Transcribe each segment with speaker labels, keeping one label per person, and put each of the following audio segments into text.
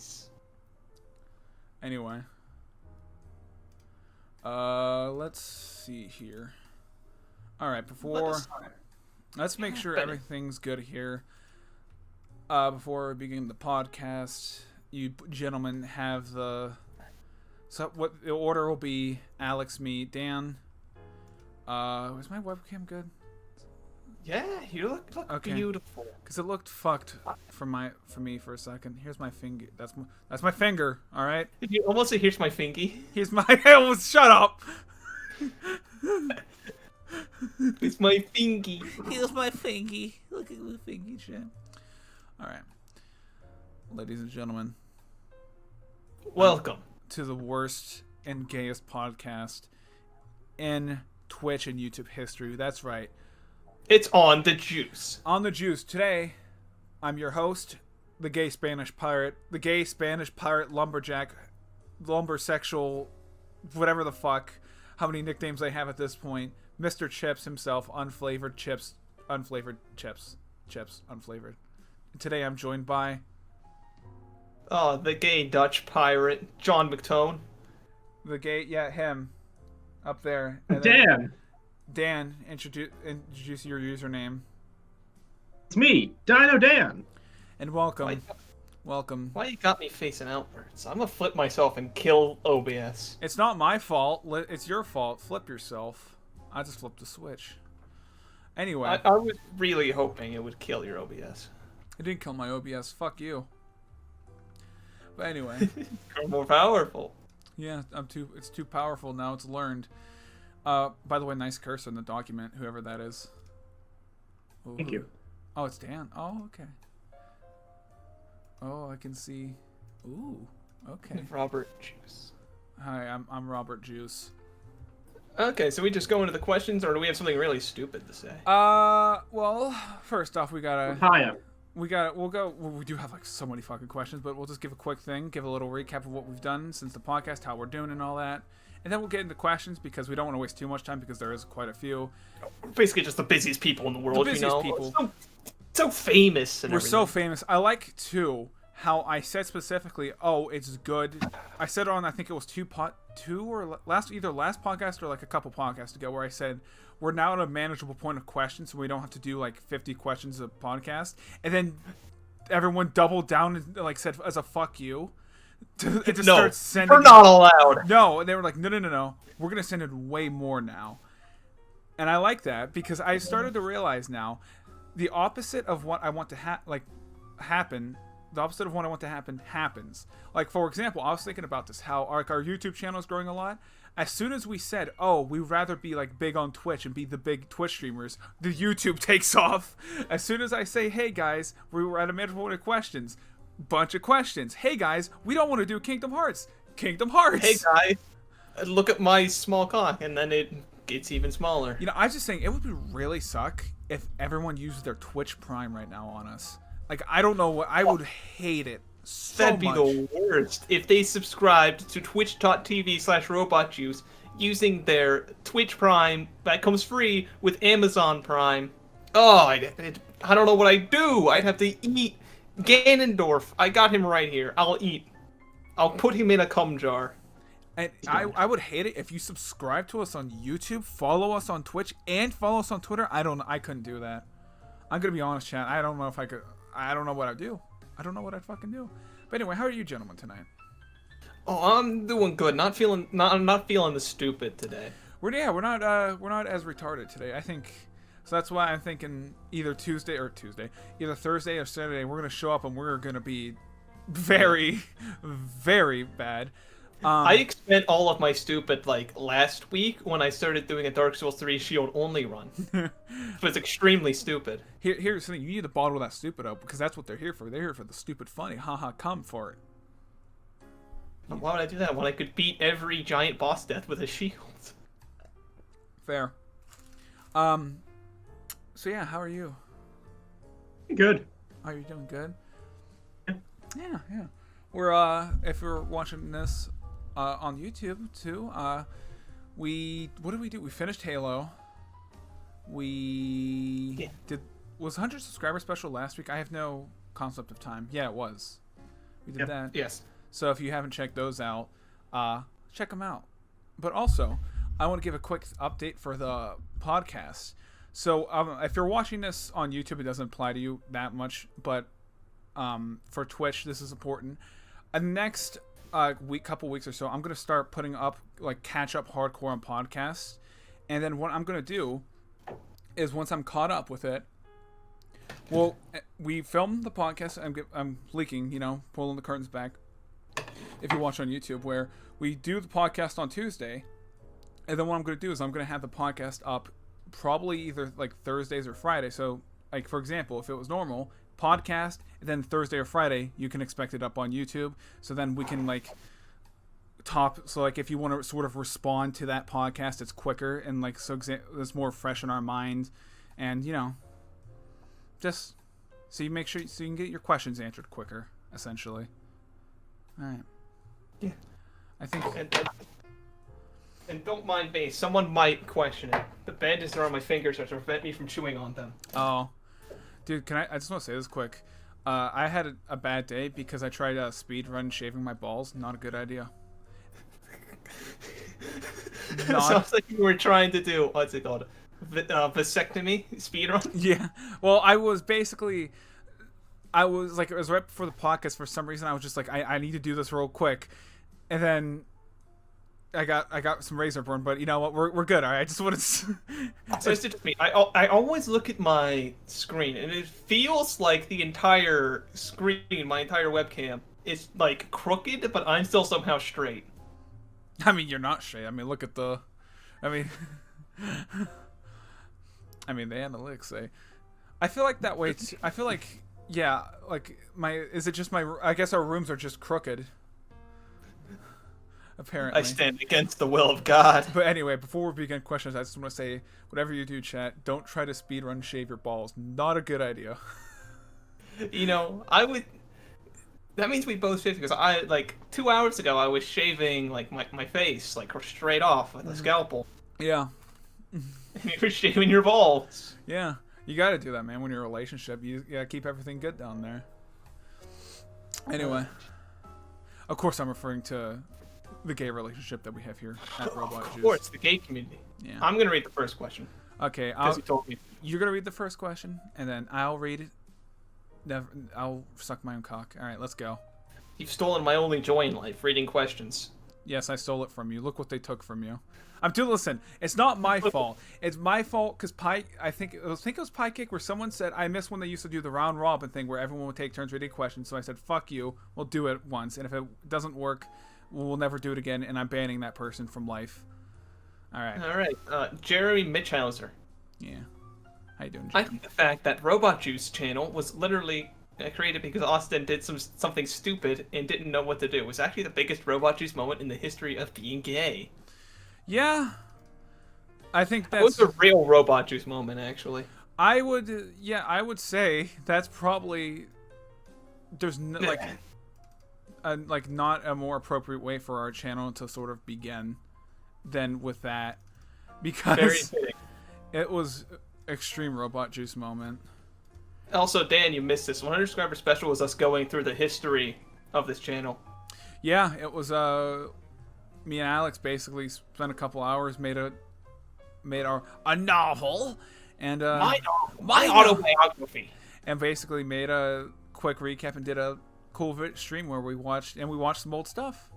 Speaker 1: Nice.
Speaker 2: Anyway. Let's see here. Alright, let's make sure everything's good here. Before we begin the podcast, you gentlemen have the... So what the order will be: Alex, me, Dan. Was my webcam good?
Speaker 1: Yeah, you look
Speaker 2: okay.
Speaker 1: Beautiful.
Speaker 2: Because it looked fucked for me for a second. Here's my finger. That's my finger. All right.
Speaker 1: Did you almost say here's my fingy?
Speaker 2: Here's my. Shut up.
Speaker 1: It's my fingy.
Speaker 2: Here's my fingy. Look at the fingy shit. All right, ladies and gentlemen.
Speaker 1: Welcome
Speaker 2: to the worst and gayest podcast in Twitch and YouTube history. That's right.
Speaker 1: It's on the juice.
Speaker 2: On the juice. Today, I'm your host, the gay Spanish pirate, lumberjack, lumbersexual, whatever the fuck, how many nicknames I have at this point, Mr. Chips himself, unflavored chips. Today I'm joined by...
Speaker 1: Oh, the gay Dutch pirate, John McTone.
Speaker 2: The gay, yeah, him. Up there. And Dan, introduce your username.
Speaker 3: It's me, Dino Dan.
Speaker 2: And welcome. Welcome.
Speaker 1: Why you got me facing outwards? I'm gonna flip myself and kill OBS.
Speaker 2: It's not my fault. It's your fault. Flip yourself. I just flipped the switch. Anyway.
Speaker 1: I was really hoping it would kill your OBS.
Speaker 2: It didn't kill my OBS. Fuck you. But anyway.
Speaker 1: You're more powerful.
Speaker 2: Yeah, it's too powerful now. It's learned. By the way, nice cursor in the document, whoever that is. Ooh.
Speaker 3: Thank you.
Speaker 2: Oh, it's Dan. Oh, okay. Oh, I can see. Ooh, okay.
Speaker 1: Robert Juice.
Speaker 2: Hi, I'm Robert Juice.
Speaker 1: Okay, so we just go into the questions, or do we have something really stupid to say?
Speaker 2: Well, first off, we do have like so many fucking questions, but we'll just give a quick thing, give a little recap of what we've done since the podcast, how we're doing and all that. And then we'll get into questions because we don't want to waste too much time because there is quite a few.
Speaker 1: We're basically just the busiest people in the world,
Speaker 2: the busiest people.
Speaker 1: So famous and
Speaker 2: We're
Speaker 1: everything.
Speaker 2: so famous. I like, too, how I said specifically, oh, it's good. I said on, I think it was either last podcast or like a couple podcasts ago where I said, we're now at a manageable point of questions so we don't have to do like 50 questions a podcast. And then everyone doubled down and like said as a fuck you. Start sending
Speaker 1: we're not allowed.
Speaker 2: No, and they were like, no. We're going to send it way more now. And I like that because I started to realize now the opposite of what I want to happen, the opposite of what I want to happen happens. Like, for example, I was thinking about this, how our YouTube channel is growing a lot. As soon as we said, oh, we'd rather be like big on Twitch and be the big Twitch streamers, the YouTube takes off. As soon as I say, hey guys, we were at a manageable point of questions, bunch of questions. Hey guys, we don't want to do Kingdom Hearts. Kingdom Hearts.
Speaker 1: Hey guys, look at my small cock, and then it gets even smaller.
Speaker 2: You know, I was just saying, it would really suck if everyone used their Twitch Prime right now on us. Like, I don't know what, I would hate it so
Speaker 1: That'd be
Speaker 2: much.
Speaker 1: the worst if they subscribed to twitch.tv/robotjuice using their Twitch Prime that comes free with Amazon Prime. Oh, I don't know what I'd do. I'd have to eat. Ganondorf, I got him right here. I'll eat. I'll put him in a cum jar.
Speaker 2: And I would hate it if you subscribe to us on YouTube, follow us on Twitch, and follow us on Twitter. I couldn't do that. I'm gonna be honest, chat. I don't know if I could. I don't know what I'd do. I don't know what I'd fucking do. But anyway, how are you gentlemen tonight?
Speaker 1: Oh, I'm doing good. I'm not feeling the stupid today.
Speaker 2: We're not as retarded today. I think. So that's why I'm thinking either Thursday or Saturday, we're going to show up and we're going to be very, very bad.
Speaker 1: I spent all of my stupid, like, last week when I started doing a Dark Souls 3 shield only run. It was extremely stupid.
Speaker 2: Here's the thing. You need to bottle that stupid up because that's what they're here for. They're here for the stupid funny. Haha, come for it.
Speaker 1: But why would I do that when I could beat every giant boss death with a shield?
Speaker 2: Fair. So yeah, how are you?
Speaker 3: Good.
Speaker 2: Are you doing good?
Speaker 3: Yeah.
Speaker 2: Yeah. We're if you're watching this on YouTube too, what did we do? We finished Halo. Was 100 subscriber special last week? I have no concept of time. Yeah, it was. We did
Speaker 3: Yep.
Speaker 2: that.
Speaker 1: Yes.
Speaker 2: So if you haven't checked those out, check them out. But also, I want to give a quick update for the podcast. So if you're watching this on YouTube, it doesn't apply to you that much. But for Twitch, this is important. Next couple weeks or so, I'm going to start putting up like catch up hardcore on podcasts. And then what I'm going to do is once I'm caught up with it, well, we filmed the podcast. I'm leaking, pulling the curtains back. If you watch on YouTube, where we do the podcast on Tuesday, and then what I'm going to do is I'm going to have the podcast up probably either like Thursdays or Friday. So, like for example, if it was normal podcast, and then Thursday or Friday, you can expect it up on YouTube. So then we can like so like if you want to sort of respond to that podcast, it's quicker and like so it's more fresh in our mind, and just so you make sure so you can get your questions answered quicker, essentially. All right.
Speaker 1: Yeah.
Speaker 2: I think.
Speaker 1: And don't mind me. Someone might question it. The bandages are on my fingers to prevent me from chewing on them.
Speaker 2: Oh, dude, I just want to say this quick. I had a bad day because I tried a speed run shaving my balls. Not a good idea.
Speaker 1: Sounds like you were trying to do what's it called? Vasectomy speedrun.
Speaker 2: Yeah. Well, I was like, it was right before the podcast. For some reason, I was just like, I need to do this real quick, and then I got some razor burn. But you know what? We're good. All right. I just wanted to.
Speaker 1: So it's just me. I always look at my screen, and it feels like the entire screen, my entire webcam, is like crooked, but I'm still somehow straight.
Speaker 2: I mean, you're not straight. I mean, look at the. I mean, the analytics say. I feel like that way. I feel like, yeah, like is it just my? I guess our rooms are just crooked. Apparently.
Speaker 1: I stand against the will of God.
Speaker 2: But anyway, before we begin questions, I just want to say, whatever you do, chat, don't try to speedrun shave your balls. Not a good idea.
Speaker 1: I would. That means we both shaved because I 2 hours ago I was shaving like my face like straight off with a scalpel.
Speaker 2: Yeah.
Speaker 1: And you were shaving your balls.
Speaker 2: Yeah, you got to do that, man. When you're in a relationship, you gotta keep everything good down there. Anyway, of course, I'm referring to the gay relationship that we have here at Robot Juice.
Speaker 1: Of course, the gay community.
Speaker 2: Yeah.
Speaker 1: I'm gonna read the first question.
Speaker 2: Okay,
Speaker 1: You told me.
Speaker 2: you're gonna read the first question, and then I'll read it. I'll suck my own cock. All right, let's go.
Speaker 1: You've stolen my only joy in life, reading questions.
Speaker 2: Yes, I stole it from you. Look what they took from you. Listen, it's not my fault. It's my fault because I think it was Pie Cake where someone said, I miss when they used to do the round robin thing where everyone would take turns reading questions. So I said, fuck you. We'll do it once. And if it doesn't work, we'll never do it again. And I'm banning that person from life. All right.
Speaker 1: Jeremy Mitchhauser.
Speaker 2: Yeah. How you doing,
Speaker 1: I
Speaker 2: Jeremy?
Speaker 1: think the fact that Robot Juice channel was literally created because Austin did something stupid and didn't know what to do. It was actually the biggest Robot Juice moment in the history of being gay.
Speaker 2: Yeah. I think
Speaker 1: That was a real Robot Juice moment, actually.
Speaker 2: I would say that's probably there's not a more appropriate way for our channel to sort of begin than with that, because
Speaker 1: Very fitting.
Speaker 2: it was extreme Robot Juice moment.
Speaker 1: Also, Dan, you missed this. 100 subscriber special was us going through the history of this channel.
Speaker 2: Yeah, it was me and Alex basically spent a couple hours made a novel and
Speaker 1: my autobiography.
Speaker 2: and basically made a quick recap and did a cool stream where we watched some old stuff.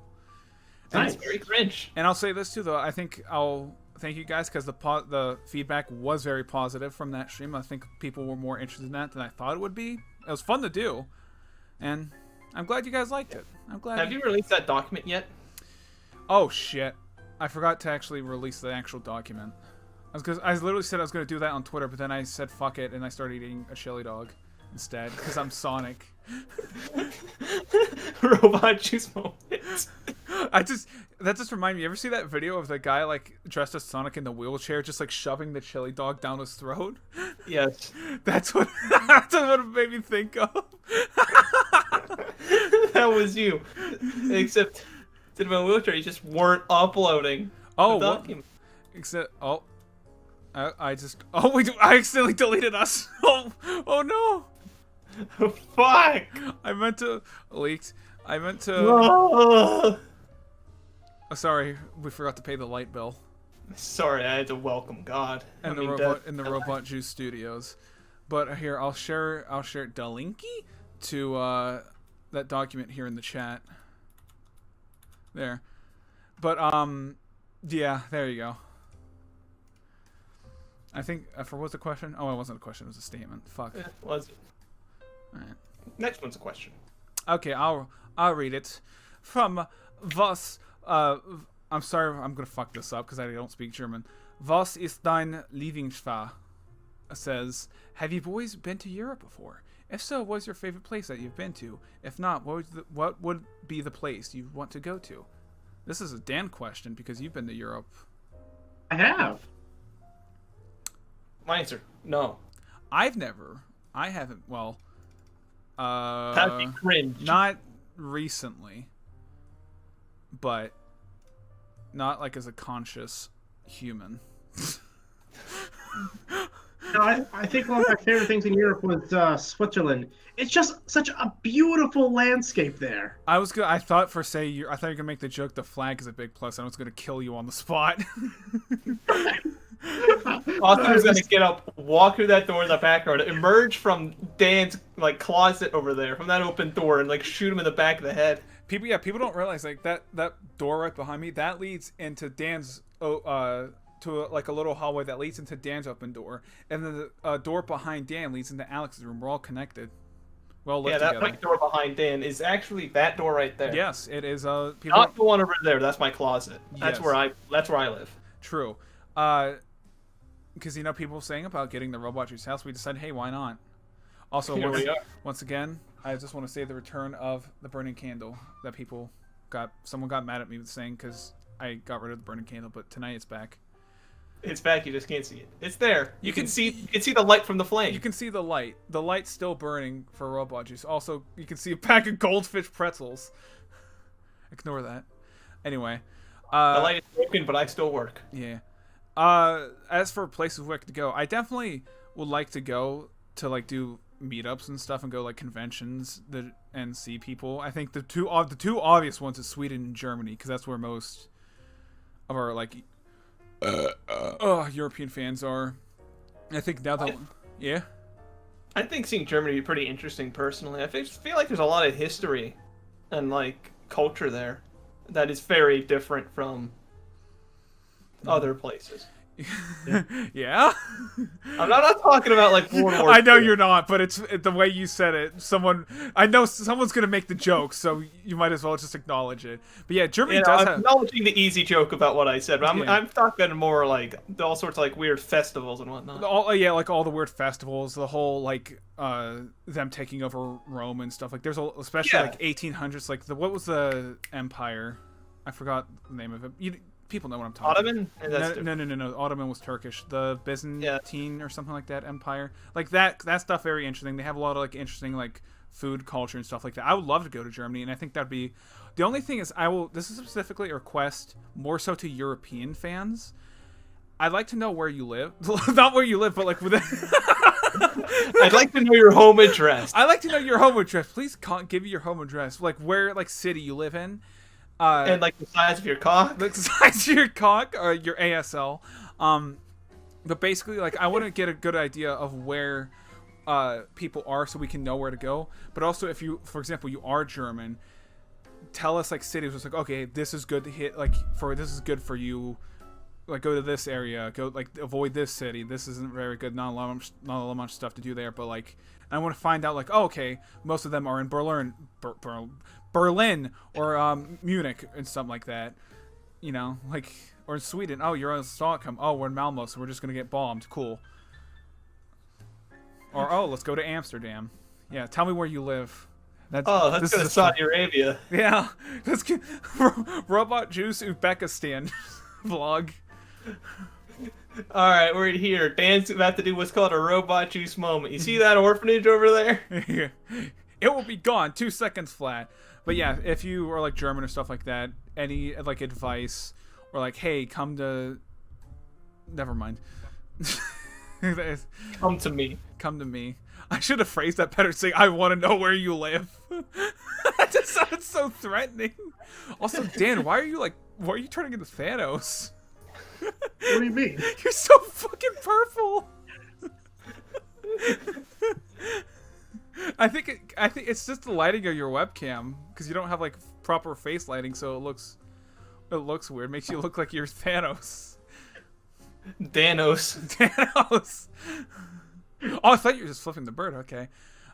Speaker 1: Nice. Very cringe.
Speaker 2: And I'll say this too, though. I think I'll thank you guys because the feedback was very positive from that stream. I think people were more interested in that than I thought it would be. It was fun to do, and I'm glad you guys liked it. I'm glad.
Speaker 1: Have you released that document yet?
Speaker 2: Oh shit! I forgot to actually release the actual document. I literally said I was going to do that on Twitter, but then I said fuck it, and I started eating a chili dog instead because I'm Sonic.
Speaker 1: Robot Juice moment.
Speaker 2: That just reminded me. You ever see that video of the guy like dressed as Sonic in the wheelchair, just like shoving the chili dog down his throat?
Speaker 1: Yes.
Speaker 2: That's what it made me think of.
Speaker 1: That was you. Except instead of a wheelchair, you just weren't uploading.
Speaker 2: Oh,
Speaker 1: the
Speaker 2: what?
Speaker 1: document.
Speaker 2: Except I accidentally deleted us. Oh no.
Speaker 1: Fuck!
Speaker 2: I meant to leaked. I meant to.
Speaker 1: Oh,
Speaker 2: Oh, sorry, we forgot to pay the light bill.
Speaker 1: sorry, I had to welcome God.
Speaker 2: And in the Robot Juice Studios. But here, I'll share the linky to that document here in the chat. There. But yeah, there you go. I think what was the question? Oh, it wasn't a question; it was a statement. Fuck.
Speaker 1: Yeah, was it?
Speaker 2: All right.
Speaker 1: Next one's a question.
Speaker 2: Okay, I'll read it from was. I'm sorry, I'm gonna fuck this up because I don't speak German. Was ist dein Lieblingsfach? Says, have you boys been to Europe before? If so, what's your favorite place that you've been to? If not, what would be the place you want to go to? This is a Dan question because you've been to Europe.
Speaker 3: I have.
Speaker 1: My answer: no.
Speaker 2: I haven't. Well,
Speaker 1: That'd be cringe.
Speaker 2: not recently, but not like as a conscious human.
Speaker 3: No, I think one of my favorite things in Europe was Switzerland. It's just such a beautiful landscape there.
Speaker 2: I thought you were gonna make the joke the flag is a big plus. I was gonna kill you on the spot.
Speaker 1: Austin was gonna get up, walk through that door in the background, emerge from Dan's like closet over there, from that open door, and like shoot him in the back of the head.
Speaker 2: People don't realize like that door right behind me that leads into Dan's like a little hallway that leads into Dan's open door, and then the door behind Dan leads into Alex's room. We're all connected. Well,
Speaker 1: Yeah, that big door behind Dan is actually that door right there.
Speaker 2: Yes, it is.
Speaker 1: Not the one over there. That's my closet. That's
Speaker 2: Yes.
Speaker 1: where I live.
Speaker 2: True. Because people saying about getting the Robot Juice house, we decided, hey, why not? Also,
Speaker 1: Here we are.
Speaker 2: once again, I just want to say the return of the burning candle that someone got mad at me with saying because I got rid of the burning candle, but tonight it's back.
Speaker 1: It's back. You just can't see it. It's there. You can see the light from the flame.
Speaker 2: You can see the light. The light's still burning for Robot Juice. Also, you can see a pack of goldfish pretzels. Ignore that. Anyway.
Speaker 1: The light is broken, but I still work.
Speaker 2: Yeah. As for places we like to go, I definitely would like to go to like do meetups and stuff and go like conventions and see people. I think the two obvious ones is Sweden and Germany because that's where most of our like European fans are. I think now that yeah.
Speaker 1: I think seeing Germany would be pretty interesting personally. I feel like there's a lot of history and like culture there that is very different from other places.
Speaker 2: Yeah.
Speaker 1: I'm not talking about like World War
Speaker 2: I know
Speaker 1: II.
Speaker 2: you're not, but it's the way you said it. I know someone's gonna make the joke, so you might as well just acknowledge it. But yeah, Germany does
Speaker 1: I'm
Speaker 2: have.
Speaker 1: acknowledging the easy joke about what I said, but
Speaker 2: Yeah.
Speaker 1: I'm talking more like all sorts of like weird festivals and whatnot.
Speaker 2: Like all the weird festivals, the whole like them taking over Rome and stuff. Like there's especially like 1800s. Like what was the empire? I forgot the name of it. People know what I'm talking about.
Speaker 1: Ottoman?
Speaker 2: No. Ottoman was Turkish. The Byzantine or something like that empire. Like that stuff very interesting. They have a lot of like interesting like food culture and stuff like that. I would love to go to Germany, and I think that'd be the only thing is this is specifically a request more so to European fans. I'd like to know where you live. Not where you live, but like within
Speaker 1: I'd like to know your home address.
Speaker 2: I'd like to know your home address. Please give me your home address. Like where like city you live in.
Speaker 1: And like the size of your cock.
Speaker 2: The size of your cock or your ASL. But basically, like, I want to get a good idea of where people are so we can know where to go. But also, if you, for example, you are German, tell us like cities where it's like, okay, this is good to hit. Like, this is good for you. Like, go to this area. Go like avoid this city. This isn't very good. Not a lot much stuff to do there. But like, I want to find out like, oh, okay, most of them are in Berlin or Munich and something like that, like, or in Sweden. Oh, you're in Stockholm. Oh, we're in Malmo, so we're just gonna get bombed. Cool. Or oh, let's go to Amsterdam. Yeah, tell me where you live.
Speaker 1: Let's go to Saudi Arabia.
Speaker 2: Yeah, let's get Robot Juice Uzbekistan vlog.
Speaker 1: All right, we're here. Dan's about to do what's called a Robot Juice moment. You see that orphanage over there?
Speaker 2: It will be gone 2 seconds flat. But yeah, if you are like German or stuff like that, any like advice or like, hey, come to. Never mind.
Speaker 1: Come to me.
Speaker 2: Come to me. I should have phrased that better, saying, I want to know where you live. That just sounded so threatening. Also, Dan, why are you turning into Thanos?
Speaker 3: What do you mean?
Speaker 2: You're so fucking purple. I think it's just the lighting of your webcam because you don't have like proper face lighting, so it looks weird. Makes you look like you're Thanos.
Speaker 1: Danos.
Speaker 2: Thanos. Oh, I thought you were just flipping the bird. Okay.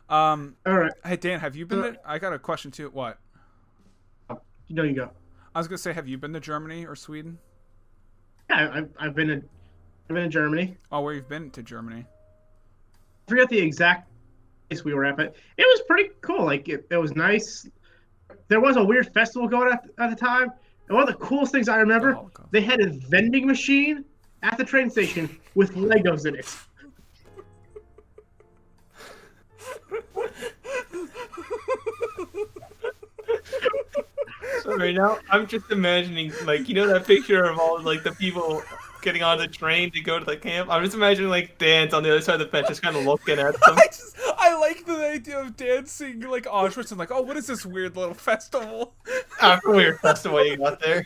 Speaker 3: All right.
Speaker 2: Hey Dan, have you been? I got a question too. What?
Speaker 3: You go.
Speaker 2: I was gonna say, have you been to Germany or Sweden?
Speaker 3: Yeah, I've been in Germany.
Speaker 2: Oh, where you've been to Germany?
Speaker 3: I forget the exact place we were at, but it was pretty cool. Like it was nice. There was a weird festival going at the time, and one of the coolest things I remember, they had a vending machine at the train station with Legos in it.
Speaker 1: Sorry, now I'm just imagining, like, you know that picture of all, like, the people getting on the train to go to the camp? I'm just imagining, like, Dan's on the other side of the fence just kind of looking at them.
Speaker 2: I like the idea of dancing like Auschwitz and like, oh, what is this weird little festival?
Speaker 1: Weird festival you got there.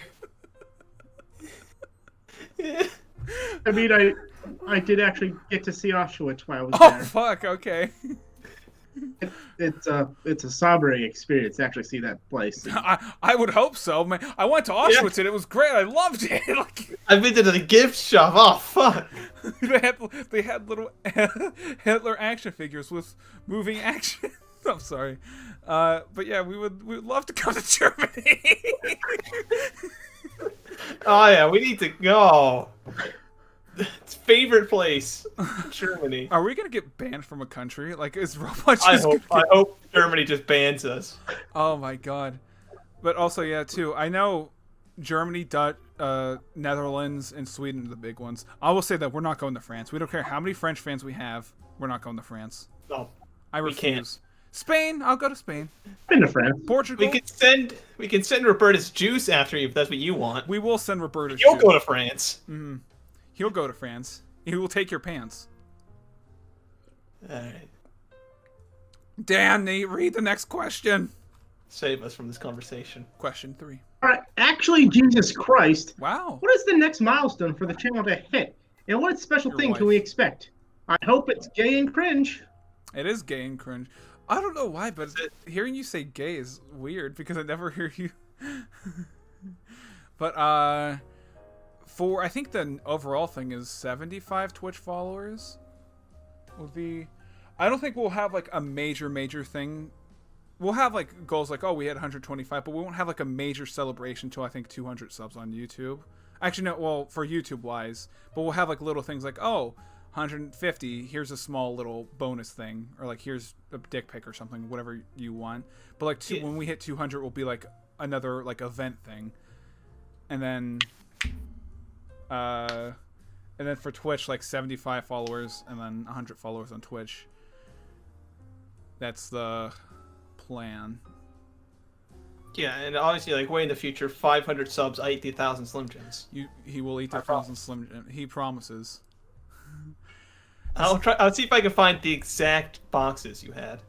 Speaker 3: I mean, I did actually get to see Auschwitz while I was
Speaker 2: Oh,
Speaker 3: there.
Speaker 2: fuck, okay.
Speaker 3: It's a sobering experience to actually see that place.
Speaker 2: I would hope so, man. I went to Auschwitz and it was great. I loved it. Like,
Speaker 1: I've been to the gift shop. Oh, fuck.
Speaker 2: they had little Hitler action figures with moving action. I'm sorry, but yeah, we would love to come to Germany.
Speaker 1: Oh yeah, we need to go. It's favorite place, Germany.
Speaker 2: Are we gonna get banned from a country? Like, is Robot
Speaker 1: I hope Germany just bans us.
Speaker 2: Oh my god. But also, yeah, too. I know Germany, Dutch, Netherlands, and Sweden are the big ones. I will say that we're not going to France. We don't care how many French fans we have. We're not going to France.
Speaker 1: No,
Speaker 2: I refuse.
Speaker 1: we can't.
Speaker 2: Spain. I'll go to Spain.
Speaker 3: Been to France.
Speaker 2: Portugal.
Speaker 1: We can send Roberta's juice after you if that's what you want.
Speaker 2: We will send Roberta's
Speaker 1: You'll
Speaker 2: juice.
Speaker 1: go to France.
Speaker 2: Mm-hmm. He'll go to France. He will take your pants.
Speaker 1: Alright.
Speaker 2: Dan, Nate, read the next question.
Speaker 1: Save us from this conversation.
Speaker 2: Question 3.
Speaker 3: All right, actually, Jesus Christ.
Speaker 2: Wow.
Speaker 3: What is the next milestone for the channel to hit? And what special
Speaker 2: Your
Speaker 3: thing
Speaker 2: wife.
Speaker 3: can we expect? I hope it's gay and cringe.
Speaker 2: It is gay and cringe. I don't know why, but hearing you say gay is weird because I never hear you. But, I think the overall thing is 75 Twitch followers would be. I don't think we'll have like a major thing. We'll have like goals like, oh, we had 125, but we won't have like a major celebration till I think 200 subs on YouTube. Actually, no, well, for YouTube wise, but we'll have like little things like, oh, 150, here's a small little bonus thing, or like here's a dick pic or something, whatever you want. But like when we hit 200, will be like another like event thing, and then for Twitch, like 75 followers and then 100 followers on Twitch. That's the plan.
Speaker 1: Yeah, and obviously, like, way in the future, 500 subs, I eat the 1,000 Slim Jims.
Speaker 2: He will eat the 1,000 Slim Jim. He promises.
Speaker 1: I'll see if I can find the exact boxes you had.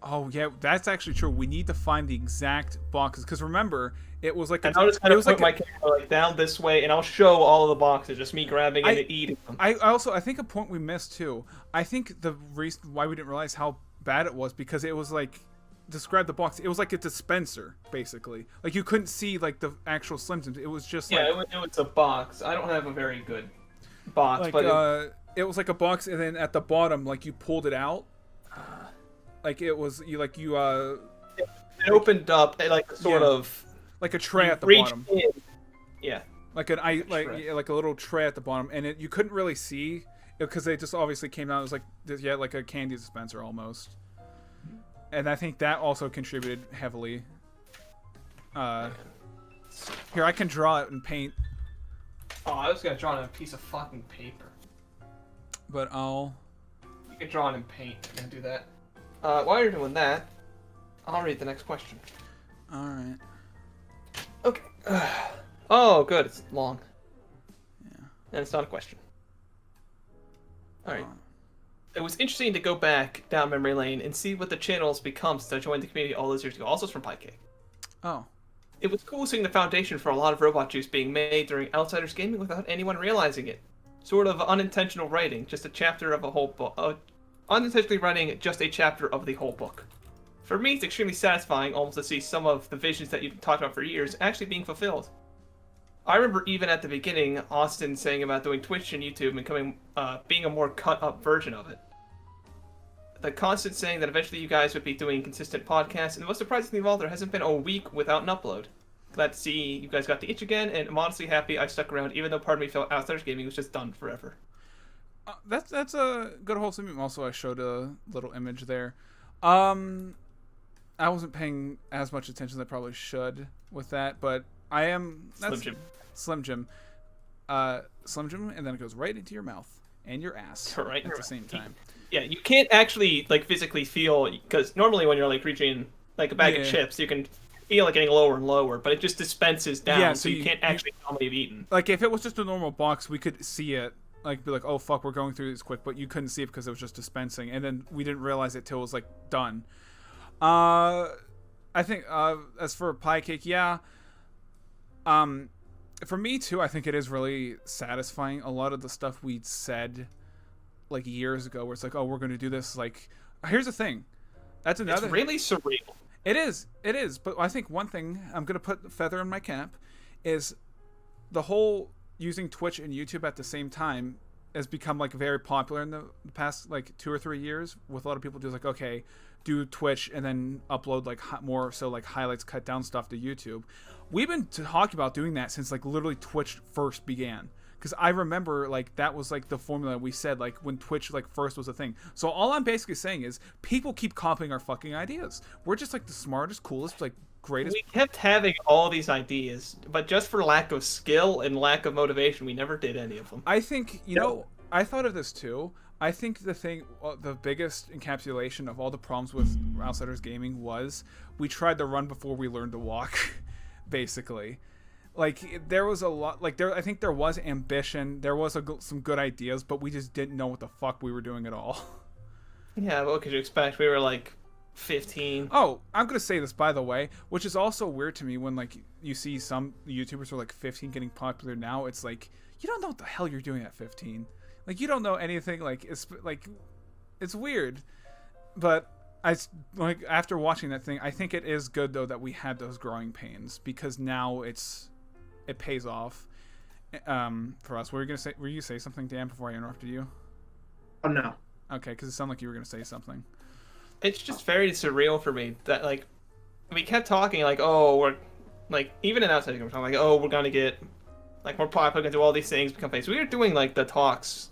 Speaker 2: Oh yeah, that's actually true. We need to find the exact boxes because remember, it was like
Speaker 1: And I'll just kind of put my camera like down this way, and I'll show all of the boxes, just me grabbing and eating them.
Speaker 2: I think a point we missed too. I think the reason why we didn't realize how bad it was because it was like, describe the box. It was like a dispenser basically. Like you couldn't see like the actual Slim Jims. It was just
Speaker 1: it was a box. I don't have a very good box,
Speaker 2: like,
Speaker 1: but
Speaker 2: it was like a box, and then at the bottom, like you pulled it out. Like it was it
Speaker 1: opened up like sort of
Speaker 2: like a tray at the bottom.
Speaker 1: In. Yeah.
Speaker 2: Like like a little tray at the bottom, and you couldn't really see because they just obviously came out as like like a candy dispenser almost. And I think that also contributed heavily. Here, I can draw it and paint.
Speaker 1: Oh, I was gonna draw it on a piece of fucking paper.
Speaker 2: But
Speaker 1: You can draw it in paint. I'm gonna do that. While you're doing that, I'll read the next question.
Speaker 2: Alright.
Speaker 1: Okay. Oh, good. It's long.
Speaker 2: Yeah.
Speaker 1: And it's not a question. Alright. it was interesting to go back down memory lane and see what the channel's become since I joined the community all those years ago. Also, it's from Piecake.
Speaker 2: Oh.
Speaker 1: It was cool seeing the foundation for a lot of robot juice being made during Outsiders Gaming without anyone realizing it. Sort of unintentional writing, just a chapter of a whole book. Unintentionally writing just a chapter of the whole book. For me, it's extremely satisfying almost to see some of the visions that you've talked about for years actually being fulfilled. I remember even at the beginning, Austin saying about doing Twitch and YouTube and being a more cut-up version of it. The constant saying that eventually you guys would be doing consistent podcasts, and the most surprising thing of all, there hasn't been a week without an upload. Glad to see you guys got the itch again, and I'm honestly happy I stuck around, even though part of me felt Outsiders Gaming was just done forever.
Speaker 2: That's a good wholesome meme. Also, I showed a little image there. I wasn't paying as much attention as I probably should with that, but I am...
Speaker 1: Slim Jim.
Speaker 2: Slim Jim. Slim Jim, and then it goes right into your mouth and your ass
Speaker 1: right,
Speaker 2: at the same time.
Speaker 1: Yeah, you can't actually like physically feel, because normally when you're like reaching like a bag of chips, you can feel like getting lower and lower, but it just dispenses down, so you can't actually tell how many you've eaten.
Speaker 2: Like if it was just a normal box, we could see it, like be like, oh fuck, we're going through this quick, but you couldn't see it because it was just dispensing, and then we didn't realize it till it was like done. I think as for pie cake, yeah. For me too, I think it is really satisfying. A lot of the stuff we'd said like years ago, where it's like, oh, we're going to do this. Like, here's the thing. That's another.
Speaker 1: It's really surreal.
Speaker 2: It is. But I think one thing I'm going to put feather in my cap is the whole using Twitch and YouTube at the same time has become like very popular in the past like 2 or 3 years, with a lot of people just like, okay, do Twitch and then upload like more so like highlights, cut down stuff to YouTube. We've been talking about doing that since like literally Twitch first began, because I remember like that was like the formula we said like when Twitch like first was a thing. So all I'm basically saying is people keep copying our fucking ideas. We're just like the smartest, coolest, like greatest.
Speaker 1: We kept having all these ideas, but just for lack of skill and lack of motivation, we never did any of them.
Speaker 2: I think, you know, I thought of this too. I think the biggest encapsulation of all the problems with Outsiders Gaming was we tried to run before we learned to walk, basically. Like, there was a lot, like, I think there was ambition, there was some good ideas, but we just didn't know what the fuck we were doing at all.
Speaker 1: Yeah, what could you expect? We were like 15.
Speaker 2: Oh, I'm gonna say this, by the way, which is also weird to me when, like, you see some YouTubers who are like 15 getting popular now. It's like, you don't know what the hell you're doing at 15. Like, you don't know anything. Like, it's weird. But like after watching that thing, I think it is good though that we had those growing pains, because now it pays off for us. Were you gonna say something, Dan, before I interrupted you?
Speaker 3: Oh no.
Speaker 2: Okay, because it sounded like you were gonna say something.
Speaker 1: It's just very surreal for me that like we kept talking like, oh, we're like, even in Outside we're talking like, oh, we're gonna get like more popular, gonna do all these things, become famous. We were doing like the talks,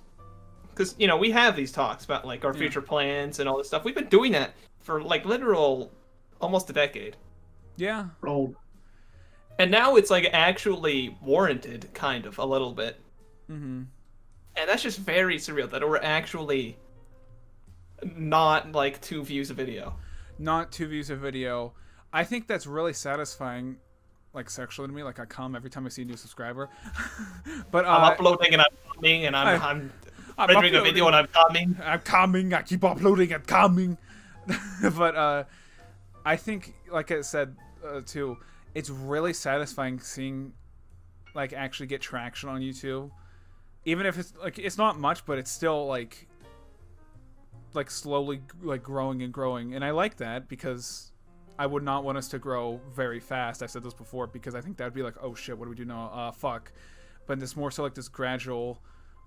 Speaker 1: because you know we have these talks about like our future plans and all this stuff. We've been doing that for like literal almost a decade.
Speaker 2: Yeah.
Speaker 3: Old.
Speaker 1: And now it's like actually warranted, kind of a little bit.
Speaker 2: Mm-hmm.
Speaker 1: And that's just very surreal that we're actually not like 2 views a video.
Speaker 2: Not 2 views a video. I think that's really satisfying, like sexually to me. Like I come every time I see a new subscriber. But
Speaker 1: I'm uploading and I'm coming, and I'm rendering a video and I'm coming.
Speaker 2: I'm coming. I keep uploading and coming. But I think, like I said too, it's really satisfying seeing like actually get traction on YouTube. Even if it's like it's not much, but it's still like slowly like growing and growing, and I like that, because I would not want us to grow very fast. I said this before, because I think that would be like, oh shit, what do we do now? Fuck. But it's more so like this gradual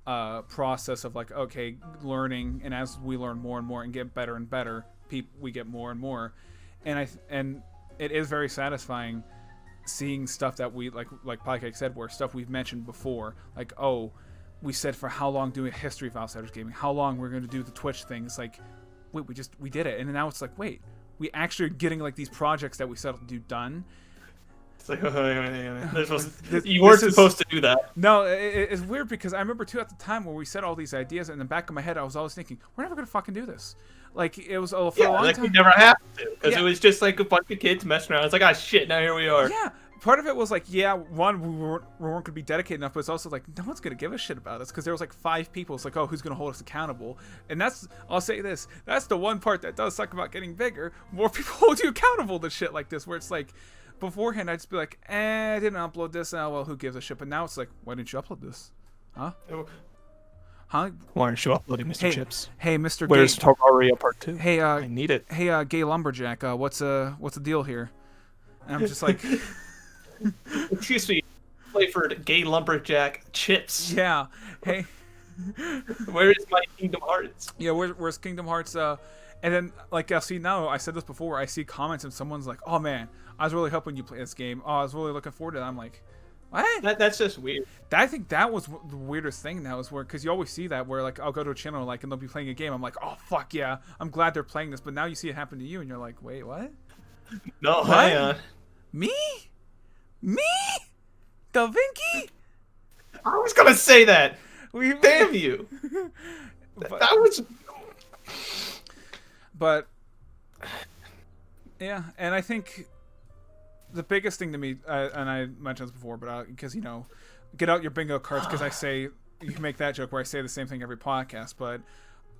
Speaker 2: process of like, okay, learning, and as we learn more and more and get better and better, we get more and more, and it is very satisfying seeing stuff that we like Podcast said, where stuff we've mentioned before, like, oh, we said for how long doing a history of Outsiders Gaming, how long we're going to do the Twitch thing. It's like, wait, we did it, and now it's like, wait, we actually are getting like these projects that we set up to do done.
Speaker 1: It's like, you weren't supposed to do that.
Speaker 2: No, it's weird, because I remember too at the time where we said all these ideas, and in the back of my head I was always thinking, we're never gonna fucking do this. Like, it was for a long time.
Speaker 1: We never have to, because it was just like a bunch of kids messing around. It's like, ah, shit, now here we are.
Speaker 2: Yeah, part of it was like, yeah, one, we weren't gonna be dedicated enough, but it's also like no one's gonna give a shit about us because there was like 5 people. It's like, oh, who's gonna hold us accountable? And I'll say this, that's the one part that does suck about getting bigger. More people hold you accountable to shit like this, where it's like, beforehand I'd just be like, I didn't upload this. Oh well, who gives a shit? But now it's like, why didn't you upload this? Huh? Huh?
Speaker 1: Why aren't you uploading, Mr. Chips?
Speaker 2: Hey, Mr.
Speaker 1: Where's Terraria Part 2?
Speaker 2: Hey,
Speaker 1: I need it.
Speaker 2: Hey, gay lumberjack. What's the deal here? And I'm just like,
Speaker 1: excuse me, flavored gay lumberjack chips.
Speaker 2: Yeah. Hey,
Speaker 1: where is my Kingdom Hearts?
Speaker 2: Yeah, where's Kingdom Hearts? And then like I see now, I said this before. I see comments and someone's like, oh man, I was really hoping you play this game. Oh, I was really looking forward to that. I'm like, what?
Speaker 1: That's just weird.
Speaker 2: I think that was the weirdest thing now is where, because you always see that where like I'll go to a channel like and they'll be playing a game. I'm like, oh fuck yeah, I'm glad they're playing this. But now you see it happen to you and you're like, wait, what?
Speaker 1: No, hang on.
Speaker 2: Me? Da Vinci?
Speaker 1: I was gonna say that. Damn you. That was.
Speaker 2: But yeah, and I think the biggest thing to me, and I mentioned this before, but because get out your bingo cards, because I say you can make that joke where I say the same thing every podcast, but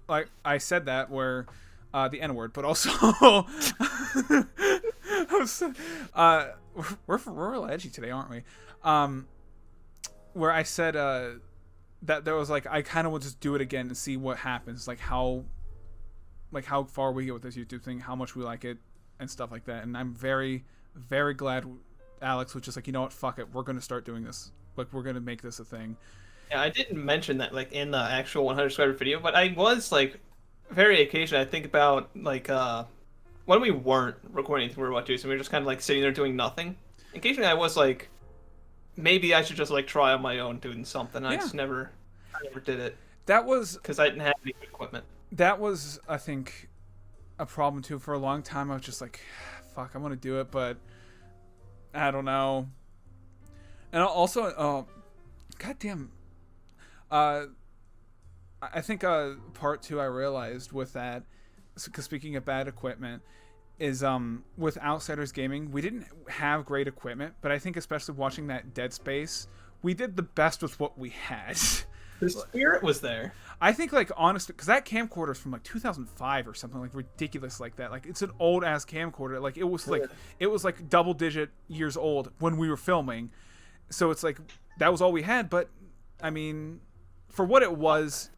Speaker 2: like I said that where the N word, but also we're real edgy today, aren't we? Where I said that there was like I kind of will just do it again and see what happens, like how far we get with this YouTube thing, how much we like it, and stuff like that. And I'm very, very glad Alex was just like, you know what, fuck it, we're gonna start doing this. Like we're gonna make this a thing.
Speaker 1: Yeah, I didn't mention that like in the actual 100 subscriber video, but I was like very occasionally I think about like when we weren't recording anything we were watching, so we were just kind of like sitting there doing nothing. Occasionally I was like, maybe I should just like try on my own doing something. I never did it.
Speaker 2: That was
Speaker 1: because I didn't have any equipment.
Speaker 2: That was, I think, a problem too. For a long time, I was just like, fuck, I want to do it, but I don't know. And also, goddamn, I think part 2 I realized with that, because speaking of bad equipment, is with Outsiders Gaming, we didn't have great equipment, but I think especially watching that Dead Space, we did the best with what we had.
Speaker 1: The spirit was there.
Speaker 2: I think, like, honestly, because that camcorder is from like 2005 or something like ridiculous like that. Like, it's an old ass camcorder. Like, it was like double-digit years old when we were filming. So it's like that was all we had. But I mean, for what it was,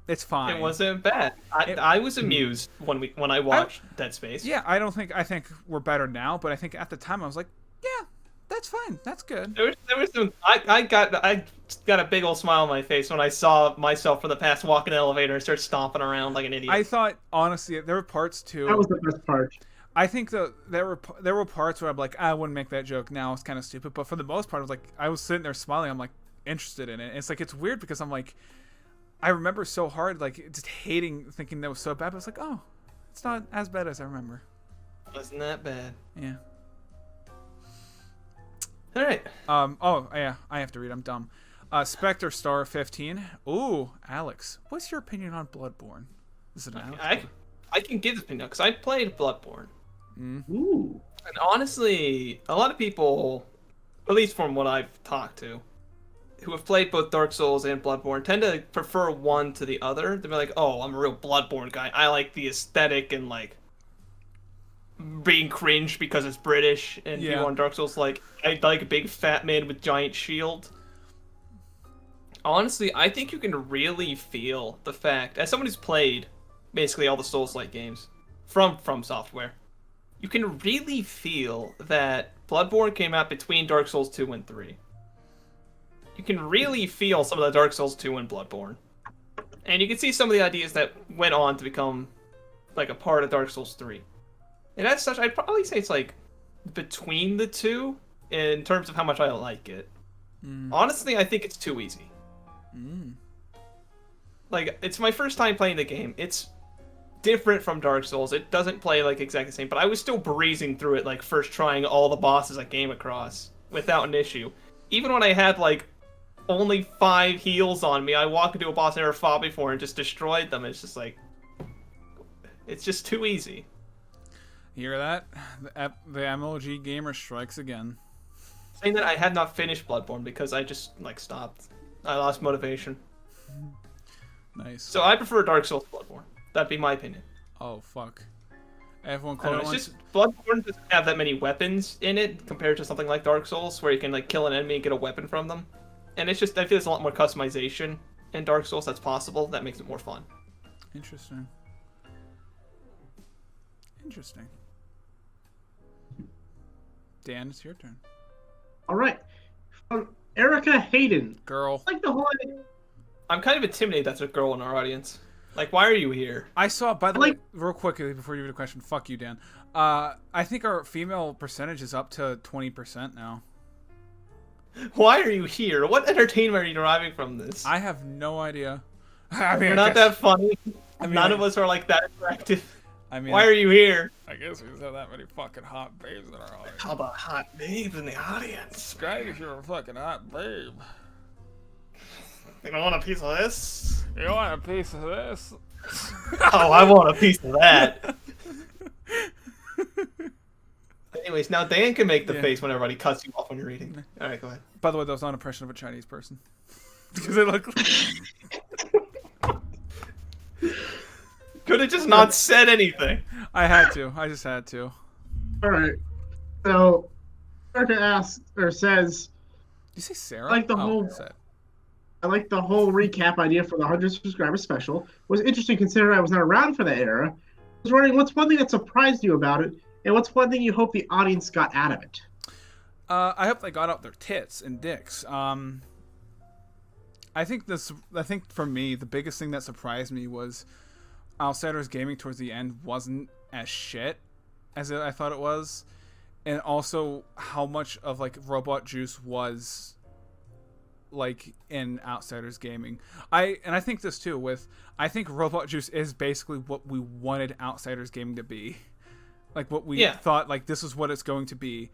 Speaker 2: it's fine.
Speaker 1: It wasn't bad. I was amused when I watched Dead Space.
Speaker 2: Yeah, I think we're better now. But I think at the time I was like, yeah, that's fine. That's good.
Speaker 1: There was some. I got a big old smile on my face when I saw myself from the past walk in an elevator and start stomping around like an idiot.
Speaker 2: I thought honestly there were parts too.
Speaker 3: That was the best part.
Speaker 2: I think there were parts where I'm like, I wouldn't make that joke now. It's kind of stupid. But for the most part, I was sitting there smiling. I'm like interested in it. And it's like it's weird because I'm like, I remember so hard like just hating, thinking that was so bad. But it's like, oh, it's not as bad as I remember.
Speaker 1: Wasn't that bad?
Speaker 2: Yeah.
Speaker 1: All right.
Speaker 2: Oh yeah, I have to read. I'm dumb. Spectre Star 15. Ooh, Alex, what's your opinion on Bloodborne? Is it an Alex?
Speaker 1: I can give this opinion because I played Bloodborne.
Speaker 3: Ooh.
Speaker 1: And honestly, a lot of people, at least from what I've talked to, who have played both Dark Souls and Bloodborne, tend to prefer one to the other. They'll be like, "Oh, I'm a real Bloodborne guy. I like the aesthetic and like." Being cringe because it's British, and people on Dark Souls like I like a big fat man with giant shield. Honestly, I think you can really feel the fact, as someone who's played basically all the Souls-like games from Software, you can really feel that Bloodborne came out between Dark Souls 2 and 3. You can really feel some of the Dark Souls 2 and Bloodborne, and you can see some of the ideas that went on to become like a part of Dark Souls 3. And as such, I'd probably say it's like between the two in terms of how much I like it. Honestly, I think it's too easy. Like, it's my first time playing the game. It's different from Dark Souls. It doesn't play like exactly the same, but I was still breezing through it, like first trying all the bosses I came across without an issue. Even when I had like only 5 heals on me, I walked into a boss I never fought before and just destroyed them. It's just like, it's just too easy.
Speaker 2: You hear that? The MLG gamer strikes again.
Speaker 1: saying that, I had not finished Bloodborne because I just like stopped. I lost motivation.
Speaker 2: Nice.
Speaker 1: So I prefer Dark Souls to Bloodborne. That'd be my opinion.
Speaker 2: Oh fuck. Everyone
Speaker 1: I
Speaker 2: called
Speaker 1: know,
Speaker 2: it
Speaker 1: it's
Speaker 2: once.
Speaker 1: just Bloodborne doesn't have that many weapons in it compared to something like Dark Souls, where you can like kill an enemy and get a weapon from them. And it's just I feel there's a lot more customization in Dark Souls that's possible. That makes it more fun.
Speaker 2: Interesting. Interesting. Dan, it's your turn.
Speaker 3: All right. From Erica Hayden.
Speaker 2: Girl.
Speaker 3: Like the whole.
Speaker 1: I'm kind of intimidated that's a girl in our audience. Like, why are you here?
Speaker 2: I saw, by the way, real quickly before you read a question, fuck you, Dan. I think our female percentage is up to 20% now.
Speaker 1: Why are you here? What entertainment are you deriving from this?
Speaker 2: I have no idea. I mean,
Speaker 1: You're not that funny.
Speaker 2: I mean,
Speaker 1: None of us are like that attractive.
Speaker 2: I mean,
Speaker 1: why are you here?
Speaker 2: I guess we just have that many fucking hot babes in our audience.
Speaker 1: How about hot babes in the audience?
Speaker 2: Subscribe if you're a fucking hot babe.
Speaker 1: You don't want a piece of this?
Speaker 2: You want a piece of this?
Speaker 1: Oh, I want a piece of that. Anyways, now Dan can make the face when everybody cuts you off when you're eating. All right, go ahead.
Speaker 2: By the way, that was not an impression of a Chinese person. Because it looked like...
Speaker 1: Could have just not said anything.
Speaker 2: I had to. I just had to.
Speaker 3: All right. So, Erica asks or says,
Speaker 2: Did you say Sarah?
Speaker 3: like the whole. I like the whole recap idea for the 100 subscriber special. It was interesting considering I was not around for that era. I was wondering what's one thing that surprised you about it, and what's one thing you hope the audience got out of it?
Speaker 2: I hope they got out their tits and dicks. I think for me the biggest thing that surprised me was Outsiders Gaming towards the end wasn't as shit as I thought it was, and also how much of like Robot Juice was like in Outsiders Gaming. I think this too I think Robot Juice is basically what we wanted Outsiders Gaming to be. Like what we thought like this is what it's going to be.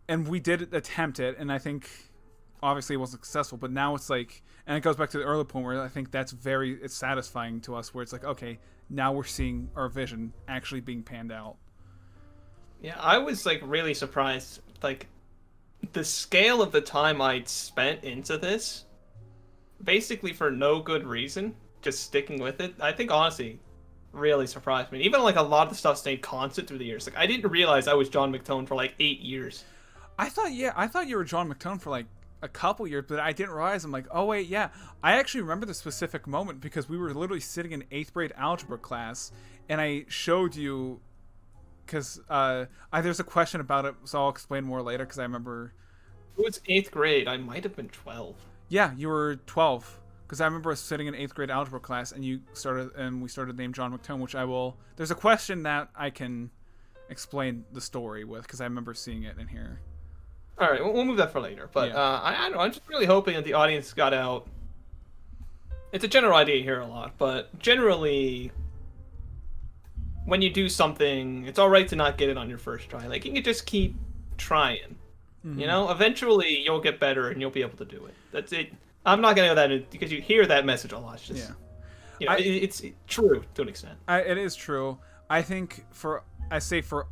Speaker 2: And we did attempt it, and I think obviously it wasn't successful, but now it's like, and it goes back to the earlier point where I think that's it's satisfying to us, where it's like, okay, now we're seeing our vision actually being panned out.
Speaker 1: Yeah, I was like really surprised, like the scale of the time I'd spent into this, basically for no good reason, just sticking with it. I think honestly, really surprised me. Even like a lot of the stuff stayed constant through the years. Like I didn't realize I was John McTone for like 8 years. I thought
Speaker 2: you were John McTone for like a couple years, but I didn't realize. I'm like, oh wait, yeah. I actually remember the specific moment because we were literally sitting in 8th grade algebra class, and I showed you, because there's a question about it, so I'll explain more later. Because I remember
Speaker 1: it was 8th grade. I might have been 12.
Speaker 2: Yeah, you were 12. Because I remember us sitting in 8th grade algebra class, and we started name John McTone, which I will. There's a question that I can explain the story with because I remember seeing it in here.
Speaker 1: All right, we'll move that for later. But I don't know. I'm just really hoping that the audience got out. It's a general idea here a lot, but generally, when you do something, it's all right to not get it on your first try. Like you can just keep trying. Mm-hmm. You know, eventually you'll get better and you'll be able to do it. That's it. I'm not gonna go that because you hear that message a lot. It's just, you know, it's true to an extent.
Speaker 2: It is true. I think for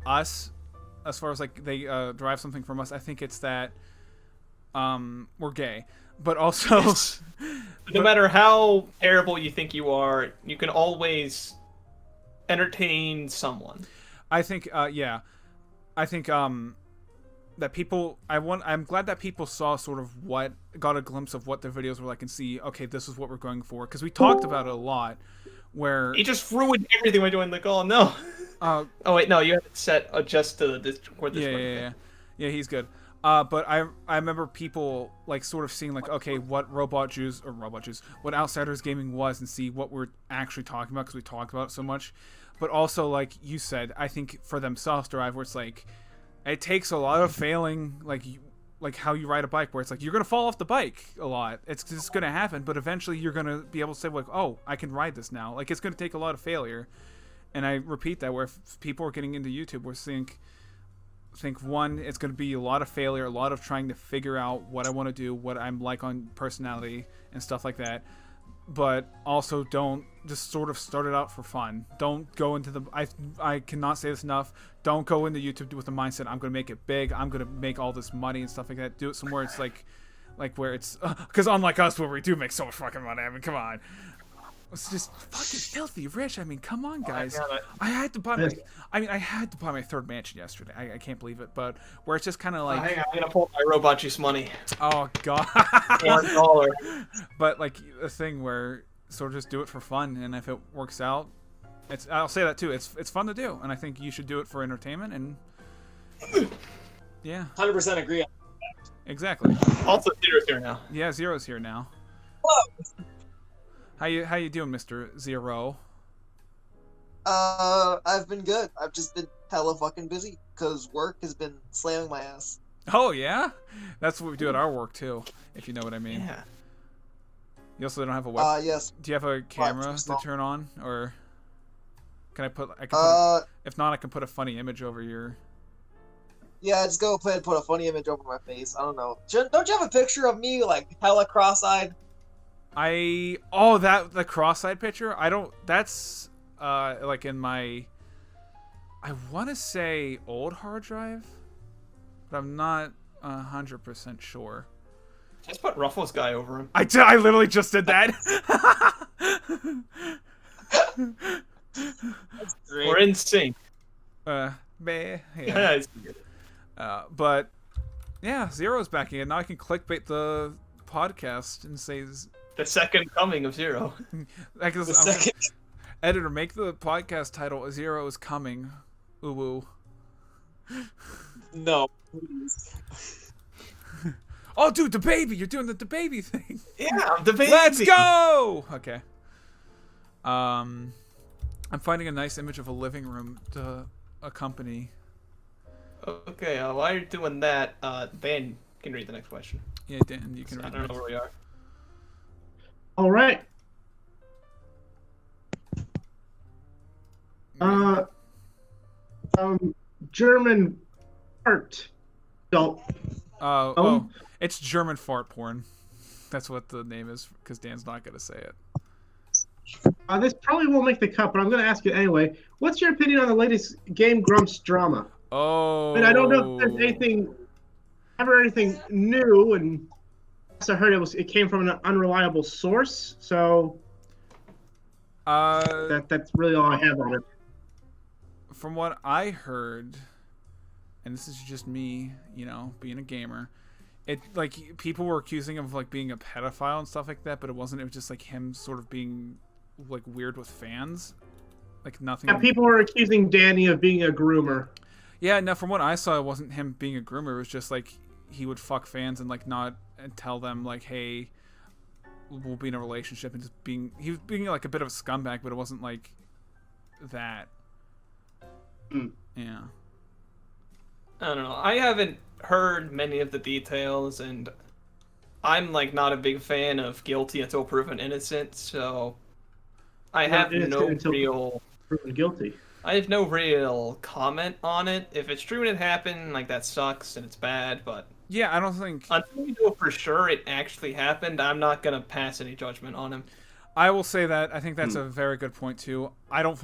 Speaker 2: us, as far as like they derive something from us, I think it's that we're gay, but also
Speaker 1: no matter how terrible you think you are, you can always entertain someone.
Speaker 2: I think I think that I'm glad that people saw sort of got a glimpse of what the videos were like and see, okay, this is what we're going for, because we talked about it a lot. Where
Speaker 1: he just ruined everything by doing the call. No. Oh wait, no, you have it set adjust to the Discord.
Speaker 2: Yeah, he's good. But I remember people like sort of seeing like, okay, what what Outsiders Gaming was, and see what we're actually talking about because we talked about it so much. But also, like you said, I think for themselves derive where it's like, it takes a lot of failing, like how you ride a bike, where it's like you're gonna fall off the bike a lot. It's just gonna happen, but eventually you're gonna be able to say like, oh, I can ride this now. Like it's gonna take a lot of failure. And I repeat that, where if people are getting into YouTube, we're think one, it's going to be a lot of failure, a lot of trying to figure out what I want to do, what I'm like on personality and stuff like that. but also don't just sort of start it out for fun. Don't go into the I cannot say this enough. Don't go into YouTube with the mindset I'm going to make it big. I'm going to make all this money and stuff like that. Do it somewhere it's like where it's because unlike us where we do make so much fucking money. I mean, come on. It's just fucking filthy rich. I mean, come on, guys. I had to buy my third mansion yesterday. I can't believe it, but where it's just kind of like
Speaker 1: hang on, I'm gonna pull my robot juice money.
Speaker 2: Oh god.
Speaker 1: $1.
Speaker 2: But like a thing where sort of just do it for fun, and if it works out, I'll say that too. It's fun to do, and I think you should do it for entertainment. And yeah,
Speaker 4: 100% agree.
Speaker 2: Exactly.
Speaker 1: Also, Zero's here now.
Speaker 2: Yeah, Zero's here now.
Speaker 4: Hello.
Speaker 2: How you doing, Mr. Zero?
Speaker 4: I've been good. I've just been hella fucking busy because work has been slamming my ass.
Speaker 2: Oh yeah, that's what we do at our work too, if you know what I mean.
Speaker 1: Yeah.
Speaker 2: You also don't have a web.
Speaker 4: Yes.
Speaker 2: Do you have a camera to turn on, or can I put? If not, I can put a funny image over your.
Speaker 4: Yeah, just go ahead and put a funny image over my face. I don't know. Don't you have a picture of me like hella cross-eyed?
Speaker 2: The cross-eyed picture? I don't. That's like in my. I want to say old hard drive, but I'm not 100% sure.
Speaker 1: Just put Ruffles guy over him.
Speaker 2: I literally just did that.
Speaker 1: We're in sync.
Speaker 2: Yeah. But yeah, Zero's back again. Now I can clickbait the podcast and say
Speaker 1: the second coming of Zero.
Speaker 2: Editor, make the podcast title "Zero is Coming." Ooh woo.
Speaker 4: No.
Speaker 2: Oh, dude, the baby! You're doing the baby thing.
Speaker 1: Yeah, the baby.
Speaker 2: Let's go. Okay. I'm finding a nice image of a living room to accompany.
Speaker 1: Okay, while you're doing that, Dan can read the next question.
Speaker 2: Yeah, Dan, you can read.
Speaker 1: I don't know where we are.
Speaker 3: All right. German art.
Speaker 2: It's German fart porn. That's what the name is, because Dan's not gonna say it.
Speaker 3: This probably won't make the cut, but I'm going to ask it anyway. What's your opinion on the latest game, Grumps Drama?
Speaker 2: Oh.
Speaker 3: And I don't know if there's anything new, and I heard it came from an unreliable source, so that's really all I have on it.
Speaker 2: From what I heard, and this is just me, being a gamer, it like people were accusing him of like being a pedophile and stuff like that, but it wasn't. It was just like him sort of being like weird with fans, like nothing.
Speaker 3: Yeah, people were accusing Danny of being a groomer.
Speaker 2: Yeah, no, from what I saw, it wasn't him being a groomer. It was just like he would fuck fans and like not and tell them like, hey, we'll be in a relationship, and just he was being like a bit of a scumbag, but it wasn't like that. Yeah.
Speaker 1: I don't know. I haven't heard many of the details, and I'm like not a big fan of guilty until proven innocent, so I have no real
Speaker 3: proven guilty.
Speaker 1: I have no real comment on it. If it's true and it happened, like that sucks and it's bad, but
Speaker 2: yeah, I don't think
Speaker 1: until we know for sure it actually happened, I'm not gonna pass any judgment on him.
Speaker 2: I will say that I think that's a very good point too. I don't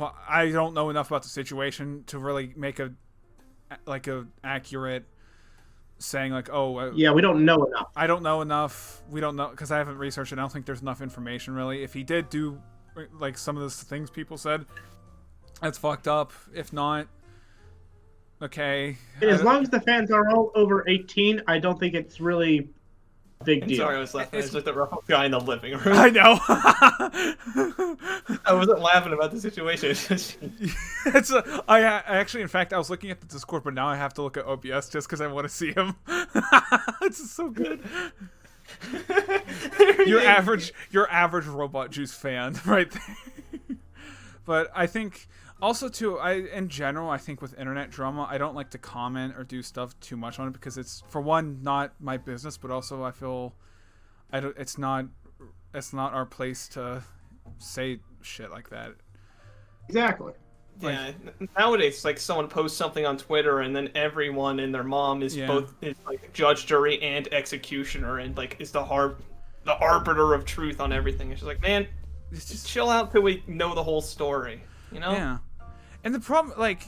Speaker 2: know enough about the situation to really make a accurate saying like, oh
Speaker 3: yeah, we don't know enough.
Speaker 2: I don't know enough. We don't know because I haven't researched it. I don't think there's enough information really. If he did do like some of the things people said, that's fucked up. If not, okay.
Speaker 3: As long as the fans are all over 18, I don't think it's really a big deal.
Speaker 1: Sorry, I was laughing. It's like the rough guy in the living room.
Speaker 2: I know.
Speaker 1: I wasn't laughing about the situation.
Speaker 2: I actually, in fact, I was looking at the Discord, but now I have to look at OBS just because I want to see him. It's so good. Your average Robot Juice fan, right there. But I think also too, in general, I think with internet drama, I don't like to comment or do stuff too much on it because it's, for one, not my business, but also I feel it's not our place to say shit like that.
Speaker 3: Exactly.
Speaker 1: Yeah, nowadays, like someone posts something on Twitter, and then everyone and their mom is both is like judge, jury, and executioner, and like is the arbiter of truth on everything. It's just like, man,
Speaker 2: it's just
Speaker 1: chill out till we know the whole story. You know?
Speaker 2: yeah. And the problem, like,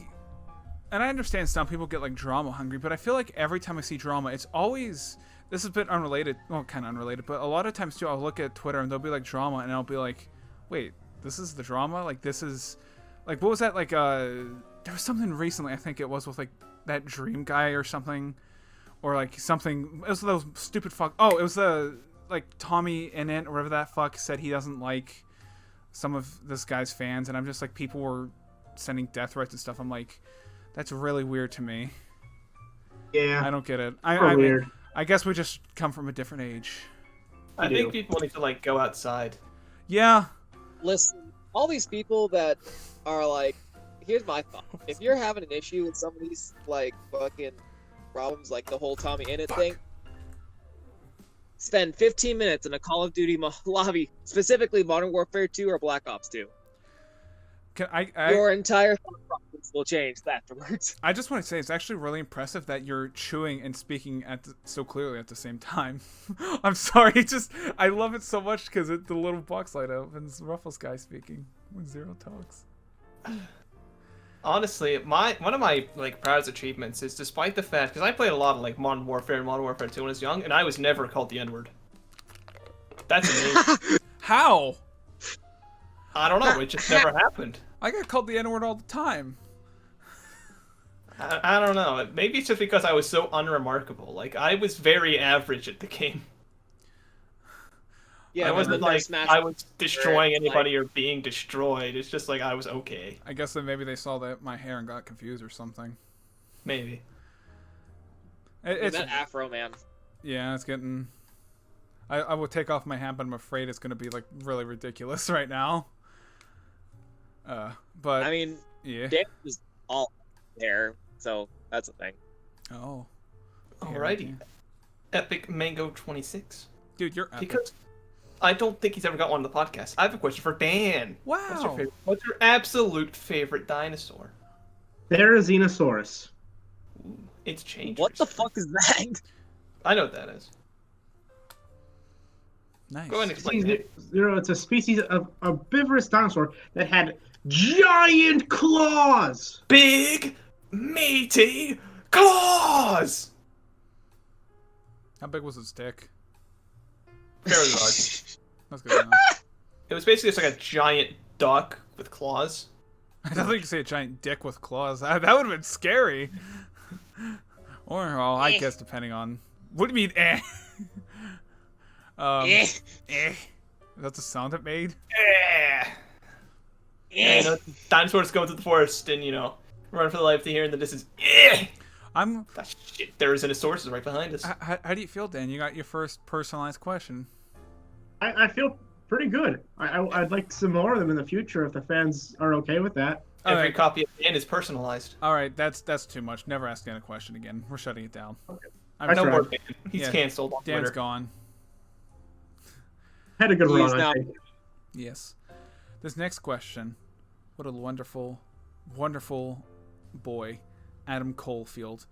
Speaker 2: and I understand some people get like drama hungry, but I feel like every time I see drama, it's always this is a bit unrelated, well, kind of unrelated, but a lot of times too, I'll look at Twitter and there'll be like drama, and I'll be like, wait, this is the drama? Like this is, like what was that? Like there was something recently, I think it was with like that Dream guy or something, or like something. It was those stupid fuck. Oh, it was the like Tommy Innit or whatever that fuck said he doesn't like some of this guy's fans, and I'm just like, people were sending death threats and stuff. I'm like, that's really weird to me.
Speaker 3: Yeah.
Speaker 2: I don't get it.
Speaker 3: Weird.
Speaker 2: I guess we just come from a different age.
Speaker 1: I think people need to like go outside.
Speaker 2: Yeah.
Speaker 4: Listen, all these people that are like, here's my thought. If you're having an issue with some of these like fucking problems, like the whole Tommy Innit thing, spend 15 minutes in a Call of Duty lobby, specifically Modern Warfare 2 or Black Ops 2. Your entire thought process will change afterwards.
Speaker 2: I just want to say it's actually really impressive that you're chewing and speaking so clearly at the same time. I'm sorry, I love it so much because the little box light opens. Ruffles guy speaking when Zero talks.
Speaker 1: Honestly, one of my like proudest achievements is, despite the fact, because I played a lot of like Modern Warfare and Modern Warfare 2 when I was young, and I was never called the N-word. That's amazing.
Speaker 2: How?
Speaker 1: I don't know. It just never happened.
Speaker 2: I get called the N-word all the time.
Speaker 1: I don't know. Maybe it's just because I was so unremarkable. Like, I was very average at the game.
Speaker 4: Yeah,
Speaker 1: I wasn't like I was destroying anybody or being destroyed. It's just like I was okay.
Speaker 2: I guess that maybe they saw that my hair and got confused or something.
Speaker 1: Maybe.
Speaker 2: It's
Speaker 4: that afro, man.
Speaker 2: Yeah, it's getting. I will take off my hat, but I'm afraid it's going to be like really ridiculous right now. But
Speaker 4: I mean,
Speaker 2: yeah,
Speaker 4: Dan was all hair, so that's a thing.
Speaker 2: Oh,
Speaker 1: alrighty. Epic Mango 26.
Speaker 2: Dude, you're epic.
Speaker 1: Because I don't think he's ever got one on the podcast. I have a question for Dan.
Speaker 2: Wow.
Speaker 1: What's your absolute favorite dinosaur?
Speaker 3: Therizinosaurus.
Speaker 1: Ooh, it's changed.
Speaker 4: What the fuck is that?
Speaker 1: I know what that is.
Speaker 2: Nice.
Speaker 1: Go ahead and explain it.
Speaker 3: It's a species of herbivorous dinosaur that had giant claws.
Speaker 1: Big, meaty claws.
Speaker 2: How big was its dick?
Speaker 1: Very large.
Speaker 2: That's good enough.
Speaker 1: It was basically just like a giant duck with claws.
Speaker 2: I don't think you could say a giant dick with claws. That would have been scary. Or, well, I guess depending on. What do you mean, eh? Eh. That's the sound it made?
Speaker 1: Yeah. You know, dinosaurs go into the forest and, run for the life to hear in the distance. Yeah.
Speaker 2: That
Speaker 1: shit, there is an source right behind us.
Speaker 2: How do you feel, Dan? You got your first personalized question.
Speaker 3: I feel pretty good. I'd like some more of them in the future if the fans are okay with that.
Speaker 1: Every copy of Dan is personalized.
Speaker 2: All right, that's too much. Never ask Dan a question again. We're shutting it down.
Speaker 3: Okay.
Speaker 1: No more Dan. He's canceled on
Speaker 2: Dan's
Speaker 1: Twitter.
Speaker 2: gone.
Speaker 3: Had a good run, I think.
Speaker 2: Yes. This next question. What a wonderful, wonderful boy, Adam Colefield.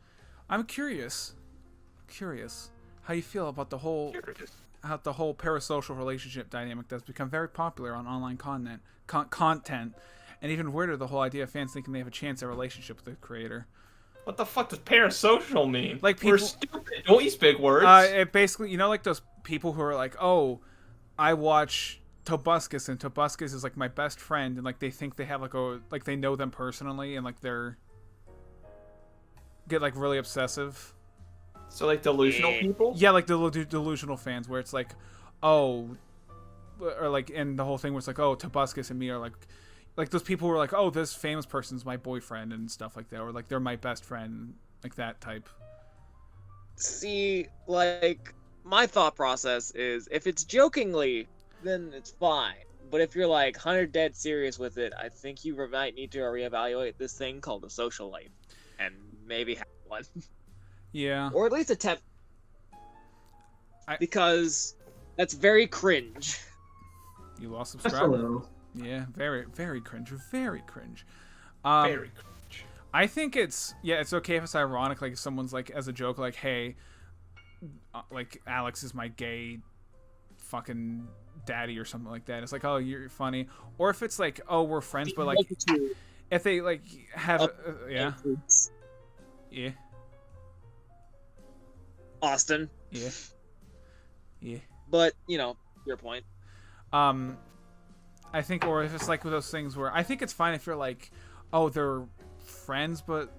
Speaker 2: I'm curious how you feel about the whole parasocial relationship dynamic that's become very popular on online content, and even weirder, the whole idea of fans thinking they have a chance at a relationship with the creator.
Speaker 1: What the fuck does parasocial mean?
Speaker 2: Like, people,
Speaker 1: we're stupid. Don't use big words.
Speaker 2: It basically, like those people who are like, oh, I watch Tobuscus, and Tobuscus is like my best friend, and like they think they have like they know them personally, and like get like really obsessive.
Speaker 1: So like delusional people?
Speaker 2: Yeah, like the delusional fans, where it's like, oh, or like, and the whole thing was like, oh, Tobuscus and me are like those people who are like, oh, this famous person's my boyfriend and stuff like that, or like they're my best friend, like that type.
Speaker 4: See, like, my thought process is, if it's jokingly, then it's fine. But if you're like 100 dead serious with it, I think you might need to reevaluate this thing called a social life, and maybe have one.
Speaker 2: Yeah.
Speaker 4: Or at least attempt. Because that's very cringe.
Speaker 2: You lost
Speaker 3: Just a
Speaker 2: subscribers.
Speaker 3: little.
Speaker 2: Yeah, very, very cringe. Very cringe.
Speaker 1: Very cringe.
Speaker 2: I think it's okay if it's ironic, like if someone's like, as a joke, like, hey, like Alex is my gay fucking daddy or something like that. It's like, oh, you're funny. Or if it's like, oh, we're friends, but like, if they like have, yeah.
Speaker 4: Austin.
Speaker 2: Yeah.
Speaker 4: But your point.
Speaker 2: I think, or if it's like with those things where I think it's fine if you're like, oh, they're friends, but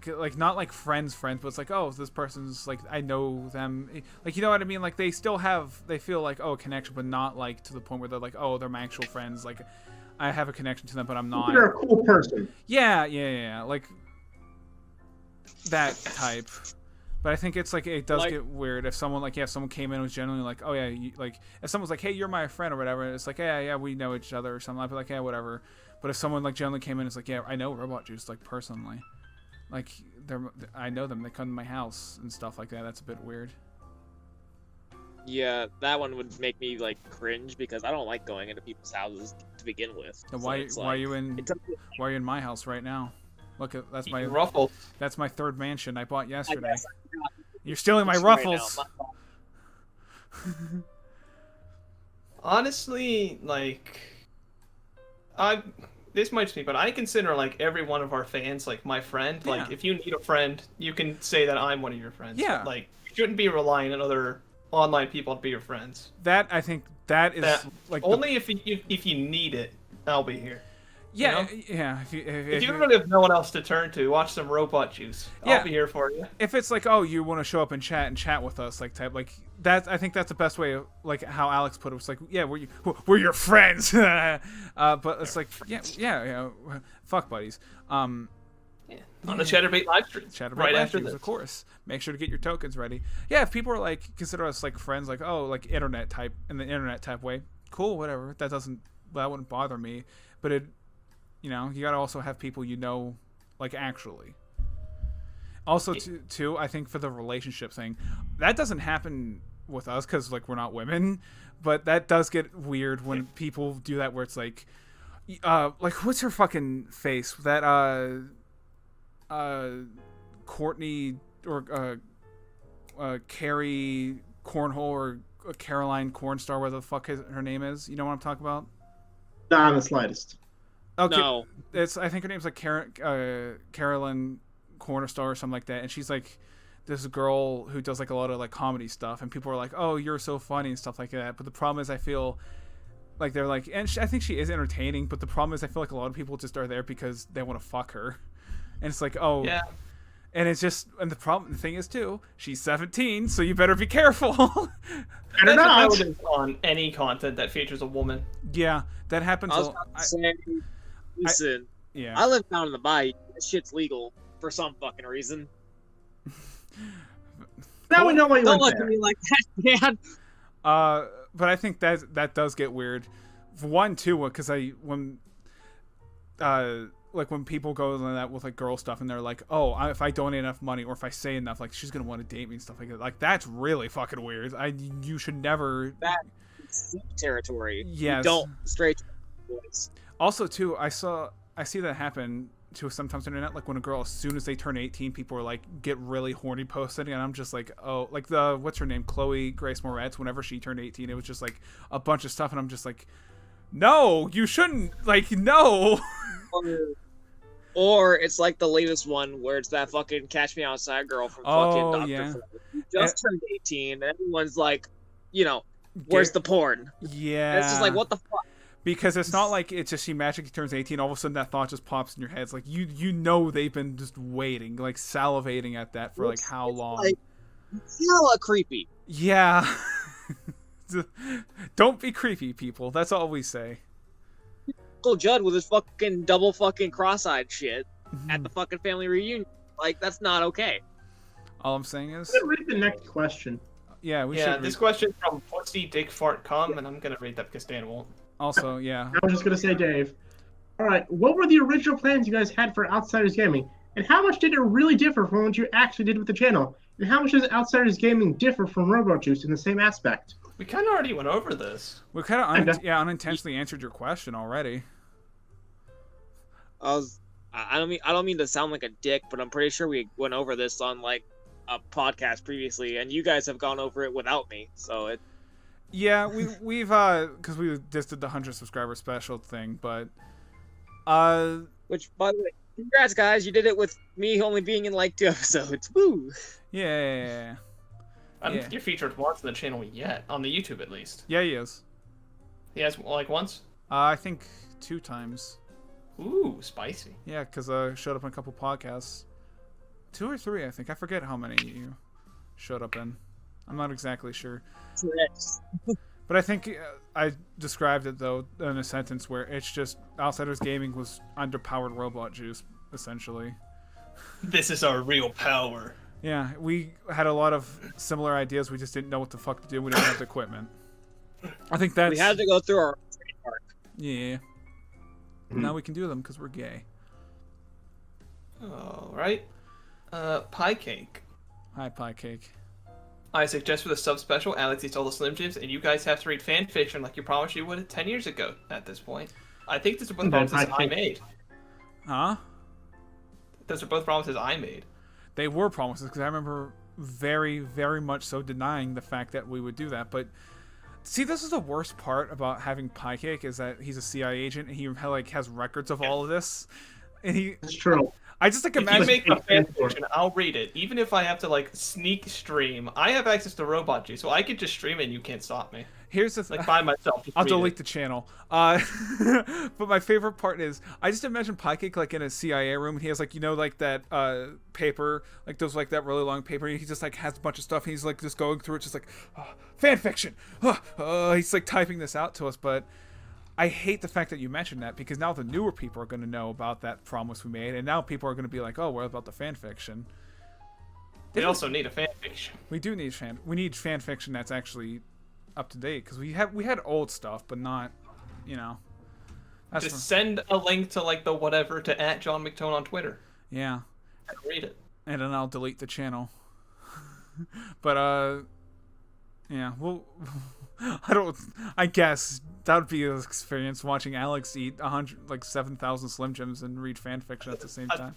Speaker 2: like not like friends, but it's like, oh, this person's like, I know them, like, you know what I mean? Like they still they feel like, oh, a connection, but not like to the point where they're like, oh, they're my actual friends. Like I have a connection to them, but I'm not.
Speaker 3: You're a cool person.
Speaker 2: Yeah. Like that type. But I think it's like, it does get weird if someone like, if someone came in and was genuinely like, oh yeah, like if someone's like, hey, you're my friend or whatever, it's like, yeah, we know each other or something. I'd be like, yeah, whatever. But if someone like generally came in and it's like, yeah, I know Robot Juice like personally, like I know them, they come to my house and stuff like that. That's a bit weird.
Speaker 4: Yeah, that one would make me like cringe because I don't like going into people's houses to begin with.
Speaker 2: So why are you in my house right now? Look, that's my
Speaker 1: ruffles.
Speaker 2: That's my third mansion I bought yesterday. You're stealing my ruffles.
Speaker 1: Honestly, like, this might just be, but I consider like every one of our fans like my friend.
Speaker 2: Yeah.
Speaker 1: Like, if you need a friend, you can say that I'm one of your friends.
Speaker 2: Yeah.
Speaker 1: Like, you shouldn't be relying on other online people to be your friends.
Speaker 2: That I think that is like
Speaker 1: only if you need it, I'll be here.
Speaker 2: Yeah,
Speaker 1: you know?
Speaker 2: yeah.
Speaker 1: If you really have no one else to turn to, watch some Robot Juice. I'll be here for you.
Speaker 2: If it's like, oh, you want to show up and chat with us, like type, like that. I think that's the best way. Of, like how Alex put it, it's like, yeah, we're your friends. But it's like, yeah, fuck buddies.
Speaker 1: On the Chatterbait live stream.
Speaker 2: Right after this, of course. Make sure to get your tokens ready. Yeah, if people are like consider us like friends, like like internet type in the internet type way, cool, whatever. That wouldn't bother me. But it. You gotta also have people like actually. Also, too, I think for the relationship thing, that doesn't happen with us because like we're not women, but that does get weird when people do that where it's like what's her fucking face? That Courtney or Carrie Cornhole or Caroline Cornstar, whatever the fuck her name is. You know what I'm talking about?
Speaker 3: Not in the slightest.
Speaker 2: Okay,
Speaker 4: no.
Speaker 2: I think her name's like Carolyn Cornerstar or something like that, and she's like this girl who does like a lot of like comedy stuff, and people are like, "Oh, you're so funny" and stuff like that. But the problem is, I feel like they're like, and I think she is entertaining, but the problem is, I feel like a lot of people just are there because they want to fuck her, and it's like, oh,
Speaker 1: yeah.
Speaker 2: And it's just, and the thing is too, she's 17, so you better be careful.
Speaker 1: Better not on any content that features a woman.
Speaker 2: Yeah, that happens.
Speaker 4: Listen,
Speaker 2: yeah.
Speaker 4: I live down in the bayou. This shit's legal for some fucking reason.
Speaker 3: Now we know why you
Speaker 4: Don't
Speaker 3: went
Speaker 4: look
Speaker 3: there.
Speaker 4: at me like that, man.
Speaker 2: But I think that does get weird. For one, too, because when people go on that with like girl stuff and they're like, oh, if I donate enough money or if I say enough, like she's gonna want to date me and stuff like that. Like that's really fucking weird. You should never.
Speaker 4: That's territory.
Speaker 2: Yes.
Speaker 4: You don't straight boys.
Speaker 2: Also, too, I see that happen to sometimes on the internet. Like when a girl, as soon as they turn 18, people are like get really horny posting, and I'm just like, oh, like what's her name, Chloe Grace Moretz. Whenever she turned 18, it was just like a bunch of stuff, and I'm just like, no, you shouldn't, like, no.
Speaker 4: Or it's like the latest one where it's that fucking Catch Me Outside girl from fucking Dr.
Speaker 2: Yeah.
Speaker 4: Phil. Who just turned 18, and everyone's like, where's the porn?
Speaker 2: Yeah.
Speaker 4: And it's just like, what the fuck?
Speaker 2: Because it's not like it's just she magically turns 18, all of a sudden that thought just pops in your head. It's like they've been just waiting, like salivating at that for like how long?
Speaker 4: Like, hella creepy.
Speaker 2: Yeah. Don't be creepy, people. That's all we say.
Speaker 4: Uncle Judd with his fucking double fucking cross-eyed shit at the fucking family reunion. Like, that's not okay.
Speaker 2: All I'm saying is,
Speaker 3: Let's read the next question.
Speaker 2: Yeah, we should.
Speaker 1: This question from Pussy Dick Fart Cum, and I'm gonna read that because Dan won't.
Speaker 2: Also, yeah.
Speaker 3: I was just gonna say, Dave. All right, what were the original plans you guys had for Outsiders Gaming, and how much did it really differ from what you actually did with the channel? And how much does Outsiders Gaming differ from RoboJuice in the same aspect?
Speaker 1: We kind of already went over this.
Speaker 2: We kind of unintentionally answered your question already.
Speaker 4: I don't mean to sound like a dick, but I'm pretty sure we went over this on like a podcast previously, and you guys have gone over it without me. So
Speaker 2: Yeah, we've because we just did the 100 subscriber special thing, but
Speaker 4: Which, by the way, congrats, guys! You did it with me only being in like 2 episodes. Woo!
Speaker 2: yeah.
Speaker 1: I don't think you're featured once on the channel yet, on the YouTube at least.
Speaker 2: Yeah, he is.
Speaker 1: He has like once.
Speaker 2: I think 2 times.
Speaker 1: Ooh, spicy.
Speaker 2: Yeah, because showed up in a couple podcasts. 2 or 3, I think. I forget how many you showed up in. I'm not exactly sure. But I think I described it, though, in a sentence where it's just Outsiders Gaming was underpowered robot juice, essentially.
Speaker 1: This is our real power.
Speaker 2: Yeah, we had a lot of similar ideas. We just didn't know what the fuck to do. We didn't have the equipment. I think that's...
Speaker 4: We had to go through our trademark.
Speaker 2: Yeah. Now we can do them because we're gay.
Speaker 1: Alright. Pie Cake.
Speaker 2: Hi, Pie Cake.
Speaker 1: I suggest for the sub-special, Alex eats all the Slim Jims, and you guys have to read fan fiction like you promised you would 10 years ago at this point. I think these are both promises I made.
Speaker 2: Huh?
Speaker 1: Those are both promises I made.
Speaker 2: They were promises, because I remember very, very much so denying the fact that we would do that. But see, this is the worst part about having Pie Cake, is that he's a CIA agent, and he like has records of all of this. And he...
Speaker 3: It's true.
Speaker 2: I just like
Speaker 1: If
Speaker 2: imagine...
Speaker 1: you make a fan fiction, I'll read it. Even if I have to like sneak stream, I have access to Robot G, so I could just stream it and you can't stop me.
Speaker 2: Here's the
Speaker 1: like by myself.
Speaker 2: I'll delete the channel. But my favorite part is I just imagine Pie Cake like in a CIA room. And he has like like that paper, like those like that really long paper. And he just like has a bunch of stuff. And he's like just going through it, just like fan fiction. He's like typing this out to us, but. I hate the fact that you mentioned that because now the newer people are going to know about that promise we made, and now people are going to be like, "Oh, what about the fan fiction?"
Speaker 1: They also need a fan fiction.
Speaker 2: We do need fan fiction that's actually up to date because we had old stuff, but not,
Speaker 1: Just send a link to like the whatever to @JohnMcTone on Twitter.
Speaker 2: Yeah.
Speaker 1: And read it.
Speaker 2: And then I'll delete the channel. But yeah, well. I guess that would be an experience watching Alex eat 7,000 Slim Jims and read fan fiction at the same time.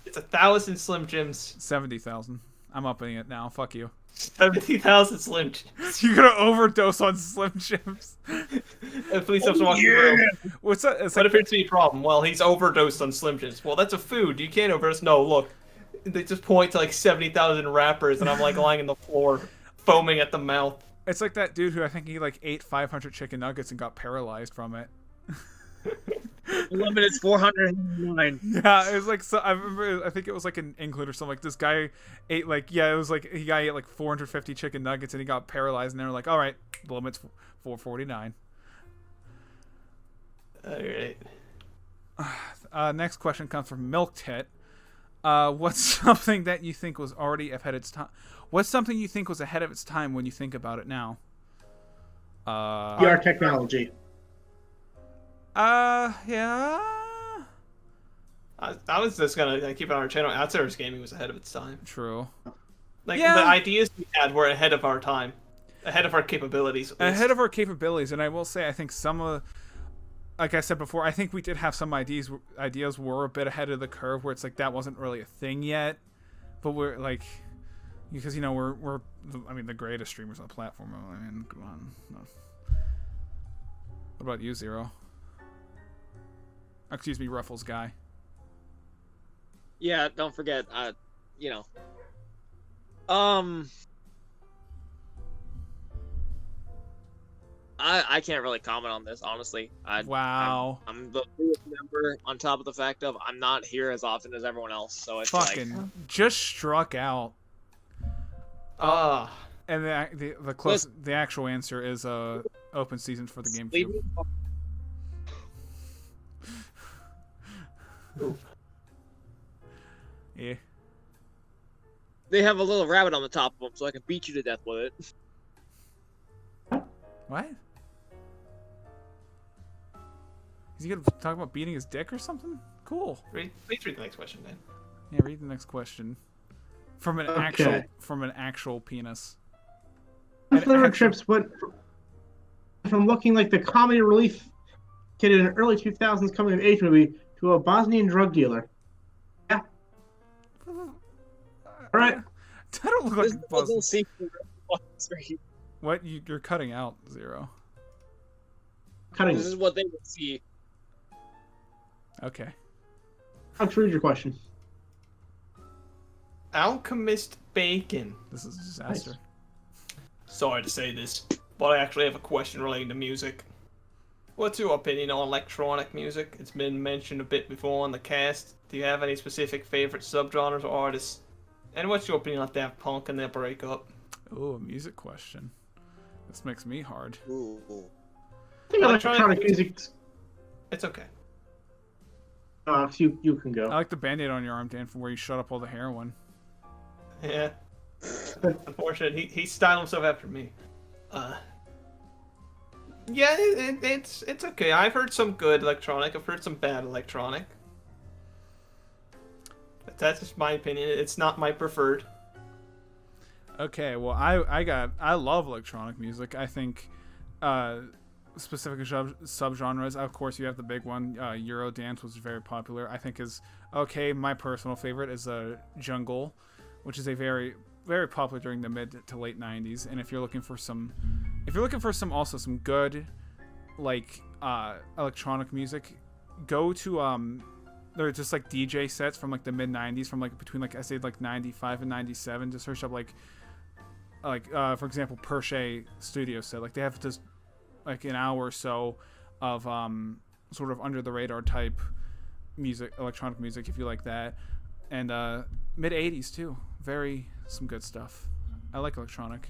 Speaker 1: It's 1,000 Slim Jims.
Speaker 2: 70,000. I'm upping it now. Fuck you.
Speaker 1: 70,000 Slim Jims.
Speaker 2: You're gonna overdose on Slim Jims.
Speaker 1: Please stop watching the room.
Speaker 2: What's that?
Speaker 1: What appears to be a problem? Well, he's overdosed on Slim Jims. Well, that's a food. You can't overdose. No, look. They just point to like 70,000 wrappers, and I'm like lying on the floor, foaming at the mouth.
Speaker 2: It's like that dude who I think he like ate 500 chicken nuggets and got paralyzed from it.
Speaker 4: Limit is 409.
Speaker 2: Yeah, it was like so. I remember. I think it was like in England or something. Like this guy ate like it was like he ate like 450 chicken nuggets and he got paralyzed. And they were like, "All right, the limit's 449."
Speaker 1: All right.
Speaker 2: Next question comes from Milk Tit. What's something that you think was already ahead of its time? What's something you think was ahead of its time when you think about it now?
Speaker 3: VR technology.
Speaker 2: Yeah.
Speaker 1: I was just gonna keep it on our channel. Outsiders Gaming was ahead of its time.
Speaker 2: True.
Speaker 1: Like the ideas we had were ahead of our time, ahead of our capabilities.
Speaker 2: Ahead of our capabilities, and I will say, I think some of, like I said before, I think we did have some ideas. Ideas were a bit ahead of the curve, where it's like that wasn't really a thing yet, but we're like. Because we're the greatest streamers on the platform. I mean, come on. No. What about you, Zero? Excuse me, Ruffles guy.
Speaker 4: Yeah, don't forget. I can't really comment on this, honestly.
Speaker 2: Wow.
Speaker 4: I'm the newest member. On top of the fact of I'm not here as often as everyone else, so it's
Speaker 2: fucking just struck out. And the actual answer is open season for the GameCube. Yeah.
Speaker 4: They have a little rabbit on the top of them, so I can beat you to death with it.
Speaker 2: What? Is he gonna talk about beating his dick or something? Cool.
Speaker 1: Please read the next question, Dan.
Speaker 2: Yeah, read the next question. From an actual penis.
Speaker 3: Flavor Trips went from looking like the comedy relief kid in an early 2000s coming of age movie to a Bosnian drug dealer. Yeah. All right.
Speaker 2: I don't look like What? You're cutting out, Zero.
Speaker 3: Cutting.
Speaker 4: This is what they would see.
Speaker 2: Okay.
Speaker 3: I'll read your question.
Speaker 1: Alchemist Bacon.
Speaker 2: This is a disaster.
Speaker 3: Nice.
Speaker 1: Sorry to say this, but I actually have a question relating to music. What's your opinion on electronic music? It's been mentioned a bit before on the cast. Do you have any specific favorite subgenres or artists? And what's your opinion on Daft Punk and their breakup?
Speaker 2: Oh, a music question. This makes me hard.
Speaker 4: Ooh.
Speaker 3: I think electronic music.
Speaker 1: It's okay.
Speaker 3: You can go.
Speaker 2: I like the band-aid on your arm, Dan, from where you shut up all the heroin.
Speaker 1: Yeah. Unfortunate. He styled himself after me. Yeah, it's okay. I've heard some good electronic. I've heard some bad electronic. But that's just my opinion. It's not my preferred.
Speaker 2: Okay, well, I love electronic music. I think specific subgenres. Of course, you have the big one. Eurodance was very popular. I think is okay. My personal favorite is jungle, which is a very popular during the mid to late 90s. And if you're looking for some also some good like electronic music, go to they're just like DJ sets from like the mid 90s, from like between like I say like 95 and 97. Just search up like for example Perche studio set. Like they have just like an hour or so of sort of under the radar type music, electronic music, if you like that. And mid 80s too, some good stuff. I like electronic.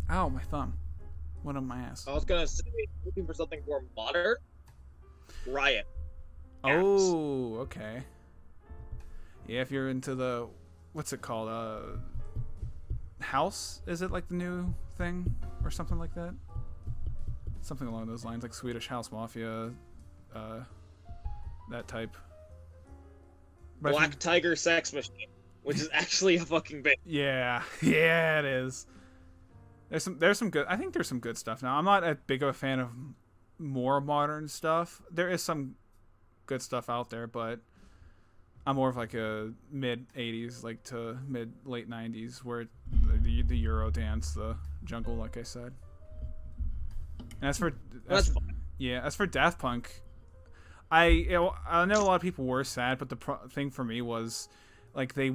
Speaker 2: Ow, my thumb went on my ass.
Speaker 4: I was gonna say, looking for something more modern. Riot.
Speaker 2: Oh, okay. Yeah, if you're into the, what's it called? House? Is it like the new thing or something like that? Something along those lines, like Swedish House Mafia, that type. But
Speaker 4: Black Tiger Sex Machine, which is actually a fucking band.
Speaker 2: Yeah, yeah, it is. There's some good. I think there's some good stuff now. I'm not as big of a fan of more modern stuff. There is some good stuff out there, but I'm more of like a mid 80s, like to mid late 90s, where the Euro dance, the jungle, like I said. And as for as for Daft Punk, I know a lot of people were sad, but the thing for me was like they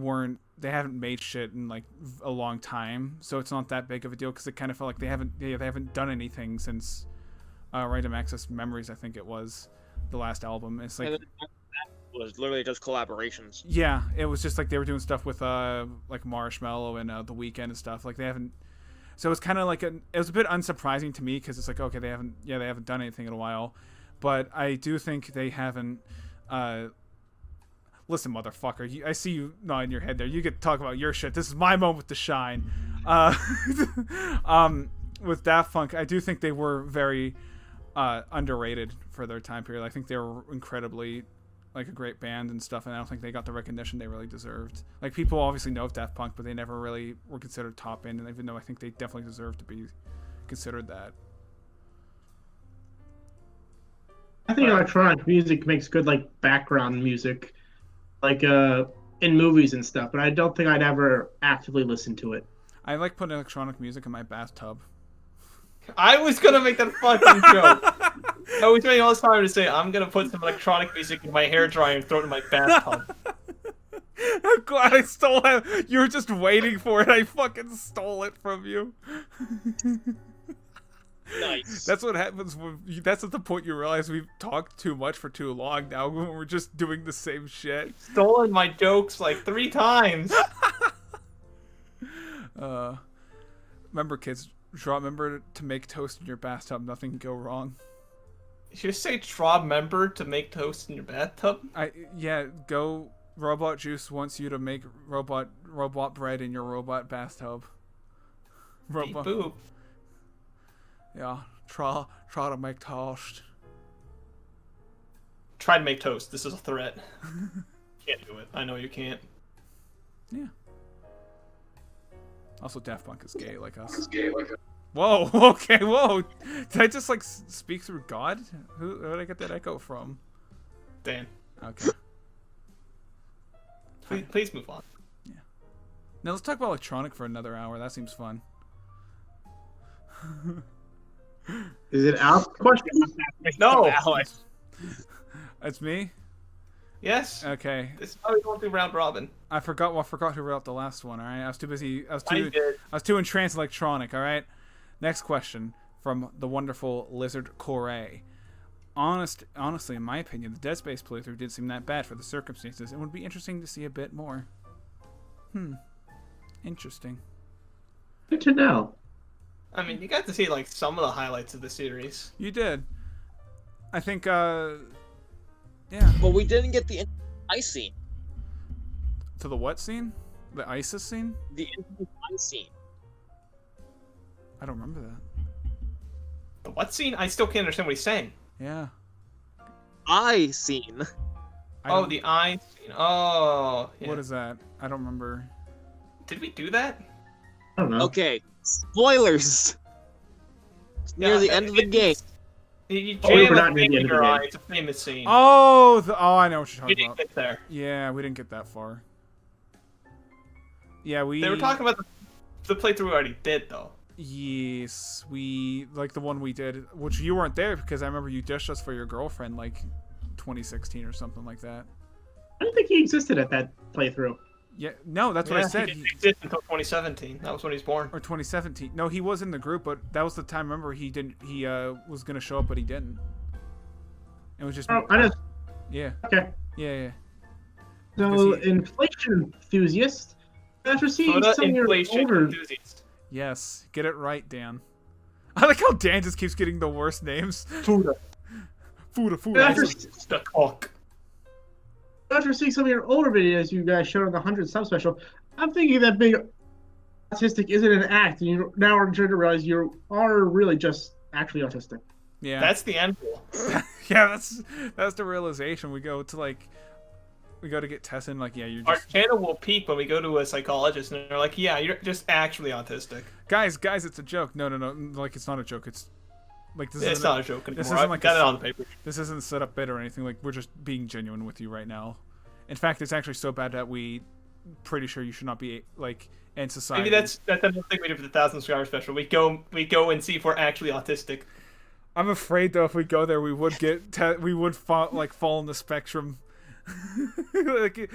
Speaker 2: haven't made shit in like a long time, so it's not that big of a deal because it kind of felt like they haven't done anything since Random Access Memories, I think it was the last album. It's like it
Speaker 4: was literally just collaborations.
Speaker 2: Yeah, it was just like they were doing stuff with like Marshmello and The Weeknd and stuff. Like they haven't. So it's kind of like it was a bit unsurprising to me because it's like, okay, they haven't done anything in a while, but I do think they haven't. Listen, motherfucker, I see you nodding your head there. You get to talk about your shit. This is my moment to shine. With Daft Punk, I do think they were very underrated for their time period. I think they were incredibly like a great band and stuff, and I don't think they got the recognition they really deserved. Like people obviously know of Daft Punk, but they never really were considered top end, and even though I think they definitely deserve to be considered that.
Speaker 3: I think electronic music makes good like background music, like in movies and stuff, but I don't think I'd ever actively listen to it.
Speaker 2: I like putting electronic music in my bathtub.
Speaker 1: I was gonna make that fucking joke. I was waiting all this time to say I'm gonna put some electronic music in my hairdryer and throw it in my bathtub.
Speaker 2: I'm glad I stole it. You were just waiting for it. I fucking stole it from you.
Speaker 4: Nice.
Speaker 2: That's what happens that's at the point you realize we've talked too much for too long now when we're just doing the same shit.
Speaker 1: Stolen my jokes like 3 times.
Speaker 2: Remember, kids, remember to make toast in your bathtub. Nothing can go wrong.
Speaker 1: You should say member to make toast in your bathtub.
Speaker 2: Go. Robot Juice wants you to make robot bread in your robot bathtub.
Speaker 1: Beep boop.
Speaker 2: Yeah, try to make toast.
Speaker 1: Try to make toast. This is a threat. Can't do it. I know you can't.
Speaker 2: Yeah. Also, Daft Punk is gay like us. Whoa, okay, whoa. Did I just like speak through God? Who did I get that echo from?
Speaker 1: Dan.
Speaker 2: Okay.
Speaker 1: Please move on.
Speaker 2: Yeah. Now let's talk about electronic for another hour. That seems fun.
Speaker 3: Is it Al's question?
Speaker 1: No.
Speaker 4: Alex.
Speaker 2: That's me.
Speaker 1: Yes.
Speaker 2: Okay.
Speaker 1: This is how we go through round robin.
Speaker 2: I forgot who wrote the last one. All right. I was too busy. I
Speaker 1: did.
Speaker 2: was too entranced electronic. All right. Next question from the wonderful Lizard Corey. Honestly, in my opinion, the Dead Space playthrough didn't seem that bad for the circumstances. It would be interesting to see a bit more. Interesting.
Speaker 3: Good to know.
Speaker 1: I mean, you got to see like some of the highlights of the series.
Speaker 2: You did. I think. Yeah.
Speaker 4: But we didn't get the ice scene.
Speaker 2: To the what scene? The ISIS scene?
Speaker 4: The ice scene.
Speaker 2: I don't remember that.
Speaker 1: The what scene? I still can't understand what he's saying.
Speaker 2: Yeah.
Speaker 4: Eye scene.
Speaker 1: Oh, the eye scene. Oh. Yeah.
Speaker 2: What is that? I don't remember.
Speaker 1: Did we do that?
Speaker 3: I don't know.
Speaker 4: Okay. Spoilers. It's near the end of the game.
Speaker 1: You
Speaker 3: we're
Speaker 1: jam
Speaker 3: not
Speaker 1: a
Speaker 3: near
Speaker 1: thing
Speaker 3: the
Speaker 1: in
Speaker 3: end of
Speaker 1: your
Speaker 3: the
Speaker 1: eye.
Speaker 3: game.
Speaker 1: It's a famous scene.
Speaker 2: Oh, I know what you're
Speaker 1: We
Speaker 2: talking
Speaker 1: didn't
Speaker 2: about.
Speaker 1: get there.
Speaker 2: Yeah, we didn't get that far. Yeah,
Speaker 1: They were talking about the playthrough we already did, though.
Speaker 2: Yes, we like the one we did, which you weren't there because I remember you dished us for your girlfriend like 2016 or something like that.
Speaker 3: I don't think he existed at that playthrough.
Speaker 2: Yeah, no, that's what I said.
Speaker 1: He didn't exist until 2017. That was when he was born.
Speaker 2: Or 2017. No, he was in the group, but that was the time. Remember, he didn't. He was gonna show up, but he didn't. It was just.
Speaker 3: Oh, I just
Speaker 2: Yeah.
Speaker 3: okay.
Speaker 2: Yeah.
Speaker 3: So,
Speaker 2: Because he-
Speaker 3: inflation enthusiast. After seeing
Speaker 1: Soda
Speaker 3: some of your
Speaker 1: inflation
Speaker 3: older,
Speaker 1: enthusiast.
Speaker 2: Yes, get it right, Dan. I like how Dan just keeps getting the worst names.
Speaker 1: Fuda.
Speaker 2: Fuda.
Speaker 3: After,
Speaker 1: The cock.
Speaker 3: after seeing some of your older videos you guys showed on the 100 sub special, I'm thinking that being autistic isn't an act, and you now are trying to realize you are really just actually autistic.
Speaker 2: Yeah.
Speaker 1: That's the end goal.
Speaker 2: Yeah, that's the realization. We go to get tested and like, yeah, you're
Speaker 1: Our
Speaker 2: just
Speaker 1: channel will peak when we go to a psychologist and they're like, yeah, you're just actually autistic.
Speaker 2: guys, it's a joke. No, like it's not a joke. It's like this
Speaker 1: It's
Speaker 2: isn't
Speaker 1: not a joke anymore.
Speaker 2: this isn't
Speaker 1: I've
Speaker 2: like
Speaker 1: got
Speaker 2: a-
Speaker 1: it on the paper.
Speaker 2: This isn't set up bit or anything. Like we're just being genuine with you right now. In fact, it's actually so bad that we pretty sure you should not be like in society.
Speaker 1: Maybe that's another thing we did for the 1,000 subscriber special. We go and see if we're actually autistic.
Speaker 2: I'm afraid though if we go there we would get we would fall in the spectrum. Like,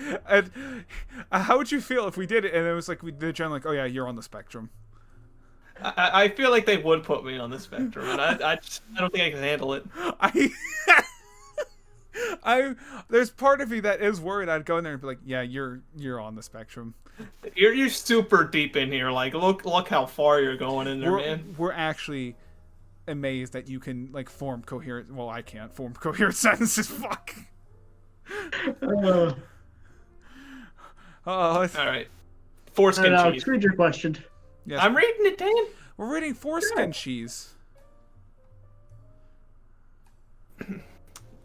Speaker 2: how would you feel if we did it and it was like they're trying like, oh yeah, you're on the spectrum.
Speaker 1: I feel like they would put me on the spectrum, and I don't think I can handle it.
Speaker 2: There's part of me that is worried. I'd go in there and be like, yeah, you're on the spectrum.
Speaker 1: You're super deep in here. Like, look how far you're going in there, man.
Speaker 2: We're actually amazed that you can like form coherent. Well, I can't form coherent sentences. Fuck.
Speaker 3: Uh,
Speaker 1: All right. Foreskin
Speaker 3: and,
Speaker 1: cheese.
Speaker 3: read your question.
Speaker 2: Yes,
Speaker 1: I'm reading it, Dan.
Speaker 2: we're reading foreskin cheese.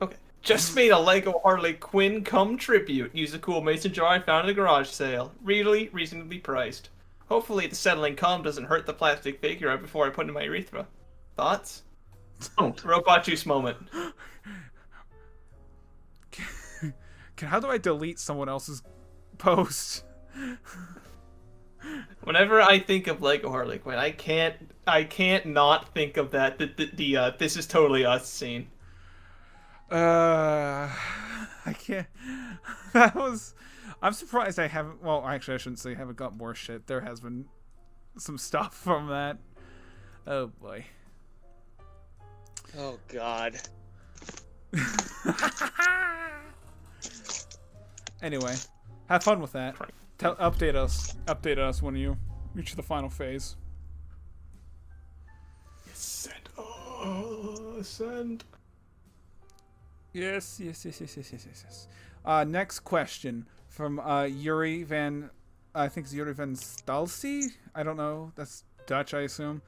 Speaker 1: Okay. Just made a Lego Harley Quinn cum tribute. Use a cool mason jar I found in a garage sale. Really reasonably priced. Hopefully the settling cum doesn't hurt the plastic figure right before I put it in my urethra. Thoughts?
Speaker 3: Don't.
Speaker 1: Robot juice moment.
Speaker 2: How do I delete someone else's post?
Speaker 1: Whenever I think of Lego Harley Quinn, I can't not think of that. The this is totally us scene.
Speaker 2: I can't. I'm surprised I haven't. Well, actually, I shouldn't say I haven't got more shit. There has been some stuff from that. Oh boy.
Speaker 4: Oh God.
Speaker 2: Anyway, have fun with that. Update us when you reach the final phase.
Speaker 1: Send. Oh, send.
Speaker 2: Yes. Next question from Yuri Van. I think it's Yuri Van Stalsi. I don't know. That's Dutch, I assume.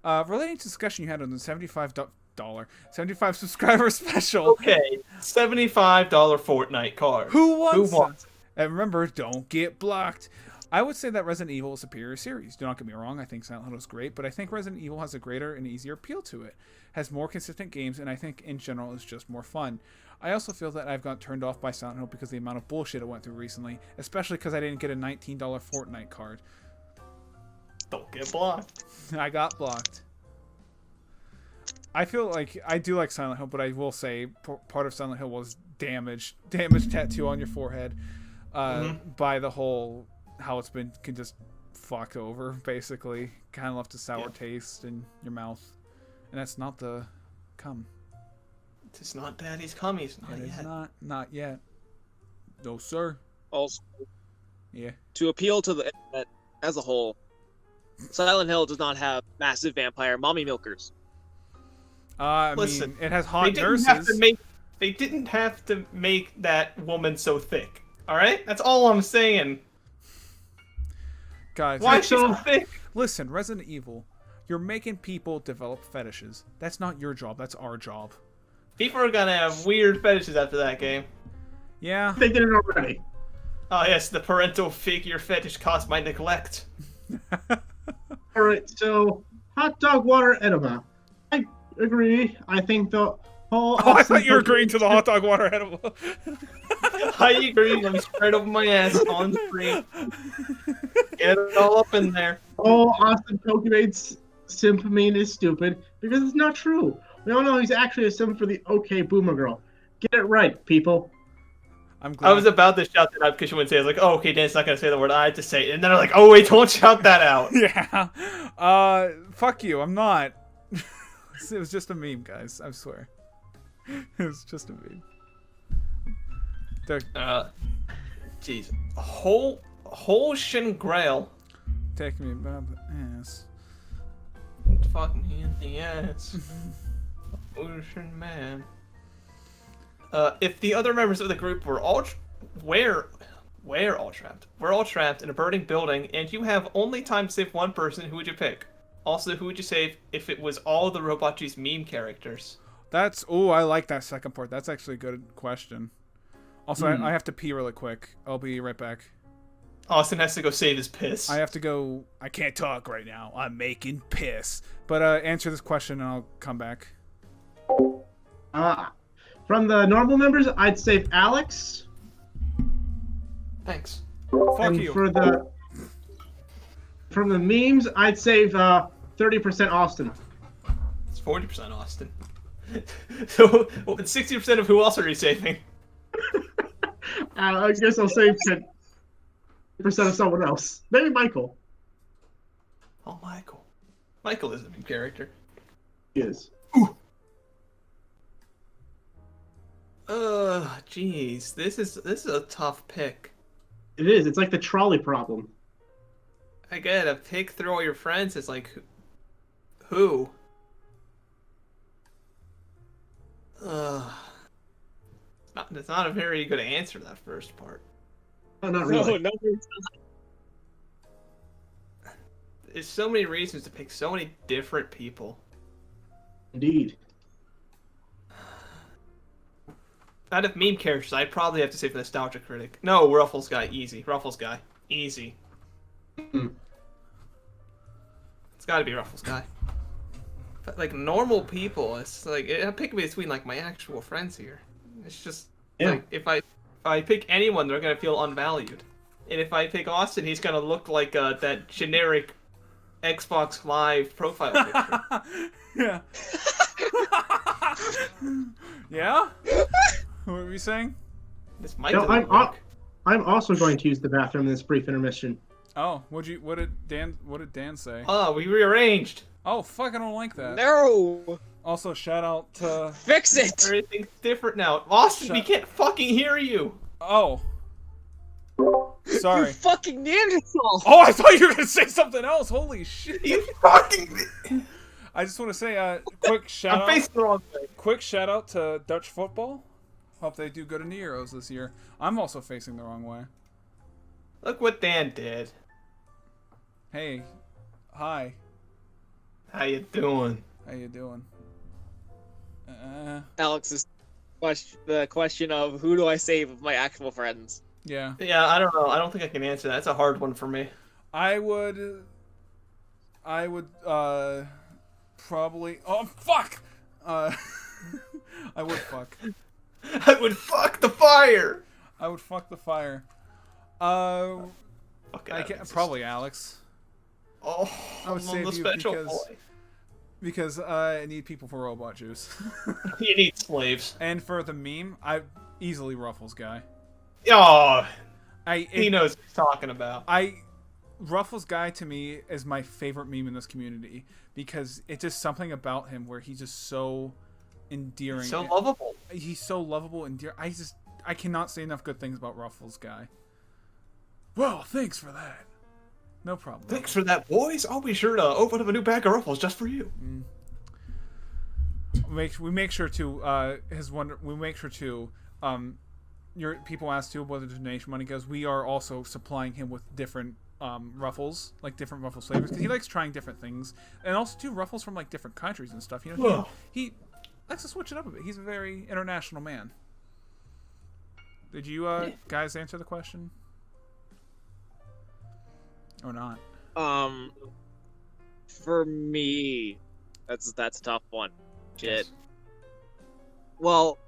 Speaker 2: Relating to discussion you had on the $75 subscriber special.
Speaker 1: Okay, $75 Fortnite card.
Speaker 2: Who wants
Speaker 1: it?
Speaker 2: And remember, don't get blocked. I would say that Resident Evil is a superior series. Do not get me wrong, I think Silent Hill is great, but I think Resident Evil has a greater and easier appeal to it. Has more consistent games, and I think in general is just more fun. I also feel that I've got turned off by Silent Hill because of the amount of bullshit it went through recently, especially because I didn't get a $19 Fortnite card.
Speaker 1: Don't get blocked.
Speaker 2: I got blocked. I feel like I do like Silent Hill, but I will say part of Silent Hill was damage tattoo on your forehead by the whole how it's been can just fuck over basically, kind of left a sour taste in your mouth, and that's not the cum.
Speaker 1: It's not Daddy's cummies. Not
Speaker 2: It
Speaker 1: yet.
Speaker 2: is not yet. No sir.
Speaker 4: Also,
Speaker 2: Yeah.
Speaker 4: to appeal to the internet as a whole, Silent Hill does not have massive vampire mommy milkers.
Speaker 2: I
Speaker 1: Listen,
Speaker 2: mean, it has
Speaker 1: They
Speaker 2: hot
Speaker 1: didn't have
Speaker 2: nurses.
Speaker 1: to make. They didn't have to make that woman so thick. All right, that's all I'm saying.
Speaker 2: Guys,
Speaker 1: Why is she so thick?
Speaker 2: listen, Resident Evil, you're making people develop fetishes. That's not your job. That's our job.
Speaker 1: People are gonna have weird fetishes after that game.
Speaker 2: Yeah.
Speaker 3: They did it already.
Speaker 1: Oh yes, the parental figure fetish caused by neglect.
Speaker 3: All right, so hot dog water enema. I agree. I think the whole.
Speaker 2: Oh, I thought you were agreeing to the hot dog water edible.
Speaker 1: I agree. Let me spread over my ass on screen. Get it all up in there.
Speaker 3: Oh, Austin Pokemon's simp meme is stupid because it's not true. We all know he's actually a simp for the OK Boomer Girl. Get it right, people.
Speaker 2: I'm glad.
Speaker 1: I was about to shout that out because she wouldn't say it. I was like, oh, okay, Dan's not gonna say the word. I had to say it, and then I'm like, oh wait, don't shout that out.
Speaker 2: Yeah. Fuck you. I'm not. It was just a meme, guys. I swear. It was just a meme.
Speaker 1: Jeez, whole Shin Grail.
Speaker 2: Take me by the ass.
Speaker 1: Fucking me in the ass. Ocean man. If the other members of the group were all we're all trapped. We're all trapped in a burning building, and you have only time to save one person. Who would you pick? Also, who would you save if it was all the Robotchi's meme characters?
Speaker 2: That's I like that second part. That's actually a good question. Also, I have to pee really quick. I'll be right back.
Speaker 1: Austin has to go save his piss.
Speaker 2: I have to go. I can't talk right now. I'm making piss. But answer this question and I'll come back.
Speaker 3: From the normal members, I'd save Alex.
Speaker 1: Thanks.
Speaker 2: Fuck
Speaker 3: and
Speaker 2: you.
Speaker 3: From the memes, I'd save 30% Austin.
Speaker 1: It's 40% Austin. So, 60% of who else are you saving?
Speaker 3: I guess I'll save 10% of someone else. Maybe Michael.
Speaker 1: Oh, Michael. Michael is a meme character.
Speaker 3: He is.
Speaker 1: Jeez, this is a tough pick.
Speaker 3: It is. It's like the trolley problem.
Speaker 1: I get a pick through all your friends. It's like, who? It's not a very good answer, that first part.
Speaker 3: Oh, not really.
Speaker 4: No,
Speaker 1: There's so many reasons to pick so many different people.
Speaker 3: Indeed.
Speaker 1: Out of meme characters, I'd probably have to say for Nostalgia Critic. No, Ruffles guy, easy. Ruffles guy, easy.
Speaker 3: Mm.
Speaker 1: It's gotta be Ruffles guy. But like normal people, it's like I pick between like my actual friends here. It's just like if I pick anyone, they're gonna feel unvalued. And if I pick Austin, he's gonna look like that generic Xbox Live profile picture.
Speaker 2: Yeah. Yeah? What were you saying?
Speaker 1: This might
Speaker 3: No,
Speaker 1: work.
Speaker 3: I'm also going to use the bathroom in this brief intermission.
Speaker 2: Oh, what did Dan say?
Speaker 1: Oh, we rearranged.
Speaker 2: Oh, fuck, I don't like that.
Speaker 4: No!
Speaker 2: Also, shout out to...
Speaker 4: Fix it!
Speaker 1: Everything's different now. Austin, we can't fucking hear you.
Speaker 2: Oh. Sorry.
Speaker 4: You fucking Neanderthal!
Speaker 2: Oh, I thought you were gonna say something else. Holy shit.
Speaker 1: You fucking.
Speaker 2: I just want to say quick shout
Speaker 1: I'm facing the wrong way.
Speaker 2: Quick shout out to Dutch football. Hope they do good in the Euros this year. I'm also facing the wrong way.
Speaker 1: Look what Dan did.
Speaker 2: Hey. Hi.
Speaker 1: How you doing?
Speaker 2: How you doing?
Speaker 4: Alex's the question of who do I save of my actual friends?
Speaker 2: Yeah.
Speaker 1: Yeah, I don't know. I don't think I can answer that. That's a hard one for me.
Speaker 2: I would probably. Oh fuck! I would fuck.
Speaker 1: I would fuck the fire.
Speaker 2: I would fuck the fire.
Speaker 1: Fuck
Speaker 2: I can't, probably Alex.
Speaker 1: Oh,
Speaker 2: I would
Speaker 1: I'm
Speaker 2: save
Speaker 1: the
Speaker 2: you
Speaker 1: special
Speaker 2: because
Speaker 1: boy.
Speaker 2: Because I need people for robot juice.
Speaker 1: You need slaves.
Speaker 2: And for the meme, I easily Ruffles guy.
Speaker 1: Oh,
Speaker 2: He
Speaker 1: he knows what he's talking about.
Speaker 2: Ruffles guy to me is my favorite meme in this community because it's just something about him where he's just so endearing.
Speaker 1: So lovable.
Speaker 2: He's so lovable and endearing. I cannot say enough good things about Ruffles guy. Well, thanks for that. No problem.
Speaker 1: Thanks for that, boys. I'll be sure to open up a new bag of Ruffles just for you.
Speaker 2: We make sure to your people ask too where the donation money goes. We are also supplying him with different Ruffles, like different Ruffles flavors, because he likes trying different things, and also too Ruffles from like different countries and stuff. You know, he likes to switch it up a bit. He's a very international man. Did you guys answer the question? Or not?
Speaker 4: For me, that's a tough one. Shit.
Speaker 1: Yes.
Speaker 4: Well,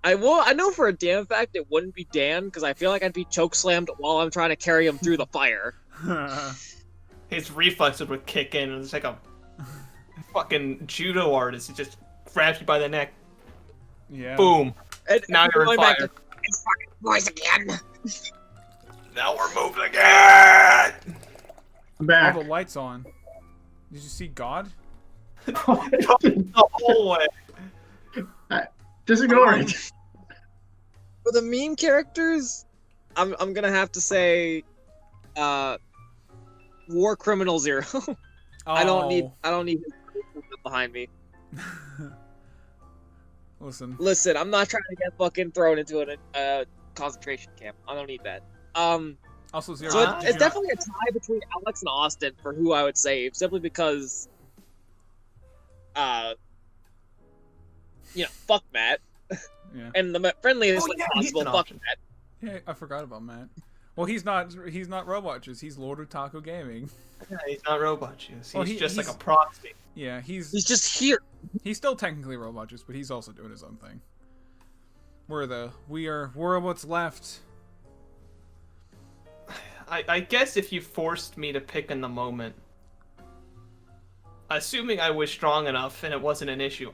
Speaker 4: I know for a damn fact it wouldn't be Dan because I feel like I'd be chokeslammed while I'm trying to carry him through the fire.
Speaker 1: His reflexes would kick in, and it's like a fucking judo artist. He just grabs you by the neck.
Speaker 2: Yeah.
Speaker 1: Boom.
Speaker 4: And
Speaker 1: Now you're in
Speaker 4: going back
Speaker 1: fire.
Speaker 4: to his fucking voice again.
Speaker 1: Now we're moving again.
Speaker 3: I'm back.
Speaker 2: All the lights on. Did you see God?
Speaker 1: The whole way.
Speaker 3: Just ignore it.
Speaker 4: For the meme characters, I'm gonna have to say, War Criminal Zero. I don't need his behind me. Listen, I'm not trying to get fucking thrown into a concentration camp. I don't need that.
Speaker 2: Also, Zero.
Speaker 4: So it's definitely a tie between Alex and Austin for who I would save, simply because, fuck Matt.
Speaker 2: Yeah.
Speaker 4: And the friendliest
Speaker 1: Oh, yeah, he's
Speaker 4: possible
Speaker 1: an
Speaker 4: fuck
Speaker 1: option.
Speaker 4: Matt.
Speaker 2: Yeah, I forgot about Matt. Well, he's not Robot Juice. He's Lord of Taco Gaming.
Speaker 1: Yeah, he's not Robot Juice.
Speaker 2: Well,
Speaker 1: He's just like
Speaker 2: he's-
Speaker 1: a proxy.
Speaker 2: Yeah,
Speaker 4: He's just here.
Speaker 2: he's still technically Robot Juice, but he's also doing his own thing. We're what's left.
Speaker 1: I guess if you forced me to pick in the moment, assuming I was strong enough and it wasn't an issue,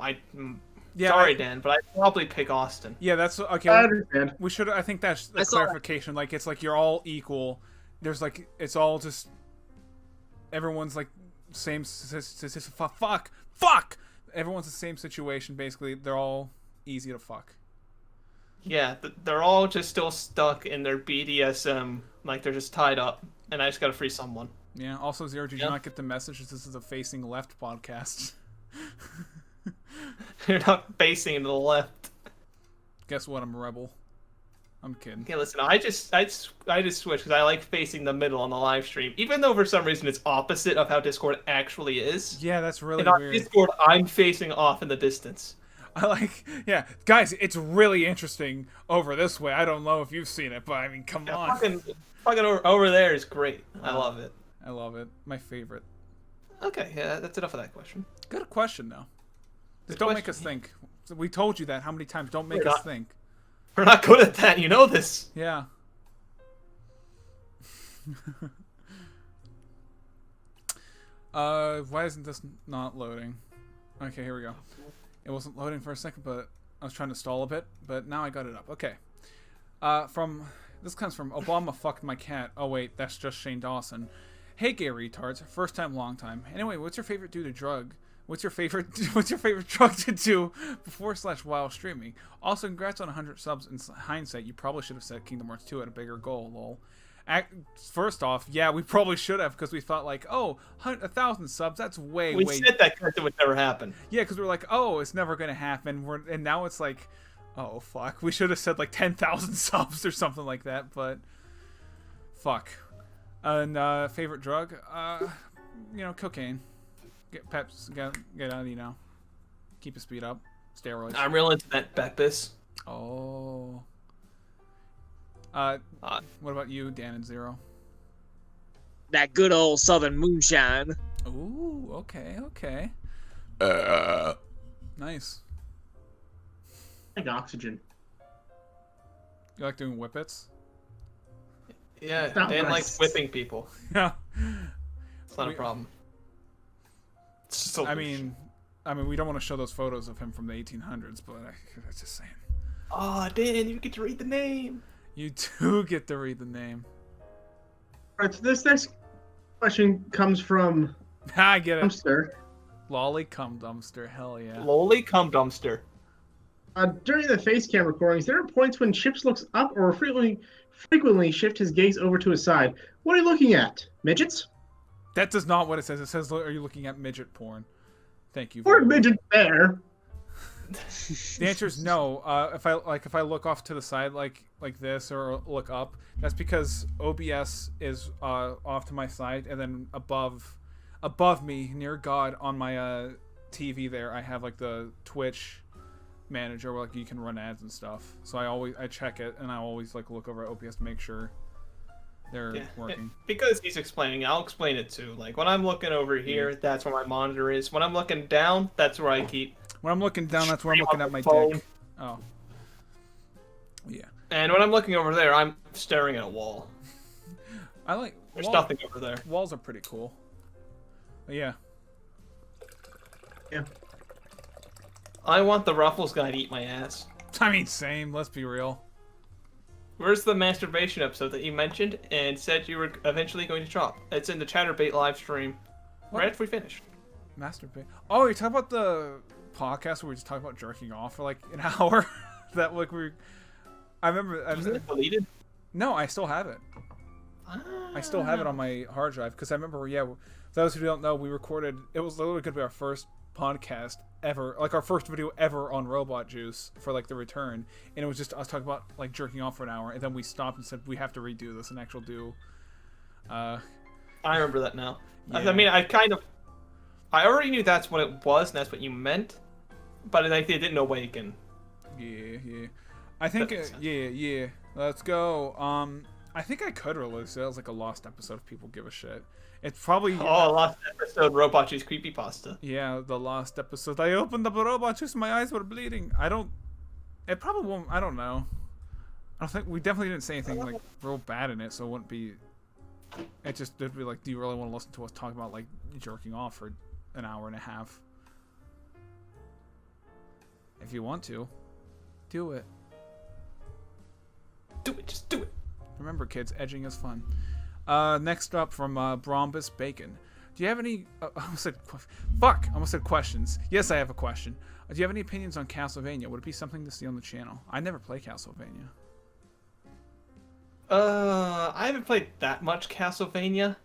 Speaker 2: Yeah,
Speaker 1: sorry, Dan, but I'd probably pick Austin.
Speaker 2: Yeah, that's okay.
Speaker 3: I understand.
Speaker 2: We should. I think that's
Speaker 4: I
Speaker 2: a
Speaker 4: saw that.
Speaker 2: clarification. Like it's like you're all equal. There's like it's all just everyone's like same. Fuck. Everyone's the same situation. Basically, they're all easy to fuck.
Speaker 1: Yeah, they're all just still stuck in their BDSM, like they're just tied up, and I just gotta free someone.
Speaker 2: Yeah. Also, Zero, did you
Speaker 1: Yeah.
Speaker 2: not get the message that this is a facing left podcast?
Speaker 1: You're not facing to the left.
Speaker 2: Guess what? I'm a rebel. I'm kidding.
Speaker 1: Okay, listen, I just switched because I like facing the middle on the live stream, even though for some reason it's opposite of how Discord actually is.
Speaker 2: Yeah, that's really
Speaker 1: And on
Speaker 2: weird.
Speaker 1: Discord, I'm facing off in the distance.
Speaker 2: I like, yeah, guys, it's really interesting over this way. I don't know if you've seen it, but I mean, come on.
Speaker 1: Fucking over there is great. I love it.
Speaker 2: I love it. My favorite.
Speaker 1: Okay, yeah, that's enough of that question.
Speaker 2: Good question, though. Just
Speaker 1: Good
Speaker 2: don't make
Speaker 1: question.
Speaker 2: us think. We told you that how many times. Don't make
Speaker 1: We're
Speaker 2: us
Speaker 1: not-
Speaker 2: think.
Speaker 1: We're not good at that, you know this.
Speaker 2: Yeah. Why isn't this not loading? Okay, here we go. It wasn't loading for a second, but I was trying to stall a bit, but now I got it up. Okay. This comes from Obama fucked my cat. Oh wait, that's just Shane Dawson. Hey gay retards, first time, long time. Anyway, what's your favorite drug? What's your favorite drug to do before/while streaming? Also, congrats on 100 subs. In hindsight, you probably should have set Kingdom Hearts 2 at a bigger goal. Lol. First off, yeah, we probably should have because we thought like, oh, 1,000 subs. That's way.
Speaker 1: We said that because it would never happen.
Speaker 2: Yeah, because we're like, oh, it's never gonna happen. And now it's like, oh fuck, we should have said like 10,000 subs or something like that. But fuck. And favorite drug, cocaine. Get peps, get out, keep his speed up. Steroids.
Speaker 1: I'm real into that Beppis.
Speaker 2: Oh. What about you, Dan and Zero?
Speaker 4: That good old Southern moonshine.
Speaker 2: Ooh, okay. Nice.
Speaker 3: Like oxygen.
Speaker 2: You like doing whippets?
Speaker 1: Yeah,
Speaker 3: Not
Speaker 1: Dan
Speaker 3: nice.
Speaker 1: likes whipping people.
Speaker 2: Yeah.
Speaker 1: It's not a problem. It's just a
Speaker 2: I mean, we don't want to show those photos of him from the 1800s, but I'm just saying.
Speaker 1: Oh, Dan, you get to read the name.
Speaker 2: You do get to read the name.
Speaker 3: All right, so this next question comes from
Speaker 2: I get it.
Speaker 3: Dumpster.
Speaker 2: Lolly cum dumpster. Hell yeah.
Speaker 1: Lolly cum dumpster.
Speaker 3: During the face cam recordings, there are points when Chips looks up or frequently shift his gaze over to his side. What are you looking at? Midgets?
Speaker 2: That does not what it says. It says, "Are you looking at midget porn?" Thank you.
Speaker 3: Or
Speaker 2: very much.
Speaker 3: midget bear?
Speaker 2: The answer is no. If I look off to the side like this or look up, that's because OBS is off to my side, and then above me near God on my TV there, I have like the Twitch manager where like you can run ads and stuff. So I check it, and I always like look over at OBS to make sure they're working.
Speaker 1: Because he's explaining, I'll explain it too. Like when I'm looking over here, that's where my monitor is. When I'm looking down, that's where I keep.
Speaker 2: When I'm looking down, that's where I'm looking at my
Speaker 1: phone.
Speaker 2: dick. Oh. Yeah.
Speaker 1: And when I'm looking over there, I'm staring at a wall. There's nothing over there.
Speaker 2: Walls are pretty cool. But yeah.
Speaker 3: Yeah.
Speaker 1: I want the Ruffles guy to eat my ass.
Speaker 2: I mean, same. Let's be real.
Speaker 1: Where's the masturbation episode that you mentioned and said you were eventually going to drop? It's in the Chatterbait live stream.
Speaker 2: What?
Speaker 1: Right after we finish.
Speaker 2: Masturbate. Oh, you're talking about the podcast where we just talk about jerking off for like an hour? That like I remember.
Speaker 1: Was it deleted?
Speaker 2: No, I still have it. I still have it on my hard drive because I remember. Yeah, for those who don't know, we recorded. It was literally going to be our first podcast ever, like our first video ever on Robot Juice for like the return, and it was just us talking about like jerking off for an hour, and then we stopped and said we have to redo this and actually do.
Speaker 1: I remember that now.
Speaker 2: Yeah.
Speaker 1: I mean, I already knew that's what it was, and that's what you meant, but I didn't awaken.
Speaker 2: Yeah. I think yeah. Let's go. I think I could release it as like a lost episode if people give a shit. It's probably
Speaker 1: Lost episode Robot Juice creepypasta.
Speaker 2: Yeah, the lost episode. I opened up a Robot Juice, my eyes were bleeding. It probably won't. I don't know. I don't think we definitely didn't say anything like real bad in it, so it wouldn't be. It'd be like, do you really want to listen to us talk about like jerking off for an hour and a half? If you want to, do it.
Speaker 1: Do it, just do it.
Speaker 2: Remember, kids, edging is fun. Next up from Brombus Bacon. Do you have any... I almost said questions. Yes, I have a question. Do you have any opinions on Castlevania? Would it be something to see on the channel? I never play Castlevania.
Speaker 1: I haven't played that much Castlevania.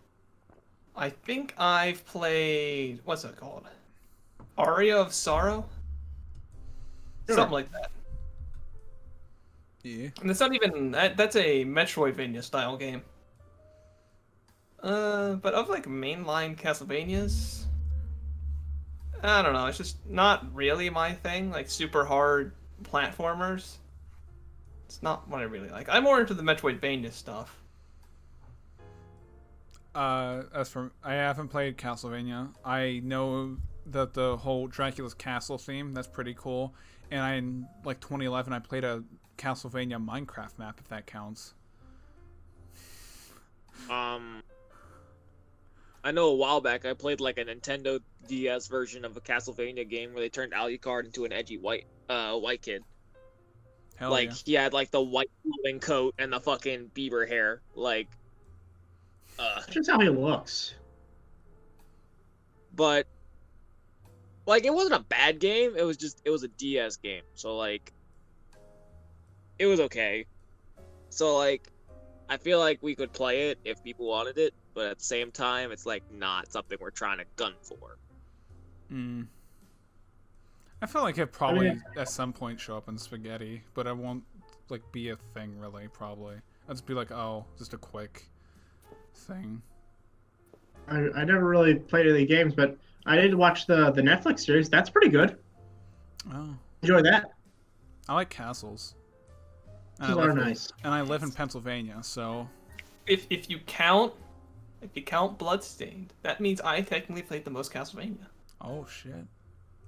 Speaker 1: I think I've played... What's it called? Aria of Sorrow?
Speaker 3: Sure.
Speaker 1: Something like that.
Speaker 2: Yeah.
Speaker 1: And it's not even... That's a Metroidvania style game. But of like mainline Castlevanias, I don't know. It's just not really my thing. Like super hard platformers. It's not what I really like. I'm more into the Metroidvania stuff.
Speaker 2: As for I haven't played Castlevania. I know that the whole Dracula's Castle theme, that's pretty cool. And in like 2011, I played a Castlevania Minecraft map, if that counts.
Speaker 4: I know a while back I played like a Nintendo DS version of a Castlevania game where they turned Alucard into an edgy white kid.
Speaker 2: Hell
Speaker 4: like
Speaker 2: yeah.
Speaker 4: he had like the white flowing coat and the fucking Bieber hair. Like
Speaker 3: That's just how he looks.
Speaker 4: But like it wasn't a bad game, it was a DS game. So like it was okay. So like I feel like we could play it if people wanted it, but at the same time it's like not something we're trying to gun for.
Speaker 2: I feel like it probably at some point show up in Spaghetti, but it won't like be a thing really. Probably I'll just be like, oh, just a quick thing.
Speaker 3: I never really played any games, but I did watch the Netflix series. That's pretty good.
Speaker 2: Oh,
Speaker 3: Enjoy that.
Speaker 2: I like castles.
Speaker 3: Those are nice.
Speaker 2: And I live in Pennsylvania, so
Speaker 1: If you count Bloodstained, that means I technically played the most Castlevania.
Speaker 2: oh shit.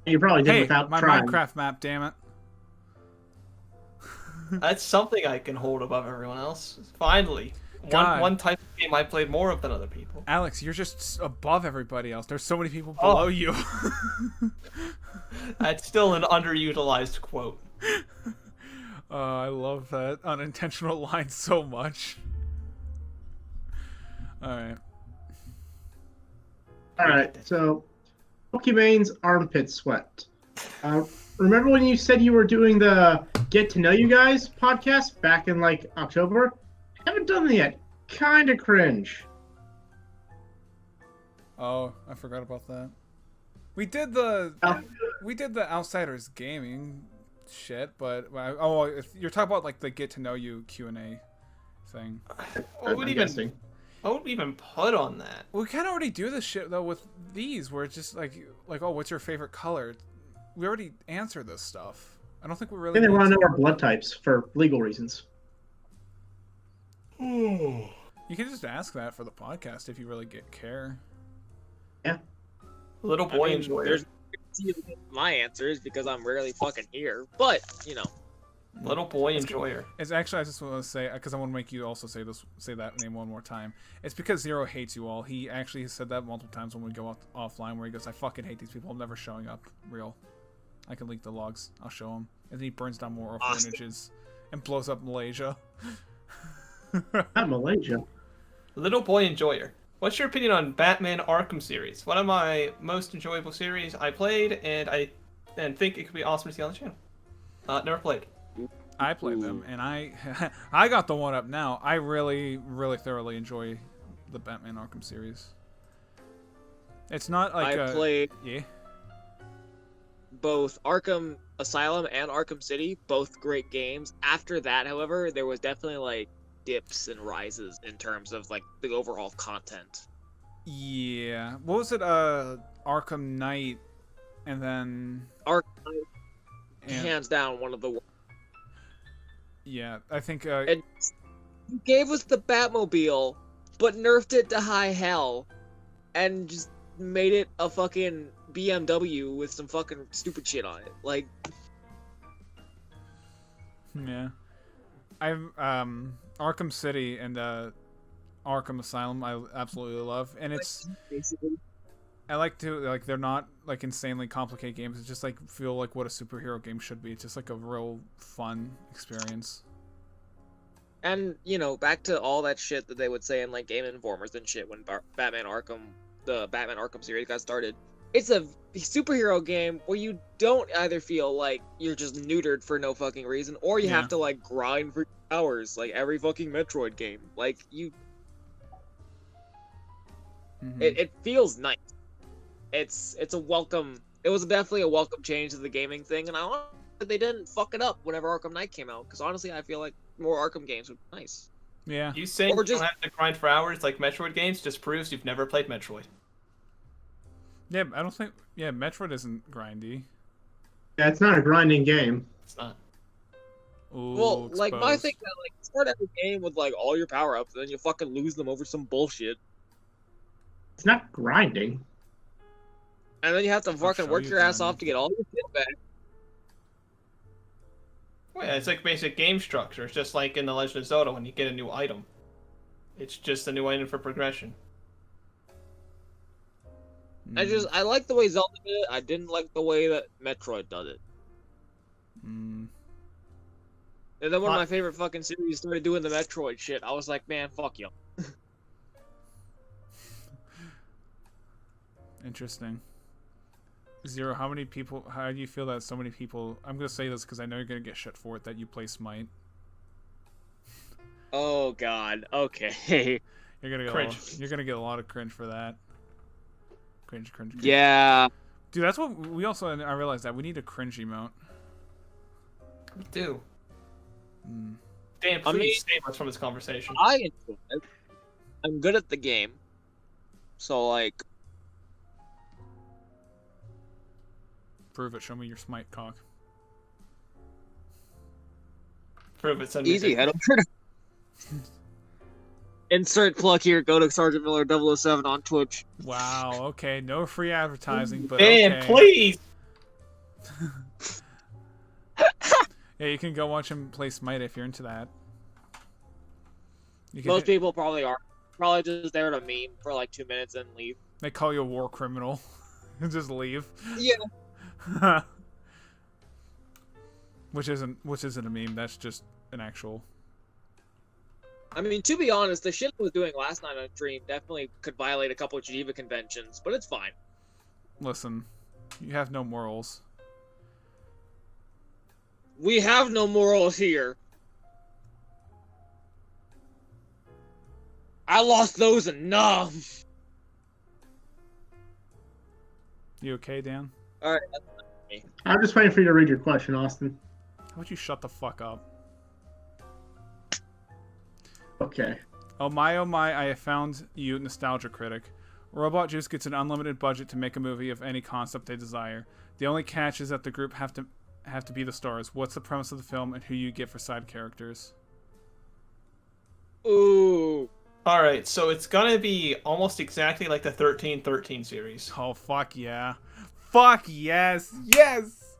Speaker 3: You probably did
Speaker 2: Hey,
Speaker 3: without
Speaker 2: my
Speaker 3: trying.
Speaker 2: Minecraft map, damn it.
Speaker 1: That's something I can hold above everyone else. Finally.
Speaker 2: God.
Speaker 1: One type of game I played more of than other people.
Speaker 2: Alex, you're just above everybody else. There's so many people below you.
Speaker 1: That's still an underutilized quote.
Speaker 2: I love that unintentional line so much. Alright.
Speaker 3: Alright, so Pokemon's armpit sweat. Remember when you said you were doing the Get to Know You Guys podcast back in like October? I haven't done that yet. Kinda cringe.
Speaker 2: Oh, I forgot about that. We did the Outsiders Gaming shit, but if you're talking about like the Get to Know You Q&A thing.
Speaker 1: What would even put on that?
Speaker 2: We kind of already do this shit though with these, where it's just like oh, what's your favorite color? We already answer this stuff. I don't think we really.
Speaker 3: And they want to know our blood types for legal reasons.
Speaker 2: You can just ask that for the podcast if you really care.
Speaker 3: Yeah.
Speaker 1: Little boy enjoyer.
Speaker 4: My answer is because I'm rarely fucking here, but you know.
Speaker 1: Little boy enjoyer.
Speaker 2: It's actually, I just want to say, because I want to make you also say that name one more time. It's because Zero hates you all. He actually said that multiple times when we go offline, where he goes, "I fucking hate these people. I'm never showing up." Real. I can leak the logs. I'll show him. And then he burns down more orphanages and blows up Malaysia.
Speaker 3: Not Malaysia.
Speaker 1: Little boy enjoyer. What's your opinion on Batman Arkham series? One of my most enjoyable series I played, and think it could be awesome to see on the channel. Never played.
Speaker 2: I played them, and I got the one up now. I really, really thoroughly enjoy the Batman Arkham series. It's not like
Speaker 4: I played
Speaker 2: yeah.
Speaker 4: both Arkham Asylum and Arkham City, both great games. After that, however, there was definitely like dips and rises in terms of like the overall content.
Speaker 2: Yeah. What was it? Arkham Knight, and then
Speaker 4: Arkham Knight, hands down one of the worst.
Speaker 2: Yeah, I think
Speaker 4: And you gave us the Batmobile, but nerfed it to high hell, and just made it a fucking BMW with some fucking stupid shit on it. Like,
Speaker 2: yeah, I've Arkham City and Arkham Asylum I absolutely love, and it's
Speaker 4: basically.
Speaker 2: I like to like they're not like insanely complicated games. It's just like feel like what a superhero game should be. It's just like a real fun experience.
Speaker 4: And you know, back to all that shit that they would say in like Game Informers and shit when the Batman Arkham series got started. It's a superhero game where you don't either feel like you're just neutered for no fucking reason, or you have to like grind for hours, like every fucking Metroid game. Like you, it feels nice. It's a welcome. It was definitely a welcome change to the gaming thing, and I want that they didn't fuck it up whenever Arkham Knight came out. Because honestly, I feel like more Arkham games would be nice.
Speaker 2: Yeah.
Speaker 1: You saying you don't have to grind for hours like Metroid games just proves you've never played Metroid.
Speaker 2: Yeah, I don't think. Yeah, Metroid isn't grindy.
Speaker 3: Yeah, it's not a grinding game.
Speaker 1: It's not.
Speaker 2: Ooh,
Speaker 4: Well,
Speaker 2: exposed.
Speaker 4: like my thing that like start every game with like all your power ups, and then you fucking lose them over some bullshit,
Speaker 3: It's not grinding.
Speaker 4: and then you have to fucking work
Speaker 2: you
Speaker 4: your ass
Speaker 2: can.
Speaker 4: off to get all your shit back.
Speaker 1: Well, yeah, it's like basic game structure. It's just like in The Legend of Zelda when you get a new item. It's just a new item for progression.
Speaker 4: I like the way Zelda did it. I didn't like the way that Metroid does it.
Speaker 2: Mm.
Speaker 4: And then when my favorite fucking series started doing the Metroid shit, I was like, man, fuck you.
Speaker 2: Interesting. Zero, how do you feel that so many people, I'm going to say this because I know you're going to get shit for it, that you play Smite.
Speaker 4: Oh god, okay.
Speaker 2: You're going to get a lot of cringe for that. Cringe.
Speaker 4: Yeah.
Speaker 2: Dude, that's what we also, I realized that we need a cringe emote.
Speaker 1: We do.
Speaker 2: Mm.
Speaker 1: Dan, please save us from this conversation.
Speaker 4: I enjoy it. I'm good at the game. So, like...
Speaker 2: Prove it. Show me your Smite cock.
Speaker 1: Prove it. Send me
Speaker 4: Easy, head over. Insert plug here. Go to Sergeant Miller 007 on Twitch.
Speaker 2: Wow, okay. No free advertising, but
Speaker 1: Dan,
Speaker 2: okay.
Speaker 1: please!
Speaker 2: Yeah, you can go watch him play Smite if you're into that.
Speaker 4: Most people probably are. Probably just there to meme for like 2 minutes and leave.
Speaker 2: They call you a war criminal and just leave.
Speaker 4: Yeah.
Speaker 2: Which isn't a meme. That's just an actual.
Speaker 4: I mean, to be honest, the shit I was doing last night on stream definitely could violate a couple of Geneva conventions, but it's fine.
Speaker 2: Listen, you have no morals.
Speaker 4: We have no morals here. I lost those enough.
Speaker 2: You okay, Dan?
Speaker 4: All right.
Speaker 3: I'm just waiting for you to read your question, Austin.
Speaker 2: How about you shut the fuck up?
Speaker 3: Okay.
Speaker 2: Oh my, I have found you, Nostalgia Critic. Robot Juice gets an unlimited budget to make a movie of any concept they desire. The only catch is that the group have to be the stars. What's the premise of the film and who you get for side characters?
Speaker 4: Ooh.
Speaker 1: Alright, so it's gonna be almost exactly like the 1313 series.
Speaker 2: Oh, fuck yeah. Fuck yes! Yes!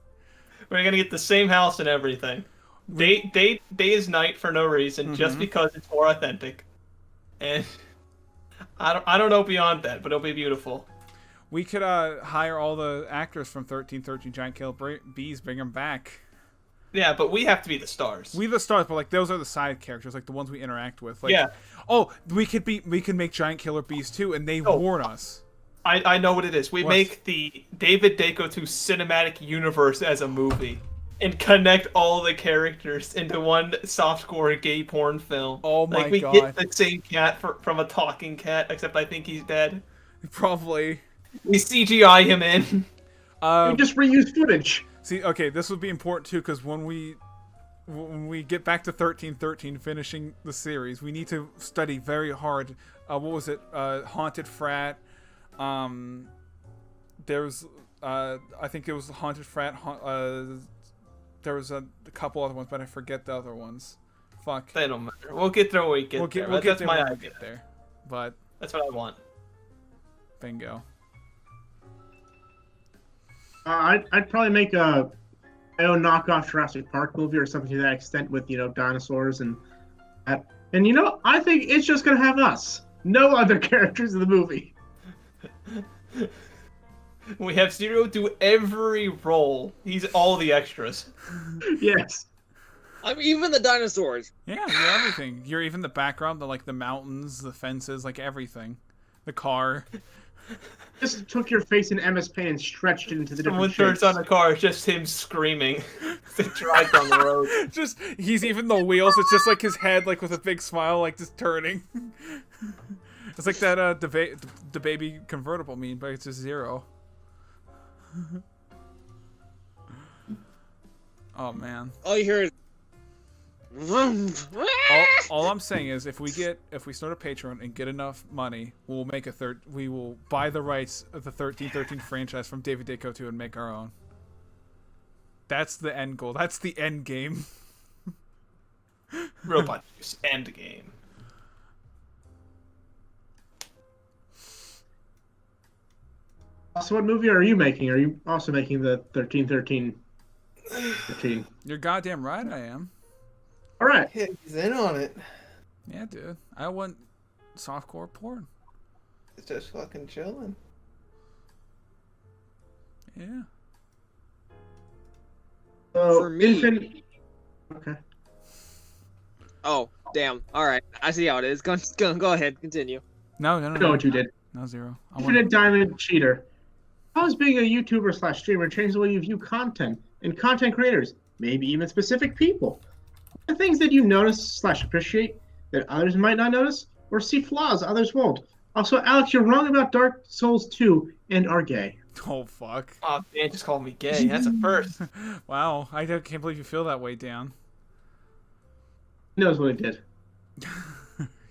Speaker 1: We're gonna get the same house and everything. Day is night for no reason, just because it's more authentic. And I don't know beyond that, but it'll be beautiful.
Speaker 2: We could hire all the actors from 1313 Giant Killer Bees, bring them back.
Speaker 1: Yeah, but we have to be the stars.
Speaker 2: We the stars, but like those are the side characters, like the ones we interact with. Like,
Speaker 1: yeah.
Speaker 2: Oh, we could make Giant Killer Bees too, and they warn us.
Speaker 1: I know what it is. We make the David Dako 2 cinematic universe as a movie. And connect all the characters into one softcore gay porn film.
Speaker 2: Oh my
Speaker 1: god. Like, we get the same cat from a talking cat, except I think he's dead.
Speaker 2: Probably.
Speaker 1: We CGI him in.
Speaker 3: We just reuse footage.
Speaker 2: See, okay, this would be important too, because when we get back to 1313, finishing the series, we need to study very hard. What was it? Haunted Frat. There's, I think it was Haunted Frat. There was a couple other ones, but I forget the other ones. Fuck.
Speaker 1: They don't matter. We'll get there when we get there. That's my idea.
Speaker 2: We'll get there. But
Speaker 1: that's what I want.
Speaker 2: Bingo.
Speaker 3: I'd probably make my own knockoff Jurassic Park movie or something to that extent with, dinosaurs and that. And, I think it's just going to have us. No other characters in the movie.
Speaker 1: We have Zero do every role. He's all the extras.
Speaker 3: Yes.
Speaker 4: I'm even the dinosaurs.
Speaker 2: Yeah, you're everything. You're even the background, the mountains, the fences, like everything. The car.
Speaker 3: Just took your face in MS Paint and stretched it into the different shapes.
Speaker 1: Someone turns on the car, it's just him screaming as he drives down the road.
Speaker 2: He's even the wheels. It's just like his head, like with a big smile, like just turning. It's like that the baby convertible meme, but it's just Zero. Oh man.
Speaker 4: All you hear is
Speaker 2: all I'm saying is if we start a Patreon and get enough money, we will buy the rights of the 1313 franchise from David Dako 2 and make our own. That's the end goal. That's the end game.
Speaker 1: Robot Juice end game.
Speaker 3: So what movie are you making? Are you also making the 1313?
Speaker 2: You're goddamn right I am.
Speaker 3: All right.
Speaker 1: Yeah, he's in on it.
Speaker 2: Yeah, dude. I want softcore porn.
Speaker 1: It's just fucking chilling.
Speaker 2: Yeah.
Speaker 3: So,
Speaker 4: For me...
Speaker 3: Okay.
Speaker 4: Oh, damn. All right. I see how it is. Go ahead. Continue.
Speaker 2: No.
Speaker 3: I know what you did.
Speaker 2: No, Zero.
Speaker 3: Infinite Diamond Cheater. How has being a YouTuber/streamer changed the way you view content and content creators, maybe even specific people? The things that you notice/appreciate that others might not notice, or see flaws others won't. Also, Alex, you're wrong about Dark Souls 2 and are gay.
Speaker 2: Oh, fuck.
Speaker 1: Oh, Dan just called me gay. That's a first.
Speaker 2: Wow. I can't believe you feel that way, Dan.
Speaker 3: He knows what he did.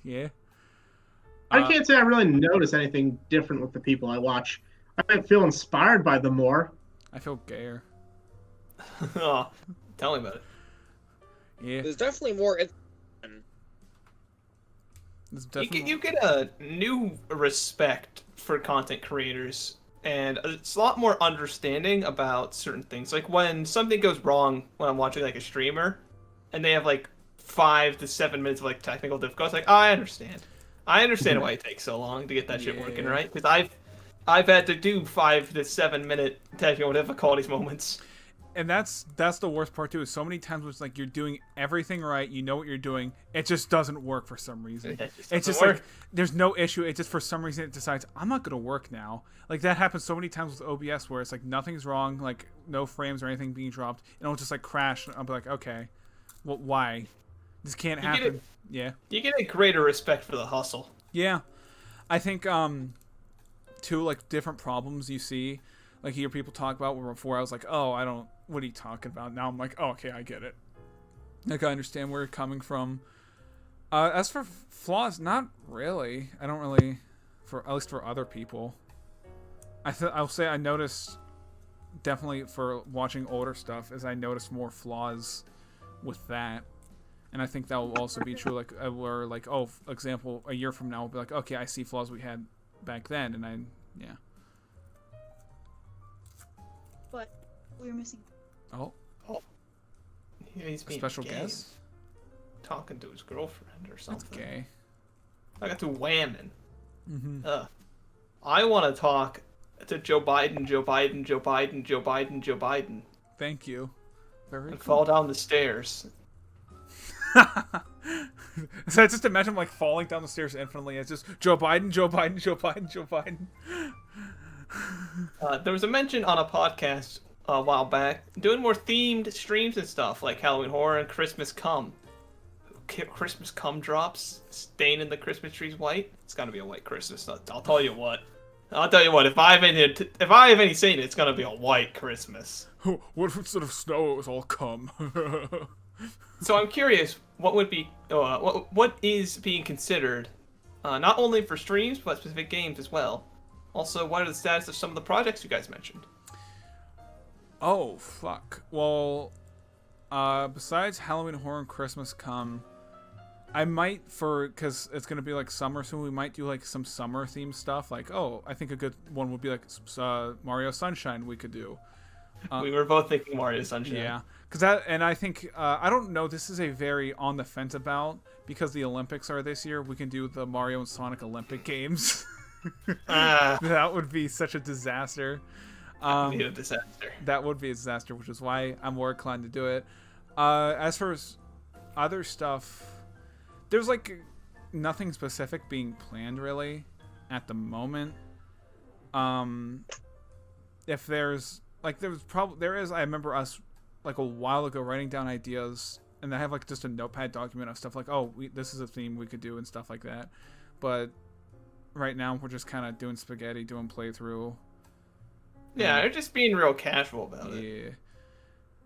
Speaker 2: Yeah.
Speaker 3: I can't say I really notice anything different with the people I watch. I might feel inspired by them more.
Speaker 2: I feel gayer.
Speaker 1: Oh, tell me about it.
Speaker 2: Yeah.
Speaker 4: There's definitely more.
Speaker 1: You get a new respect for content creators, and it's a lot more understanding about certain things. Like when something goes wrong when I'm watching like a streamer, and they have like 5 to 7 minutes of like technical difficulty. It's like, oh, I understand. I understand why it takes so long to get that shit working right, because I've had to do 5 to 7 minute technical difficulties moments.
Speaker 2: And that's the worst part too. Is so many times it's like you're doing everything right, you know what you're doing, it just doesn't work for some reason. It's just like there's no issue. It just for some reason it decides I'm not gonna work now. Like that happens so many times with OBS where it's like nothing's wrong, like no frames or anything being dropped, and it'll just like crash. And I'll be like, okay, well, why? This can't happen. Yeah.
Speaker 1: You get a greater respect for the hustle.
Speaker 2: Yeah, I think two like different problems you see. Like hear people talk about where before I was like, oh, I don't. What are you talking about? Now I'm like, oh, okay, I get it. Like I understand where you're coming from. As for flaws, not really. I don't really, for at least for other people. I'll say I noticed definitely for watching older stuff is I noticed more flaws with that, and I think that will also be true. Like where like oh, for example, a year from now, we'll be like, okay, I see flaws we had back then, and yeah.
Speaker 5: But we're missing.
Speaker 2: Oh.
Speaker 1: Yeah, he's being
Speaker 2: Special
Speaker 1: gay.
Speaker 2: guest?
Speaker 1: Talking to his girlfriend or something.
Speaker 2: That's gay.
Speaker 1: I got to whamming.
Speaker 2: Mm-hmm.
Speaker 1: I want to talk to Joe Biden.
Speaker 2: Thank you. Very
Speaker 1: And
Speaker 2: cool.
Speaker 1: fall down the stairs.
Speaker 2: So I just imagine like falling down the stairs infinitely. It's just Joe Biden.
Speaker 1: There was a mention on a podcast a while back doing more themed streams and stuff like Halloween Horror and Christmas Come. Christmas Come drops, staining the Christmas trees white. It's gonna be a white Christmas. I'll tell you what. If I have any saying, it's gonna be a white Christmas.
Speaker 2: What if instead of snow it was all cum?
Speaker 1: So I'm curious, what would be, what is being considered, not only for streams but specific games as well. Also, what are the status of some of the projects you guys mentioned?
Speaker 2: Oh fuck. Well, besides Halloween Horror and Christmas Come, I might because it's gonna be like summer soon. We might do like some summer themed stuff. Like, oh, I think a good one would be like Mario Sunshine. We could do.
Speaker 1: We were both thinking Mario Sunshine.
Speaker 2: Yeah, and I think I don't know. This is a very on the fence about because the Olympics are this year. We can do the Mario and Sonic Olympic Games. That would be such a disaster.
Speaker 1: That would be a disaster.
Speaker 2: That would be a disaster, which is why I'm more inclined to do it. As for other stuff, there's like nothing specific being planned really at the moment. If there's like there is, I remember us like a while ago writing down ideas, and I have like just a notepad document of stuff like, oh, this is a theme we could do and stuff like that. But right now we're just kind of doing spaghetti, doing playthrough.
Speaker 1: Yeah, they're just being real casual about it.
Speaker 2: Yeah.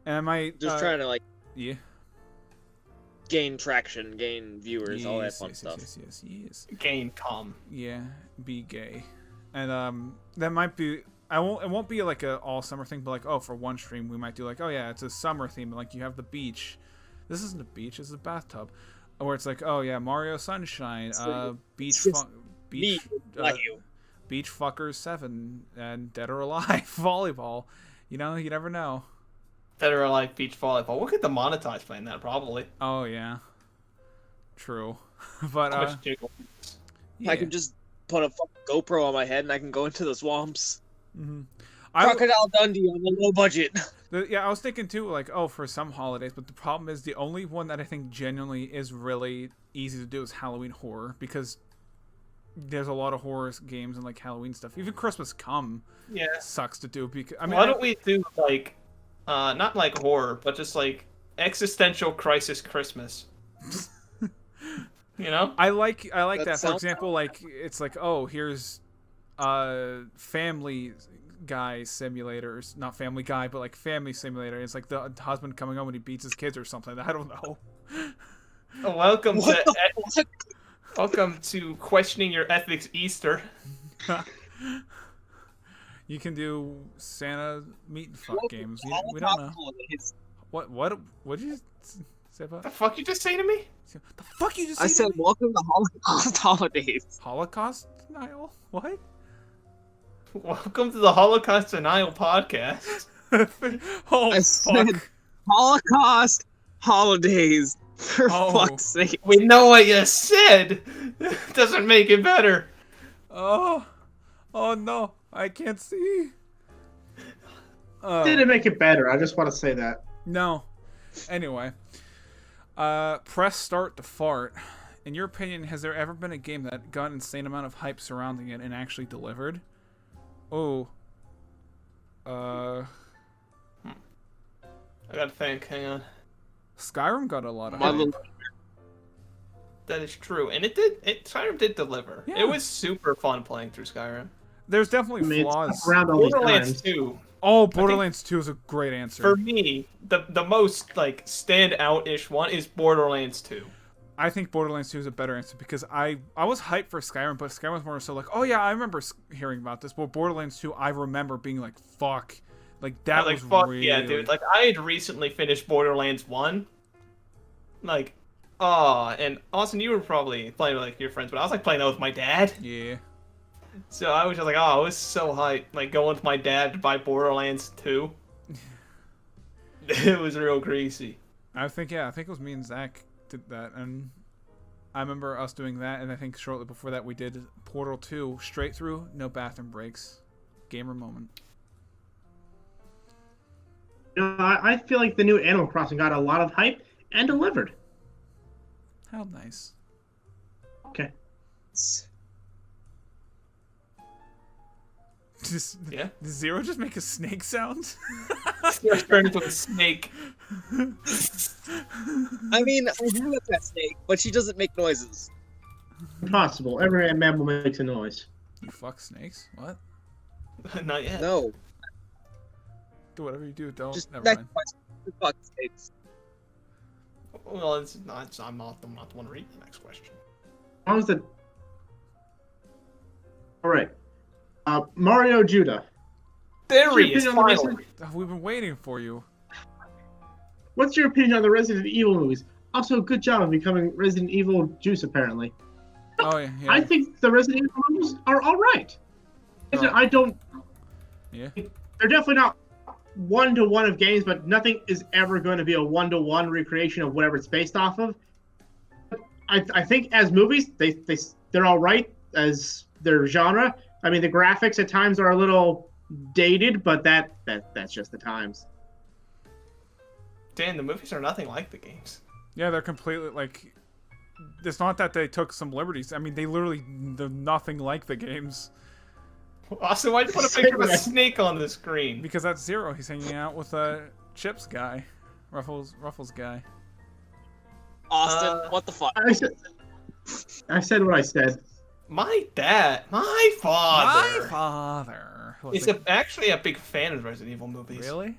Speaker 2: And I might
Speaker 4: Just trying to like
Speaker 2: yeah.
Speaker 4: gain traction, gain viewers, all that fun stuff.
Speaker 2: Yes.
Speaker 1: Gain calm.
Speaker 2: Yeah, be gay. And that might be it won't be like a all summer thing, but like, oh, for one stream we might do like, oh yeah, it's a summer theme, like you have the beach. This isn't a beach, it's a bathtub. Or it's like, oh yeah, Mario Sunshine, beach Beach Fuckers 7 and Dead or Alive volleyball. You know, you never know.
Speaker 1: Dead or Alive beach volleyball. We'll get the monetized playing that probably.
Speaker 2: Oh yeah. True. But yeah.
Speaker 4: I can just put a fucking GoPro on my head and I can go into the swamps.
Speaker 2: Mm-hmm.
Speaker 4: Crocodile Dundee on the low budget.
Speaker 2: Yeah, I was thinking too, like, oh, for some holidays, but the problem is the only one that I think genuinely is really easy to do is Halloween Horror, because there's a lot of horror games and like Halloween stuff. Even Christmas Come sucks to do because I mean,
Speaker 1: why don't we do like not like horror, but just like existential crisis Christmas? You know?
Speaker 2: I like that. For
Speaker 4: sounds
Speaker 2: example, like it's like, oh, here's Family Guy simulators, not Family Guy, but like Family Simulator. It's like the husband coming home when he beats his kids or something. I don't know.
Speaker 1: Welcome to questioning your ethics Easter.
Speaker 2: You can do Santa meat and fuck games. We don't know. What did you say about?
Speaker 1: The fuck you just say to me?
Speaker 2: The fuck you just say
Speaker 4: I said,
Speaker 2: to me?
Speaker 4: welcome to Holocaust holidays.
Speaker 2: Holocaust denial? What?
Speaker 1: Welcome to the Holocaust Denial podcast.
Speaker 2: Oh,
Speaker 4: I said Holocaust holidays. For
Speaker 2: Oh.
Speaker 4: fuck's sake.
Speaker 1: We know what you said. Doesn't make it better.
Speaker 2: Oh, oh no, I can't see.
Speaker 3: Didn't make it better. I just want to say that.
Speaker 2: No. Anyway, press start to fart. In your opinion, has there ever been a game that got an insane amount of hype surrounding it and actually delivered? Oh.
Speaker 1: I gotta think. Hang on.
Speaker 2: Skyrim got a lot of
Speaker 4: My
Speaker 2: hype.
Speaker 4: little-
Speaker 1: That is true, and Skyrim did deliver.
Speaker 2: Yeah.
Speaker 1: It was super fun playing through Skyrim.
Speaker 2: There's definitely
Speaker 3: I mean,
Speaker 2: flaws.
Speaker 3: it's around all these
Speaker 1: Borderlands
Speaker 3: times.
Speaker 1: 2,
Speaker 2: Oh, Borderlands 2 is a great answer.
Speaker 1: for me, the most like stand out-ish one is Borderlands 2.
Speaker 2: I think Borderlands 2 is a better answer because I was hyped for Skyrim, but Skyrim was more so like, oh yeah, I remember hearing about this. But Borderlands 2, I remember being like, fuck. Like, that
Speaker 1: Like
Speaker 2: was
Speaker 1: fuck
Speaker 2: really...
Speaker 1: yeah, dude. Like I had recently finished Borderlands 1. Like, oh, and Austin, you were probably playing with like your friends, but I was like playing that with my dad.
Speaker 2: Yeah.
Speaker 1: So I was just like, oh, I was so hyped, like going with my dad to buy Borderlands 2. It was real greasy.
Speaker 2: I think it was me and Zach did that, and I remember us doing that, and I think shortly before that we did Portal 2 straight through, no bathroom breaks. Gamer moment.
Speaker 3: You know, I feel like the new Animal Crossing got a lot of hype and delivered.
Speaker 2: How nice.
Speaker 3: Okay.
Speaker 1: Yeah.
Speaker 2: Did Zero just make a snake sound?
Speaker 1: Turned into a snake.
Speaker 4: I mean, I do with that snake, but she doesn't make noises.
Speaker 3: Impossible. Every mammal makes a noise.
Speaker 2: You fuck snakes? What?
Speaker 1: Not yet.
Speaker 4: No,
Speaker 2: Do whatever you do, don't.
Speaker 4: just
Speaker 2: Never
Speaker 4: next
Speaker 2: mind.
Speaker 4: question. Who fuck snakes?
Speaker 1: Well, it's not. I'm not the one reading the next question.
Speaker 3: What was the? All right. Mario Judah.
Speaker 1: There
Speaker 3: What's your
Speaker 1: he is,
Speaker 3: opinion on the
Speaker 1: finally.
Speaker 3: Resident-
Speaker 2: Oh, we've been waiting for you.
Speaker 3: What's your opinion on the Resident Evil movies? Also, good job of becoming Resident Evil juice, apparently.
Speaker 2: Oh yeah.
Speaker 3: I think the Resident Evil movies are all right. I don't.
Speaker 2: Yeah.
Speaker 3: They're definitely not one-to-one of games, but nothing is ever going to be a one-to-one recreation of whatever it's based off of. I think as movies, they're all right as their genre. I mean, the graphics at times are a little dated, but that's just the times.
Speaker 1: Dan, the movies are nothing like the games.
Speaker 2: Yeah, they're completely like. It's not that they took some liberties. I mean, they're nothing like the games.
Speaker 1: Austin, why'd you put a picture of a snake on the screen?
Speaker 2: Because that's Zero. He's hanging out with Chips guy, Ruffles guy.
Speaker 4: Austin, what the fuck?
Speaker 3: I said what I said.
Speaker 1: My dad, my father,
Speaker 2: My father. Was
Speaker 1: is actually a big fan of Resident Evil movies.
Speaker 2: Really?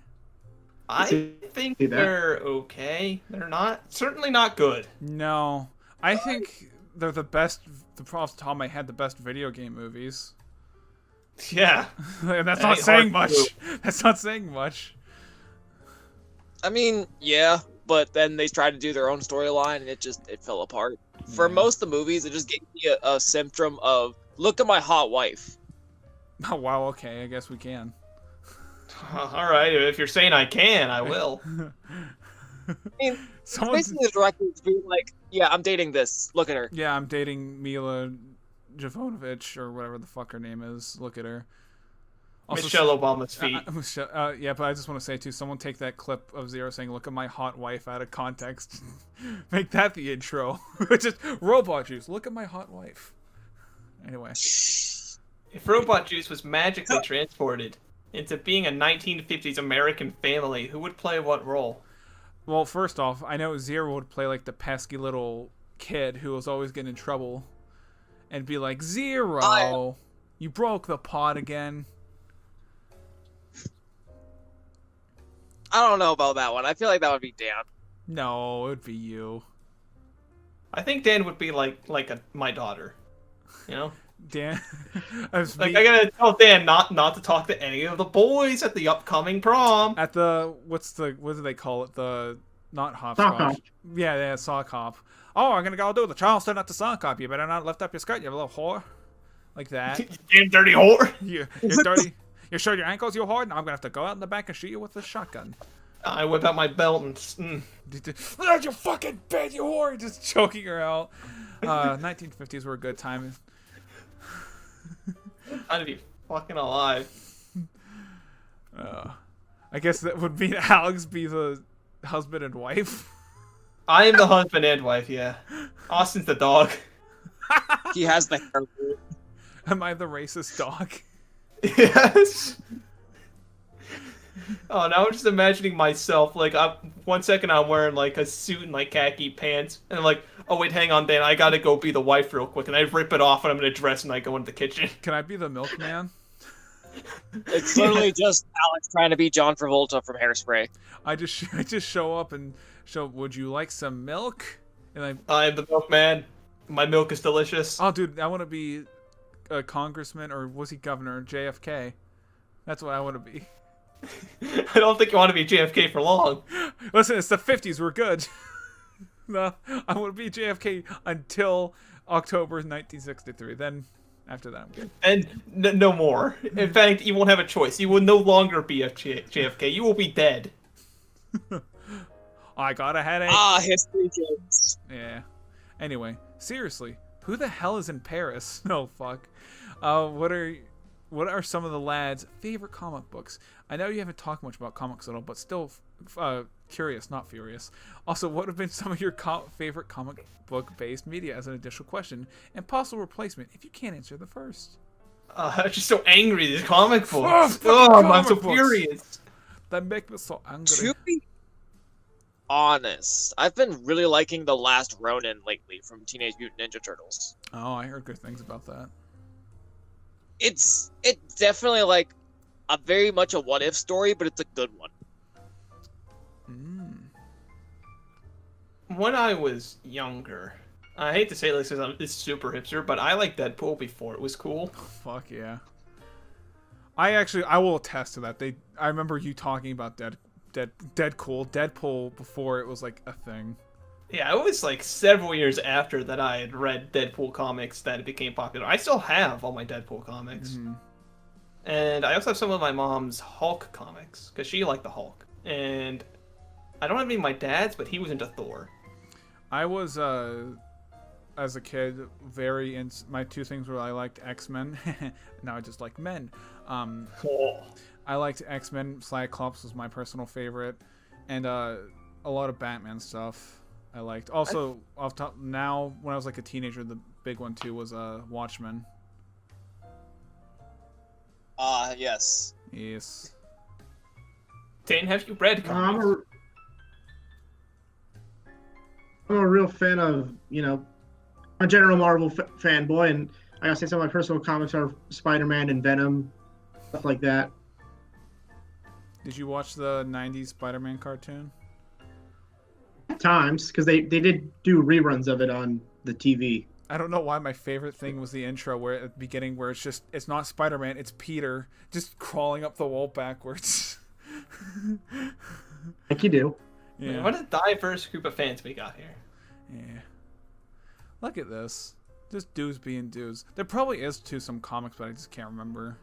Speaker 1: I think
Speaker 3: See that?
Speaker 1: they're okay. They're certainly not good.
Speaker 2: No, I think they're the best. Off the top of my head, the best video game movies.
Speaker 1: Yeah.
Speaker 2: And that's
Speaker 1: That
Speaker 2: not
Speaker 1: ain't
Speaker 2: saying
Speaker 1: hard
Speaker 2: much.
Speaker 1: to
Speaker 2: That's not saying much.
Speaker 4: I mean, yeah, but then they tried to do their own storyline and it fell apart. For
Speaker 2: Yeah.
Speaker 4: most of the movies, it just gave me a symptom of look at my hot wife.
Speaker 2: Oh wow. Okay, I guess we can.
Speaker 1: All right. If you're saying I can, I will.
Speaker 4: I mean,
Speaker 2: Someone.
Speaker 4: basically the director was being like, yeah, I'm dating this. Look at her.
Speaker 2: Yeah, I'm dating Mila Jovovich or whatever the fuck her name is. Look at her.
Speaker 1: Michelle Obama's feet.
Speaker 2: Yeah, but I just want to say too, someone take that clip of Zero saying "Look at my hot wife" out of context. Make that the intro. Just robot juice. Look at my hot wife. Anyway,
Speaker 1: If Robot Juice was magically transported into being a 1950s American family, who would play what role?
Speaker 2: well, first off, I know Zero would play like the pesky little kid who was always getting in trouble, and be like, "Zero, you broke the pot again."
Speaker 4: I don't know about that one. I feel like that would be Dan.
Speaker 2: No, it would be you,
Speaker 1: I think Dan would be like my daughter. You know?
Speaker 2: Dan. As
Speaker 1: Like
Speaker 2: me-
Speaker 1: I gotta tell Dan not to talk to any of the boys at the upcoming prom.
Speaker 2: At the what do they call it? The not
Speaker 3: Sock
Speaker 2: hopscotch.
Speaker 3: hop.
Speaker 2: Yeah, sock hop. Oh, I'm gonna go do the Charleston at the sock hop. You better not lift up your skirt, you little whore. Like that.
Speaker 1: Damn dirty whore.
Speaker 2: You're dirty. You showed your ankles, you whore. Now I'm gonna have to go out in the back and shoot you with a shotgun.
Speaker 1: I whip out my belt and
Speaker 2: That's your fucking bed, you whore! Just choking her out. 1950s were a good time.
Speaker 1: trying to be fucking alive.
Speaker 2: I guess that would mean Alex be the husband and wife.
Speaker 1: I am the husband and wife, yeah. Austin's the dog.
Speaker 4: He has the hair.
Speaker 2: Am I the racist dog?
Speaker 1: Yes. Oh, now I'm just imagining myself, like, 1 second I'm wearing, like, a suit and, like, khaki pants, and I'm like, oh, wait, hang on, Dan, I gotta go be the wife real quick, and I rip it off, and I'm gonna dress, and I go into the kitchen.
Speaker 2: Can I be the milkman?
Speaker 4: It's literally just Alex trying to be John Travolta from Hairspray.
Speaker 2: I just show up and show, would you like some milk? And
Speaker 1: I am the milkman. My milk is delicious.
Speaker 2: oh, dude, I want to be a congressman, or was he governor? JFK. That's what I want to be.
Speaker 1: I don't think you want to be JFK for long.
Speaker 2: Listen, it's the 50s. We're good. No, I want to be JFK until October 1963. Then, after that, I'm good.
Speaker 1: And no more. In fact, you won't have a choice. You will no longer be a JFK. You will be dead.
Speaker 2: I got a headache.
Speaker 4: Ah, history jokes.
Speaker 2: Yeah. Anyway, seriously, who the hell is in Paris? No, fuck. What are some of the lads' favorite comic books? I know you haven't talked much about comics at all, but still curious, not furious. Also, what have been some of your favorite comic book-based media as an additional question and possible replacement if you can't answer the first?
Speaker 1: I'm just so angry, these comic books.
Speaker 2: I'm
Speaker 1: so furious.
Speaker 2: That make me so angry.
Speaker 4: To be honest, I've been really liking The Last Ronin lately from Teenage Mutant Ninja Turtles.
Speaker 2: Oh, I heard good things about that.
Speaker 4: It's definitely like a very much a what if story, but it's a good one.
Speaker 1: When I was younger, I hate to say this because it's super hipster, but I liked Deadpool before it was cool.
Speaker 2: Fuck yeah. I will attest to that. I remember you talking about Deadpool before it was like a thing.
Speaker 1: Yeah, it was like several years after that I had read Deadpool comics that it became popular. I still have all my Deadpool comics.
Speaker 2: Mm-hmm.
Speaker 1: And I also have some of my mom's Hulk comics, because she liked the Hulk. And I don't have any of my dad's, but he was into Thor.
Speaker 2: I was, as a kid, my two things were I liked X-Men. Now I just like men. I liked X-Men. Cyclops was my personal favorite. And a lot of Batman stuff I liked. Also, off top now, when I was like a teenager, the big one too was Watchmen.
Speaker 4: Yes.
Speaker 2: Yes.
Speaker 1: Dane, have you read comics?
Speaker 3: I'm a real fan of, I'm a general Marvel fanboy, and I gotta say some of my personal comics are Spider-Man and Venom, stuff like that.
Speaker 2: Did you watch the 90s Spider-Man cartoon?
Speaker 3: At times, because they did do reruns of it on the TV.
Speaker 2: I don't know why my favorite thing was the intro where at the beginning where it's not Spider-Man, it's Peter just crawling up the wall backwards.
Speaker 3: Like you do.
Speaker 2: Yeah.
Speaker 1: What a diverse group of fans we got here.
Speaker 2: Yeah. Look at this. Just dudes being dudes. There probably is too some comics, but I just can't remember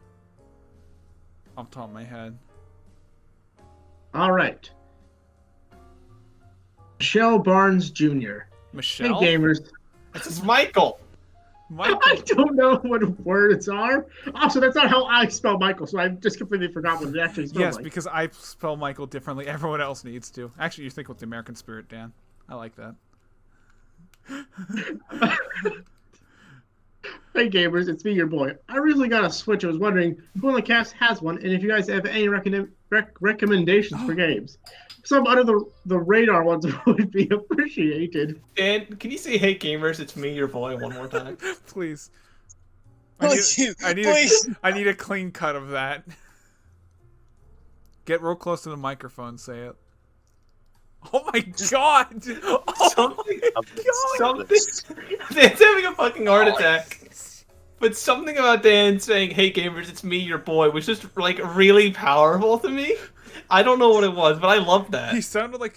Speaker 2: off the top of my head.
Speaker 3: All right. Michelle Barnes Jr.
Speaker 2: Michelle?
Speaker 3: Hey, gamers.
Speaker 1: This is Michael.
Speaker 2: Michael.
Speaker 3: I don't know what words are. Also, that's not how I spell Michael, so I just completely forgot what it actually spells
Speaker 2: Yes,
Speaker 3: like.
Speaker 2: because I spell Michael differently. Everyone else needs to. Actually, you think with the American spirit, Dan. I like that.
Speaker 3: Hey gamers, it's me, your boy. I recently got a Switch. I was wondering who on the cast has one, and if you guys have any recommendations for games. Some under the radar ones would be appreciated.
Speaker 1: Dan, can you say, "Hey gamers, it's me, your boy," one more time?
Speaker 2: Please.
Speaker 4: Please.
Speaker 2: I need a clean cut of that. Get real close to the microphone, say it. Oh my god! Oh my god!
Speaker 1: Dan's having a fucking heart attack. But something about Dan saying, "Hey gamers, it's me, your boy," was just like really powerful to me. I don't know what it was, but I loved that.
Speaker 2: He sounded like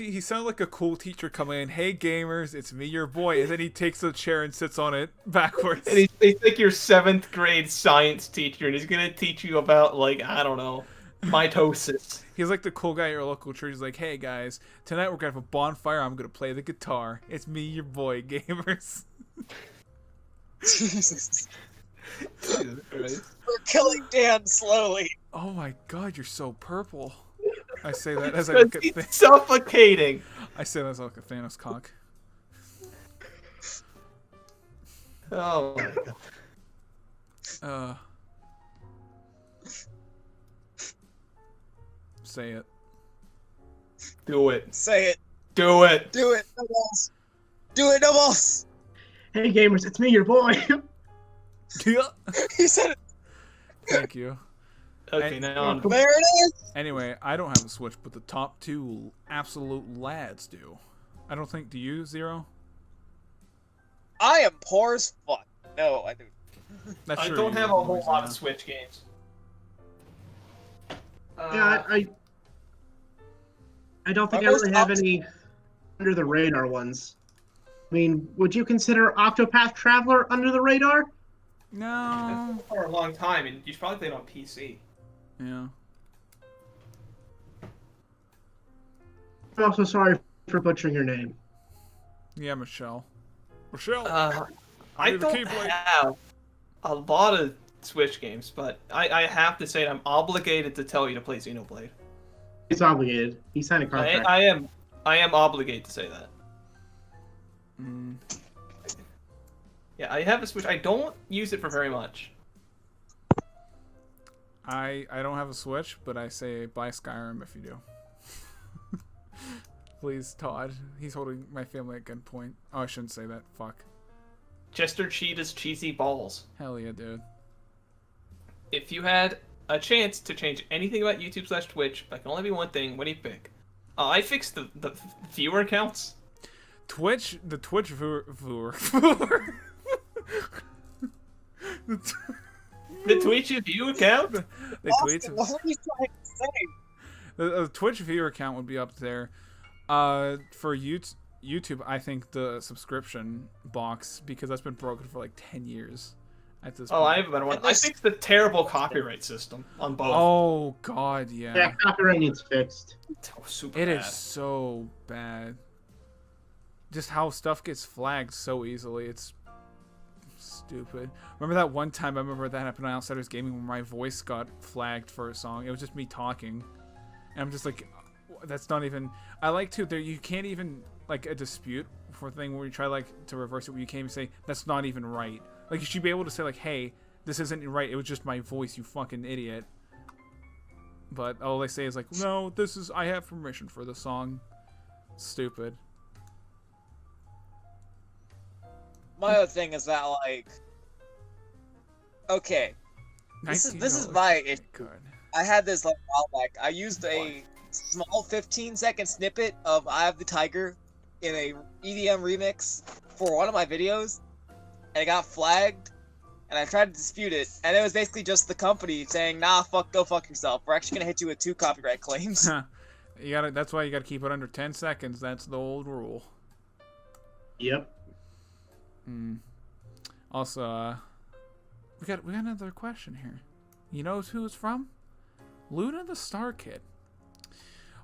Speaker 2: a cool teacher coming in. Hey gamers, it's me, your boy, and then he takes a chair and sits on it backwards.
Speaker 1: And he's like your 7th grade science teacher, and he's gonna teach you about, like, I don't know, Mitosis.
Speaker 2: He's like the cool guy at your local church. He's like, hey guys, tonight we're gonna have a bonfire. I'm gonna play the guitar. It's me, your boy, gamers.
Speaker 4: Jesus.
Speaker 1: Jesus Christ.
Speaker 4: We're killing Dan slowly.
Speaker 2: Oh my god, you're so purple. I say that as I
Speaker 1: Because
Speaker 2: look at
Speaker 1: he's suffocating.
Speaker 2: I say that as I look at Thanos' cock.
Speaker 1: Oh my god.
Speaker 2: Say it.
Speaker 1: Do it.
Speaker 4: Say it.
Speaker 1: Do it.
Speaker 4: Do it. No balls. Do it. No balls.
Speaker 3: Hey gamers, it's me, your boy.
Speaker 4: He said it.
Speaker 2: Thank you.
Speaker 1: Okay, now on.
Speaker 4: There it is.
Speaker 2: Anyway, I don't have a Switch, but the top two absolute lads do. I don't think. Do you, Zero?
Speaker 4: I am poor as fuck. No, I do.
Speaker 2: That's
Speaker 1: I
Speaker 2: true,
Speaker 1: don't
Speaker 2: you
Speaker 1: have a whole
Speaker 2: always
Speaker 1: lot
Speaker 2: are.
Speaker 1: of Switch games.
Speaker 3: Yeah, I don't think I
Speaker 4: Most
Speaker 3: really have any under the radar ones. I mean, would you consider Octopath Traveler under the radar?
Speaker 2: No.
Speaker 1: For a long time, and you should probably play it on PC.
Speaker 2: Yeah.
Speaker 3: I'm also sorry for butchering your name.
Speaker 2: Yeah, Michelle. Michelle.
Speaker 1: I
Speaker 2: the
Speaker 1: don't
Speaker 2: Keyblade.
Speaker 1: have a lot of Switch games, but I have to say I'm obligated to tell you to play Xenoblade.
Speaker 3: He's obligated. He signed a contract.
Speaker 1: I am obligated to say that.
Speaker 2: Mm.
Speaker 1: Yeah, I have a Switch. I don't use it for very much.
Speaker 2: I don't have a Switch, but I say buy Skyrim if you do. Please, Todd. He's holding my family at gunpoint. Oh, I shouldn't say that. Fuck.
Speaker 1: Chester Cheetah's cheesy balls.
Speaker 2: Hell yeah, dude.
Speaker 1: If you had a chance to change anything about YouTube/Twitch, that can only be one thing, what do you pick? I fixed the viewer counts.
Speaker 2: Twitch, the Twitch viewer.
Speaker 1: The Twitch view account?
Speaker 2: The Twitch.
Speaker 4: Austin, what are you trying to say?
Speaker 2: The Twitch viewer count would be up there. For YouTube, I think the subscription box, because that's been broken for like 10 years at this point.
Speaker 1: Oh, I have a better one. I fixed the terrible copyright system on both.
Speaker 2: Oh, God, yeah.
Speaker 3: Yeah, copyright needs fixed.
Speaker 1: Oh, super
Speaker 2: It
Speaker 1: bad.
Speaker 2: is so bad. Just how stuff gets flagged so easily. It's stupid. Remember that one time I remember that happened on Outsiders Gaming when my voice got flagged for a song? It was just me talking. And I'm just like, that's not even... I like to... There, you can't even... Like, a dispute for a thing where you try, like, to reverse it, where you can't even say, that's not even right. Like, you should be able to say, like, hey, this isn't right. It was just my voice, you fucking idiot. But all they say is, like, no, this is... I have permission for the song. Stupid.
Speaker 4: My other thing is that, like, okay, this is
Speaker 2: $19.
Speaker 4: my issue.
Speaker 2: God.
Speaker 4: I had this like a while back. I used a small 15-second snippet of "I Have the Tiger" in a EDM remix for one of my videos, and it got flagged. And I tried to dispute it, and it was basically just the company saying, "Nah, go fuck yourself. We're actually gonna hit you with 2 copyright claims."
Speaker 2: You gotta. That's why you gotta keep it under 10 seconds. That's the old rule.
Speaker 3: Yep.
Speaker 2: Also, we got another question here. You know who it's from? Luna the Star Kid.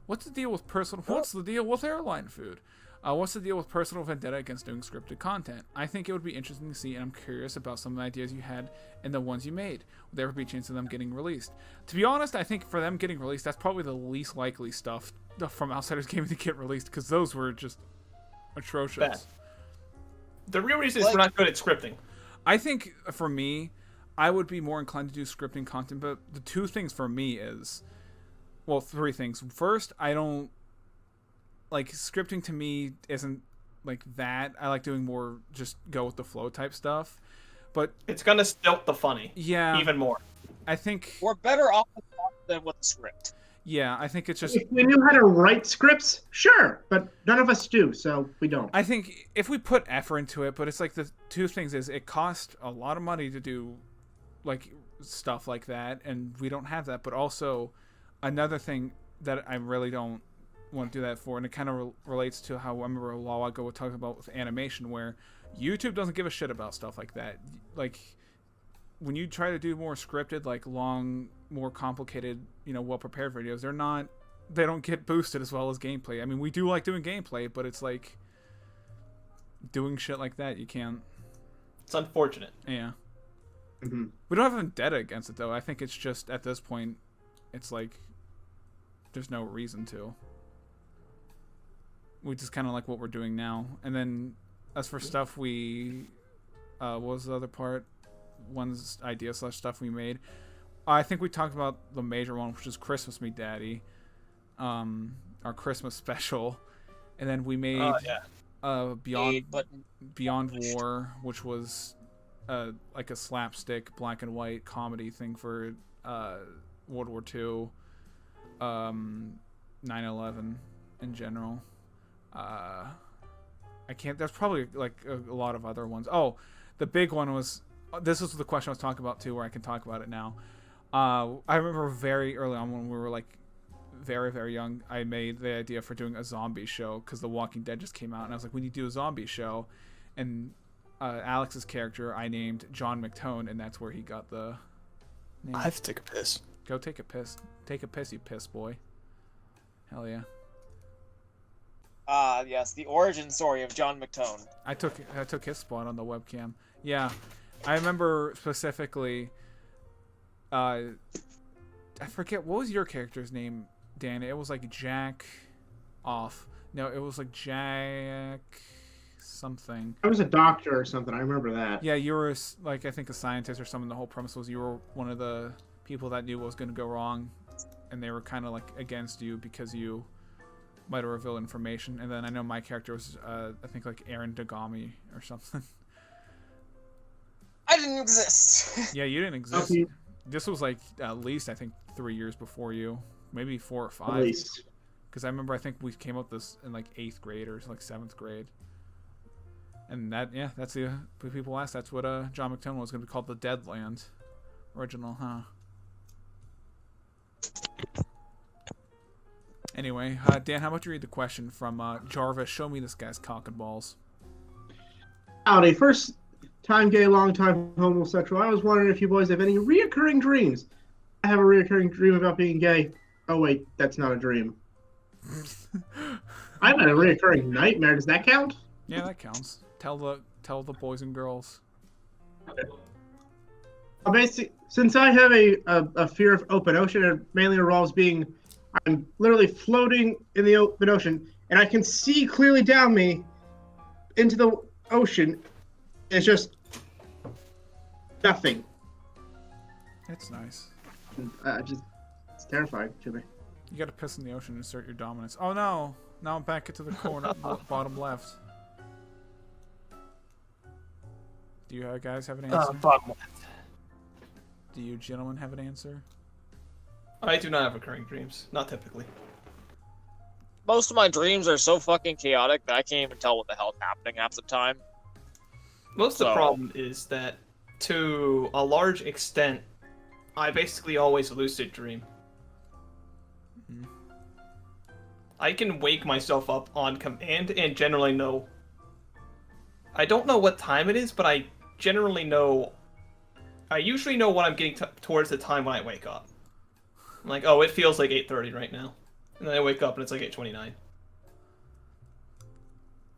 Speaker 2: What's the deal with airline food? What's the deal with personal vendetta against doing scripted content? I think it would be interesting to see, and I'm curious about some of the ideas you had and the ones you made. Would there ever be a chance of them getting released? To be honest, I think for them getting released, that's probably the least likely stuff from Outsiders Gaming to get released, because those were just atrocious.
Speaker 1: Bad. The real reason is we're not good at scripting.
Speaker 2: I think for me, I would be more inclined to do scripting content, but the 2 things for me is, well, 3 things. First, I don't like scripting. To me isn't like that. I like doing more just go with the flow type stuff. But
Speaker 1: It's gonna stilt the funny.
Speaker 2: yeah,
Speaker 1: Even more.
Speaker 2: I think
Speaker 4: We're better off with that than with the script.
Speaker 2: yeah, I think it's just.
Speaker 3: If we knew how to write scripts, sure, but none of us do, so we don't.
Speaker 2: I think if we put effort into it, but it's like the 2 things is it costs a lot of money to do like stuff like that, and we don't have that. But also another thing that I really don't want to do that for, and it kind of relates to how I remember a while ago we talked about with animation, where YouTube doesn't give a shit about stuff like that. Like when you try to do more scripted, like long, more complicated, well prepared videos, they don't get boosted as well as gameplay. I mean, we do like doing gameplay, but it's like doing shit like that, you can't.
Speaker 1: It's unfortunate.
Speaker 2: Yeah.
Speaker 3: Mm-hmm.
Speaker 2: We don't have a vendetta against it, though. I think it's just, at this point, it's like, there's no reason to. We just kind of like what we're doing now. And then, as for stuff what was the other part? One's idea / stuff we made. I think we talked about the major one, which is Christmas Me Daddy. Our Christmas special. And then we made Beyond War, which was like a slapstick black and white comedy thing for World War II, 9/11 in general. I can't. There's probably like a lot of other ones. Oh, the big one was. This was the question I was talking about too, where I can talk about it now. I remember very early on when we were like very, very young, I made the idea for doing a zombie show because The Walking Dead just came out, and I was like, we need to do a zombie show. And Alex's character I named John McTone, and that's where he got the name.
Speaker 1: I have to take a piss.
Speaker 2: Go take a piss. Take a piss, you piss boy. Hell yeah.
Speaker 4: Yes, the origin story of John McTone.
Speaker 2: I took his spot on the webcam. Yeah, I remember specifically. I forget what was your character's name, Dan. It was like Jack off. No, it was like Jack something.
Speaker 3: I was a doctor or something. I remember that.
Speaker 2: Yeah, you were like I think a scientist or something. The whole premise was you were one of the people that knew what was going to go wrong, and they were kind of like against you because you might have revealed information. And then I know my character was I think like Aaron Dagami or something.
Speaker 4: I didn't exist.
Speaker 2: Yeah, you didn't exist.
Speaker 3: Okay.
Speaker 2: This was like at least I think 3 years before you, maybe 4 or 5.
Speaker 3: At least.
Speaker 2: Because I remember I think we came up this in like 8th grade or like 7th grade. And that's the people asked. That's what John McTone was going to be called, the Deadland original, huh? Anyway, Dan, how about you read the question from Jarvis? Show me this guy's cock and balls.
Speaker 3: Howdy, first time gay, long time homosexual. I was wondering if you boys have any reoccurring dreams. I have a reoccurring dream about being gay. Oh wait, that's not a dream. I've had a reoccurring nightmare. Does that count?
Speaker 2: Yeah, that counts. Tell the boys and girls.
Speaker 3: Basically, since I have a fear of open ocean, it mainly involves I'm literally floating in the open ocean, and I can see clearly down me into the ocean. It's just nothing.
Speaker 2: That's nice.
Speaker 3: It's terrifying to me.
Speaker 2: You gotta piss in the ocean and assert your dominance. Oh no! Now I'm back into the corner, bottom left. Do you guys have an answer?
Speaker 1: Bottom left.
Speaker 2: Do you gentlemen have an answer?
Speaker 1: I do not have recurring dreams. Not typically.
Speaker 4: Most of my dreams are so fucking chaotic that I can't even tell what the hell's happening half the time.
Speaker 1: Most of the problem is that, to a large extent, I basically always lucid dream.
Speaker 2: Mm-hmm.
Speaker 1: I can wake myself up on command and generally know. I don't know what time it is, but I generally know. I usually know what I'm getting towards the time when I wake up. I'm like, oh, it feels like 8:30 right now, and then I wake up and it's like 8:29.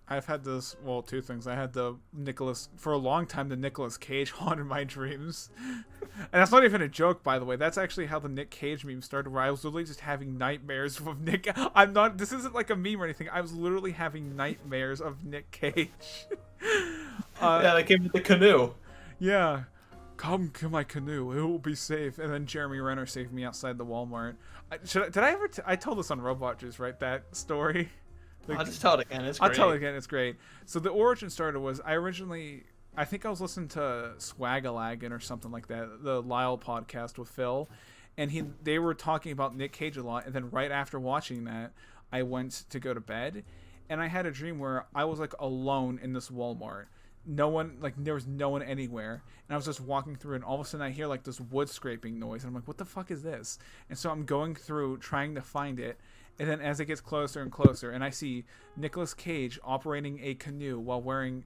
Speaker 2: I've had this, well, 2 things. I had for a long time, the Nicolas Cage haunted my dreams. And that's not even a joke, by the way. That's actually how the Nick Cage meme started, where I was literally just having nightmares of Nick. This isn't like a meme or anything. I was literally having nightmares of Nick Cage.
Speaker 1: Yeah, they came with the canoe.
Speaker 2: Yeah. Come to my canoe. It will be safe. And then Jeremy Renner saved me outside the Walmart. I told this on Robot Juice, right? That story?
Speaker 1: I'll just tell it again. It's great.
Speaker 2: I'll tell it again. It's great. So the origin started was I think I was listening to Swagalagan or something like that, the Lyle podcast with Phil, and they were talking about Nick Cage a lot. And then right after watching that, I went to go to bed, and I had a dream where I was like alone in this Walmart. No one, like there was no one anywhere, and I was just walking through, and all of a sudden I hear like this wood scraping noise, and I'm like, what the fuck is this? And so I'm going through trying to find it. And then as it gets closer and closer, and I see Nicolas Cage operating a canoe while wearing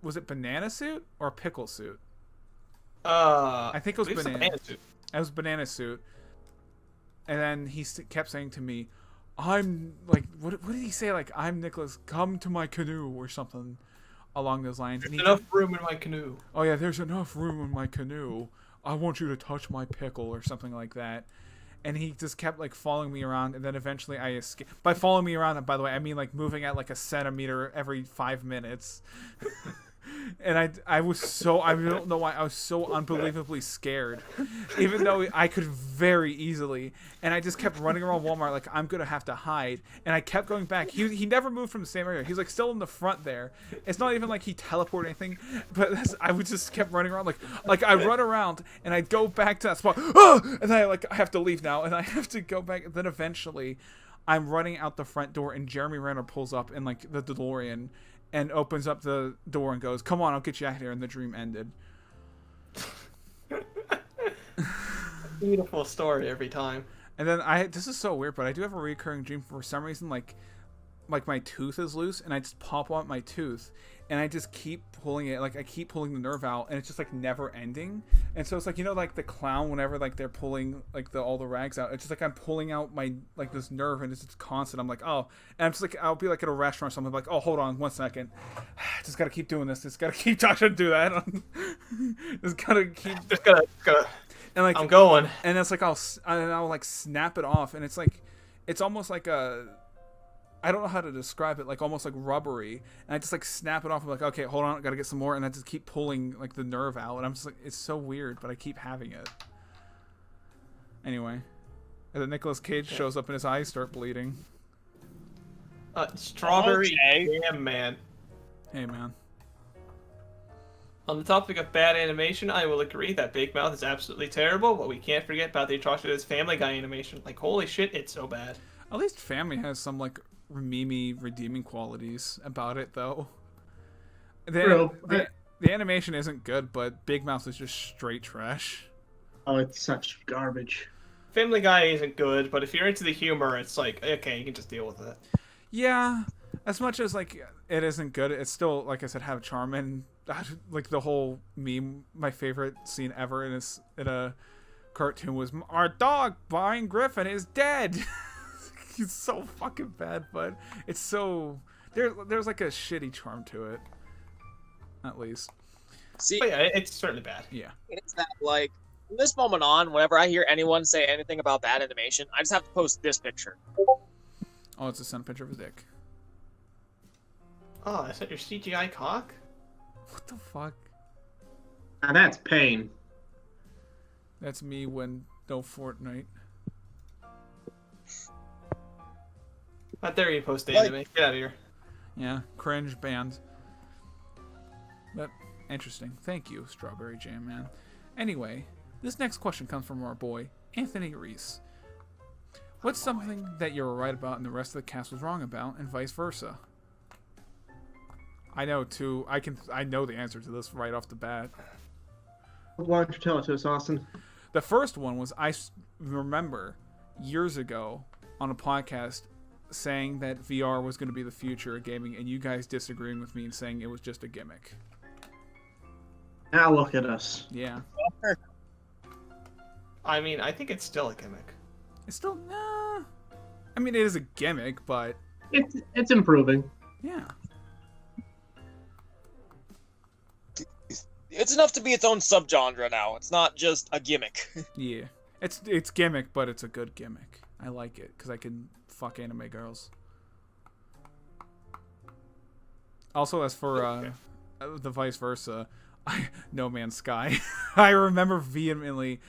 Speaker 2: was it banana suit or a pickle suit? I think it was
Speaker 1: believe it's the
Speaker 2: banana.
Speaker 1: suit.
Speaker 2: It was banana suit. And then he kept saying to me, I'm like, what did he say? Like, I'm Nicholas, come to my canoe or something along those lines. And
Speaker 1: There's enough room in my canoe.
Speaker 2: oh yeah, there's enough room in my canoe. I want you to touch my pickle or something like that. And he just kept like following me around, and then eventually I escaped. By following me around, by the way, I mean like moving at like a centimeter every 5 minutes. And I was so, I don't know why, I was so unbelievably scared, even though I could very easily. And I just kept running around Walmart like I'm gonna have to hide. And I kept going back. He never moved from the same area. He's like still in the front there. It's not even like he teleported or anything. But I would just kept running around like I run around and I go back to that spot. Oh! And then I have to leave now and I have to go back. And then eventually, I'm running out the front door and Jeremy Renner pulls up in like the DeLorean. And opens up the door and goes, come on, I'll get you out of here. And the dream ended.
Speaker 1: Beautiful story every time.
Speaker 2: And then this is so weird, but I do have a recurring dream for some reason, like my tooth is loose and I just pop out my tooth and I just keep pulling it. Like I keep pulling the nerve out and it's just like never ending. And so it's like, you know, like the clown, whenever like they're pulling like all the rags out, it's just like I'm pulling out my like this nerve and it's just constant. I'm like, oh, and I'm just like, I'll be like at a restaurant or something, like, oh, hold on 1 second. Just gotta keep doing this. Just gotta keep trying to do that. Just gotta keep.
Speaker 1: Just gotta.
Speaker 2: And like
Speaker 1: I'm going.
Speaker 2: And it's like I'll like snap it off, and it's like it's almost like I don't know how to describe it, like almost like rubbery, and I just like snap it off. I'm like, okay, hold on, I gotta get some more, and I just keep pulling like the nerve out, and I'm just like, it's so weird, but I keep having it. Anyway, and then Nicolas Cage shows up and his eyes start bleeding.
Speaker 1: Strawberry Jam Man.
Speaker 2: Hey man.
Speaker 1: On the topic of bad animation, I will agree that Big Mouth is absolutely terrible, but we can't forget about the atrocious Family Guy animation. Like, holy shit, it's so bad.
Speaker 2: At least Family has some like redeeming qualities about it, though. The animation isn't good, but Big Mouth is just straight trash.
Speaker 3: Oh, it's such garbage.
Speaker 1: Family Guy isn't good, but if you're into the humor, it's like, okay, you can just deal with it.
Speaker 2: Yeah, as much as like it isn't good, it's still, like I said, have charm. And like the whole meme, my favorite scene ever in a cartoon was our dog Brian Griffin is dead. He's so fucking bad, but it's so there's like a shitty charm to it, at least.
Speaker 4: See,
Speaker 1: but yeah, it's certainly bad.
Speaker 2: Yeah,
Speaker 4: it's that like from this moment on, whenever I hear anyone say anything about bad animation, I just have to post this picture.
Speaker 2: Oh, it's a sun picture of a dick.
Speaker 1: Oh, is that your CGI cock?
Speaker 2: What the fuck?
Speaker 3: Now that's pain.
Speaker 2: That's me when no Fortnite.
Speaker 1: Not there you post the anime. Get out of here.
Speaker 2: Yeah, cringe banned. But interesting. Thank you, Strawberry Jam Man. Anyway, this next question comes from our boy, Anthony Reese. What's something that you were right about and the rest of the cast was wrong about, and vice versa? I know too. I know the answer to this right off the bat.
Speaker 3: Why don't you tell it to us, Austin?
Speaker 2: The first one was I remember years ago on a podcast saying that VR was going to be the future of gaming, and you guys disagreeing with me and saying it was just a gimmick.
Speaker 3: Now look at us.
Speaker 2: Yeah.
Speaker 1: I mean, I think it's still a gimmick.
Speaker 2: It's still I mean, it is a gimmick, but
Speaker 3: it's improving.
Speaker 2: yeah.
Speaker 4: It's enough to be its own subgenre now. It's not just a gimmick.
Speaker 2: Yeah. It's gimmick, but it's a good gimmick. I like it because I can fuck anime girls. Also, as for the vice versa, No Man's Sky. I remember vehemently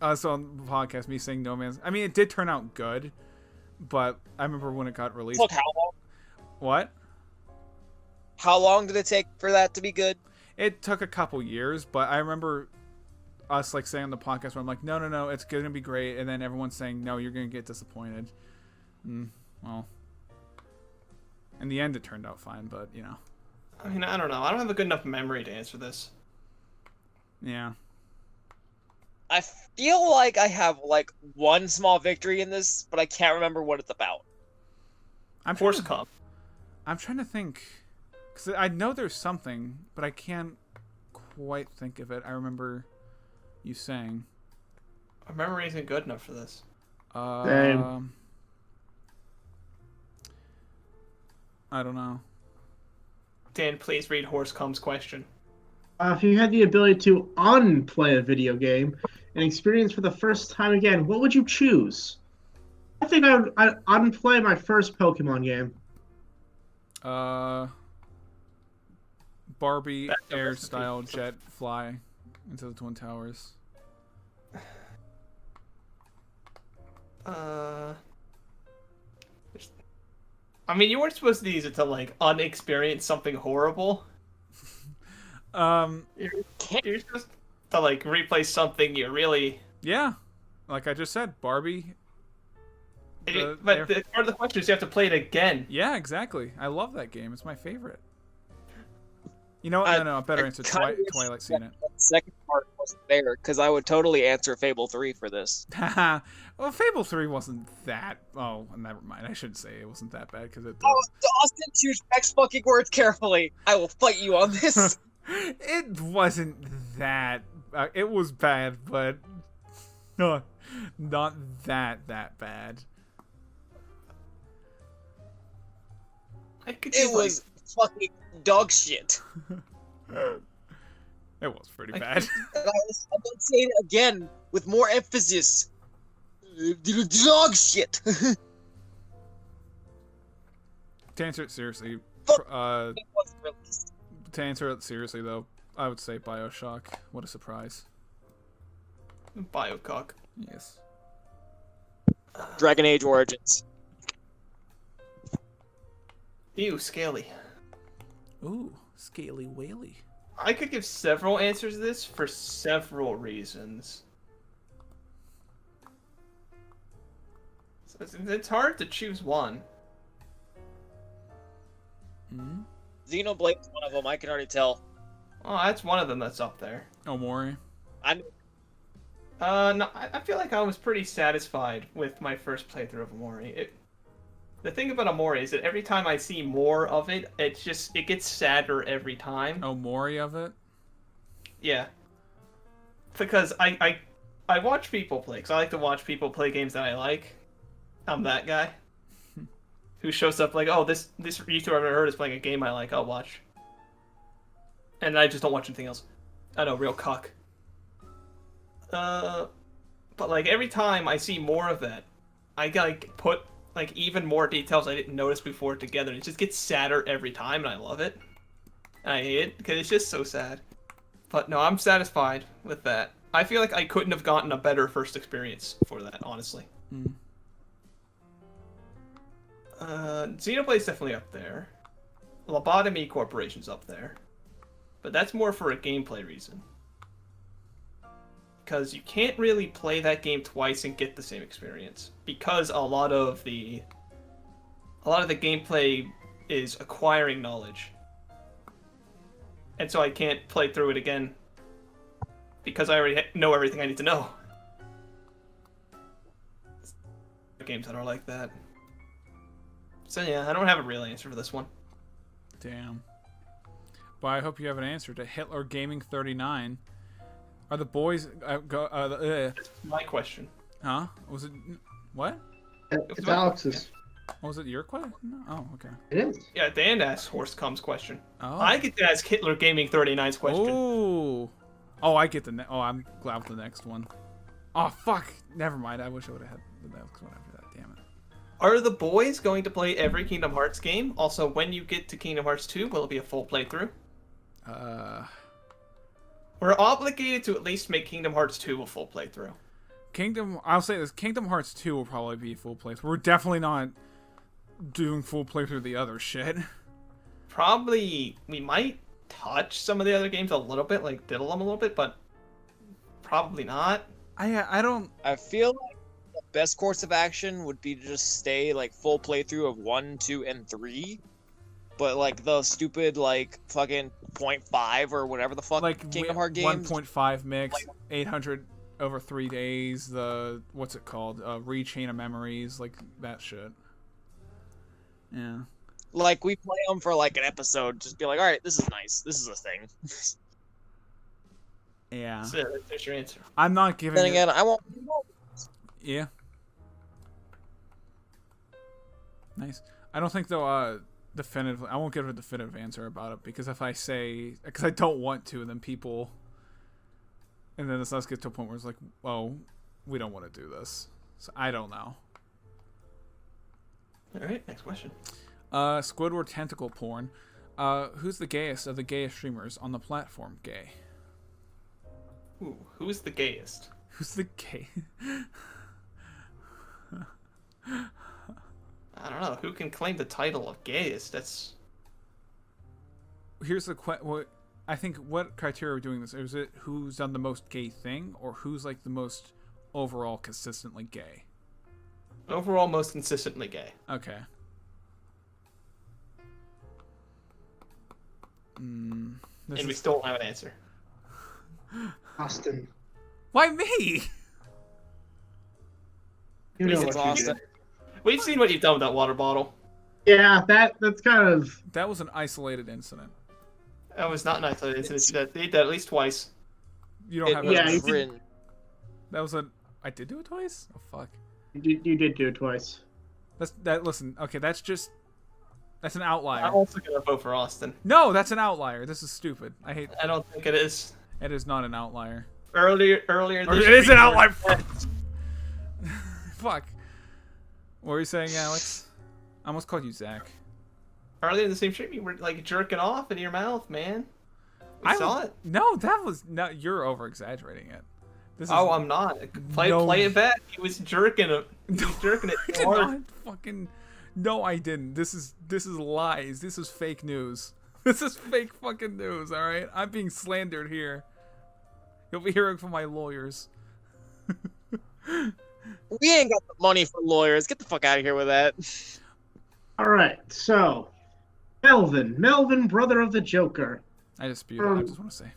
Speaker 2: us on the podcast me saying No Man's. I mean, it did turn out good, but I remember when it got released.
Speaker 4: Look, how long?
Speaker 2: What?
Speaker 4: How long did it take for that to be good?
Speaker 2: It took a couple years, but I remember us like saying on the podcast where I'm like, no, it's gonna be great, and then everyone's saying, no, you're gonna get disappointed. Well, in the end, it turned out fine, but you know.
Speaker 1: I mean, I don't know. I don't have a good enough memory to answer this.
Speaker 2: Yeah.
Speaker 4: I feel like I have like one small victory in this, but I can't remember what it's about.
Speaker 2: I'm
Speaker 1: Force Cup.
Speaker 2: I'm trying to think, because I know there's something, but I can't quite think of it. I remember You sang.
Speaker 1: Our memory isn't good enough for this.
Speaker 3: Same.
Speaker 2: I don't know.
Speaker 1: Dan, please read Horsecom's question.
Speaker 3: If you had the ability to unplay a video game and experience for the first time again, what would you choose? I think I'd unplay my first Pokemon game.
Speaker 2: Barbie air style jet fly into the Twin Towers.
Speaker 1: I mean, you weren't supposed to use it to like unexperience something horrible. You're supposed to like replay something you really.
Speaker 2: Yeah, like I just said, Barbie.
Speaker 1: But part of the question is you have to play it again.
Speaker 2: Yeah, exactly. I love that game. It's my favorite. You know what? No, better answer Twilight seen it.
Speaker 4: The second part wasn't there because I would totally answer Fable 3 for this.
Speaker 2: Well, Fable 3 wasn't that. Oh, never mind. I shouldn't say it wasn't that bad because it.
Speaker 4: Oh, Austin, choose next fucking words carefully. I will fight you on this.
Speaker 2: It wasn't that. It was bad, but no, not that bad.
Speaker 4: It was fucking dog shit.
Speaker 2: It was pretty bad.
Speaker 4: I'm gonna say it again with more emphasis. Dog shit.
Speaker 2: To answer it seriously, though, I would say BioShock. What a surprise.
Speaker 1: Biocock.
Speaker 2: Yes.
Speaker 4: Dragon Age Origins.
Speaker 1: Ew, scaly.
Speaker 2: Ooh, scaly whaley.
Speaker 1: I could give several answers to this for several reasons. So it's hard to choose one.
Speaker 2: Mm-hmm.
Speaker 4: Xenoblade's one of them, I can already tell.
Speaker 1: Oh, that's one of them that's up there.
Speaker 2: Oh, Mori.
Speaker 1: No, I feel like I was pretty satisfied with my first playthrough of Amori. The thing about Amori is that every time I see more of it, it gets sadder every time.
Speaker 2: Oh, Mori of it?
Speaker 1: Yeah. Because I watch people play, because I like to watch people play games that I like. I'm that guy. Who shows up like, oh, this YouTuber I've never heard is playing a game I like, I'll watch. And I just don't watch anything else. I know, real cuck. But like every time I see more of that, I like put like even more details I didn't notice before together. It just gets sadder every time, and I love it. And I hate it because it's just so sad. But no, I'm satisfied with that. I feel like I couldn't have gotten a better first experience for that, honestly.
Speaker 2: Mm.
Speaker 1: Xenoblade's definitely up there. Lobotomy Corporation's up there. But that's more for a gameplay reason. Because you can't really play that game twice and get the same experience. Because a lot of the gameplay is acquiring knowledge. And so I can't play through it again. Because I already know everything I need to know. Games that are like that. So yeah, I don't have a real answer for this one.
Speaker 2: Damn. But I hope you have an answer to Hitler Gaming 39. Are the boys
Speaker 1: That's my question.
Speaker 2: Huh? Was it what?
Speaker 3: It's Alex's.
Speaker 2: Oh, was it your question? No. Oh, okay.
Speaker 3: It is.
Speaker 1: Yeah, Dan asked Horsecom's question.
Speaker 2: Oh.
Speaker 1: I get to ask Hitler Gaming 39's question.
Speaker 2: Oh. Oh, I get the oh, I'm glad with the next one. Oh, fuck. Never mind. I wish I would have had the next one after that. Damn it.
Speaker 1: Are the boys going to play every Kingdom Hearts game? Also, when you get to Kingdom Hearts 2, will it be a full playthrough? We're obligated to at least make Kingdom Hearts 2 a full playthrough.
Speaker 2: I'll say this, Kingdom Hearts 2 will probably be a full playthrough. We're definitely not doing full playthrough of the other shit.
Speaker 1: Probably, we might touch some of the other games a little bit, like diddle them a little bit, but probably not.
Speaker 2: I don't...
Speaker 4: I feel like the best course of action would be to just stay like full playthrough of 1, 2, and 3. But like the stupid like fucking 0.5 or whatever the fuck
Speaker 2: like
Speaker 4: Kingdom Hearts games.
Speaker 2: 1.5 mix, 800 over 3 days, the what's it called? Rechain of Memories, like that shit. Yeah.
Speaker 4: Like we play them for like an episode, just be like, all right, this is nice. This is a thing.
Speaker 2: Yeah.
Speaker 1: So there's your answer.
Speaker 2: I'm not giving
Speaker 4: Then
Speaker 2: it...
Speaker 4: again, I won't.
Speaker 2: Yeah. Nice. I don't think though. Definitive. I won't give a definitive answer about it because if I say, because I don't want to, then people, and then this does get to a point where it's like, oh, we don't want to do this. So I don't know.
Speaker 1: All right, next question.
Speaker 2: Squidward tentacle porn. Who's the gayest of the gayest streamers on the platform? Gay.
Speaker 1: Ooh, who's the gayest?
Speaker 2: Who's the gay?
Speaker 1: I don't know. Who can claim the title of gayest? That's...
Speaker 2: Here's the what I think. What criteria are we doing this? Is it who's done the most gay thing, or who's like the most overall consistently gay?
Speaker 1: Overall, most consistently gay.
Speaker 2: Okay.
Speaker 1: And we still don't have an answer.
Speaker 3: Austin.
Speaker 2: Why me?
Speaker 3: You know
Speaker 4: It's
Speaker 3: what you
Speaker 4: Austin.
Speaker 3: did.
Speaker 1: We've seen what you've done with that water bottle.
Speaker 3: Yeah, that's kind of...
Speaker 2: That was an isolated incident.
Speaker 1: That was not an isolated incident. They did that at least twice.
Speaker 2: You don't
Speaker 4: It
Speaker 2: have.
Speaker 4: was
Speaker 3: Yeah, you
Speaker 4: written.
Speaker 2: That was a. I did do it twice. Oh fuck.
Speaker 3: You did do it twice.
Speaker 2: Listen. Okay, that's an outlier.
Speaker 1: I'm also gonna vote for Austin.
Speaker 2: No, that's an outlier. This is stupid. I hate.
Speaker 1: I don't think it is.
Speaker 2: It is not an outlier.
Speaker 1: Earlier.
Speaker 2: Or it is an outlier. Fuck. What were you saying, Alex? I almost called you Zach.
Speaker 1: Earlier in the same stream, you were like jerking off in your mouth, man. I saw it.
Speaker 2: No, that was no. You're over exaggerating it. This is,
Speaker 1: Oh, I'm not. Play it back. He was jerking it. He was jerking it
Speaker 2: I did
Speaker 1: hard.
Speaker 2: not fucking. No, I didn't. This is lies. This is fake news. This is fake fucking news. All right, I'm being slandered here. You'll be hearing from my lawyers.
Speaker 4: We ain't got the money for lawyers. Get the fuck out of here with that.
Speaker 3: All right, so Melvin, brother of the Joker.
Speaker 2: I dispute it. I just want to say.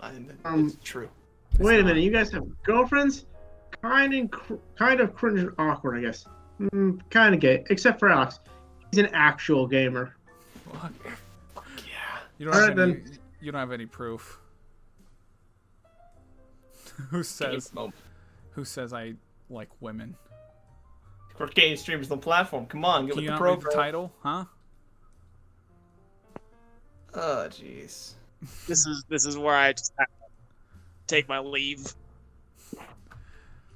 Speaker 1: It's true.
Speaker 3: Wait a minute, you guys have girlfriends? Kind of cringe and awkward, I guess. Kind of gay, except for Alex. He's an actual gamer.
Speaker 2: What?
Speaker 1: Yeah.
Speaker 2: You don't have
Speaker 3: Alright,
Speaker 2: any.
Speaker 3: then.
Speaker 2: You don't have any proof. Who says?
Speaker 1: Moment.
Speaker 2: Who says I like women?
Speaker 1: We're gay streamers on the platform. Come on, get
Speaker 2: Can
Speaker 1: with
Speaker 2: you
Speaker 1: the
Speaker 2: not read the
Speaker 1: program.
Speaker 2: title, huh?
Speaker 1: Oh, jeez.
Speaker 4: This is where I just have to take my leave.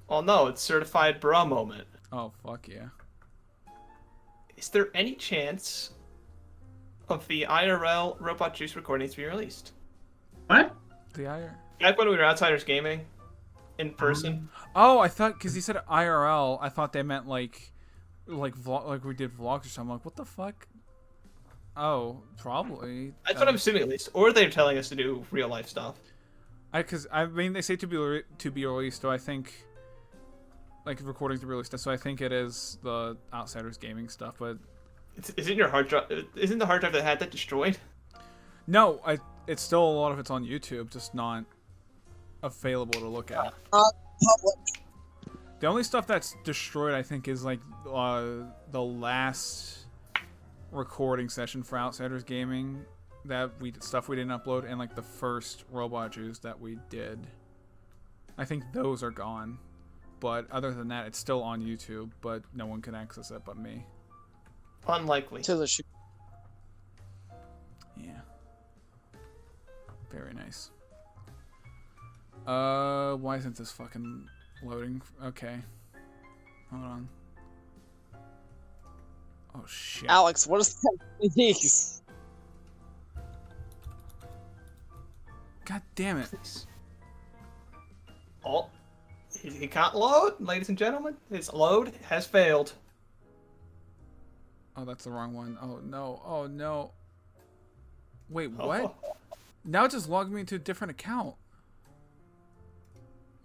Speaker 1: Oh no, it's certified bra moment.
Speaker 2: Oh fuck yeah.
Speaker 1: Is there any chance of the IRL Robot Juice recordings being released?
Speaker 3: What?
Speaker 2: The IR.
Speaker 1: Back when we were Outsiders Gaming, in person.
Speaker 2: Oh, I thought because he said IRL, I thought they meant like vlog, like we did vlogs or something. Like what the fuck? Oh, probably.
Speaker 1: That's what I'm assuming at least. Or they're telling us to do real life stuff.
Speaker 2: Because I mean they say to be released, so I think like recordings to be released. So I think it is the Outsiders Gaming stuff, but
Speaker 1: Isn't your hard drive? Isn't the hard drive that had that destroyed?
Speaker 2: no, it's still a lot of it's on YouTube, just not available to look at. The only stuff that's destroyed, I think, is like the last recording session for Outsiders Gaming that we didn't upload, and like the first Robot Juice that we did. I think those are gone, but other than that, it's still on YouTube, but no one can access it but me.
Speaker 1: Unlikely.
Speaker 4: To the shoot.
Speaker 2: Yeah. Very nice. Why isn't this fucking loading? Okay. Hold on. Oh shit.
Speaker 4: Alex, what is that? Please.
Speaker 2: God damn it.
Speaker 1: Oh, he can't load, ladies and gentlemen. His load has failed.
Speaker 2: Oh, that's the wrong one. Oh no. Oh no. Wait, what? Now it just logged me into a different account.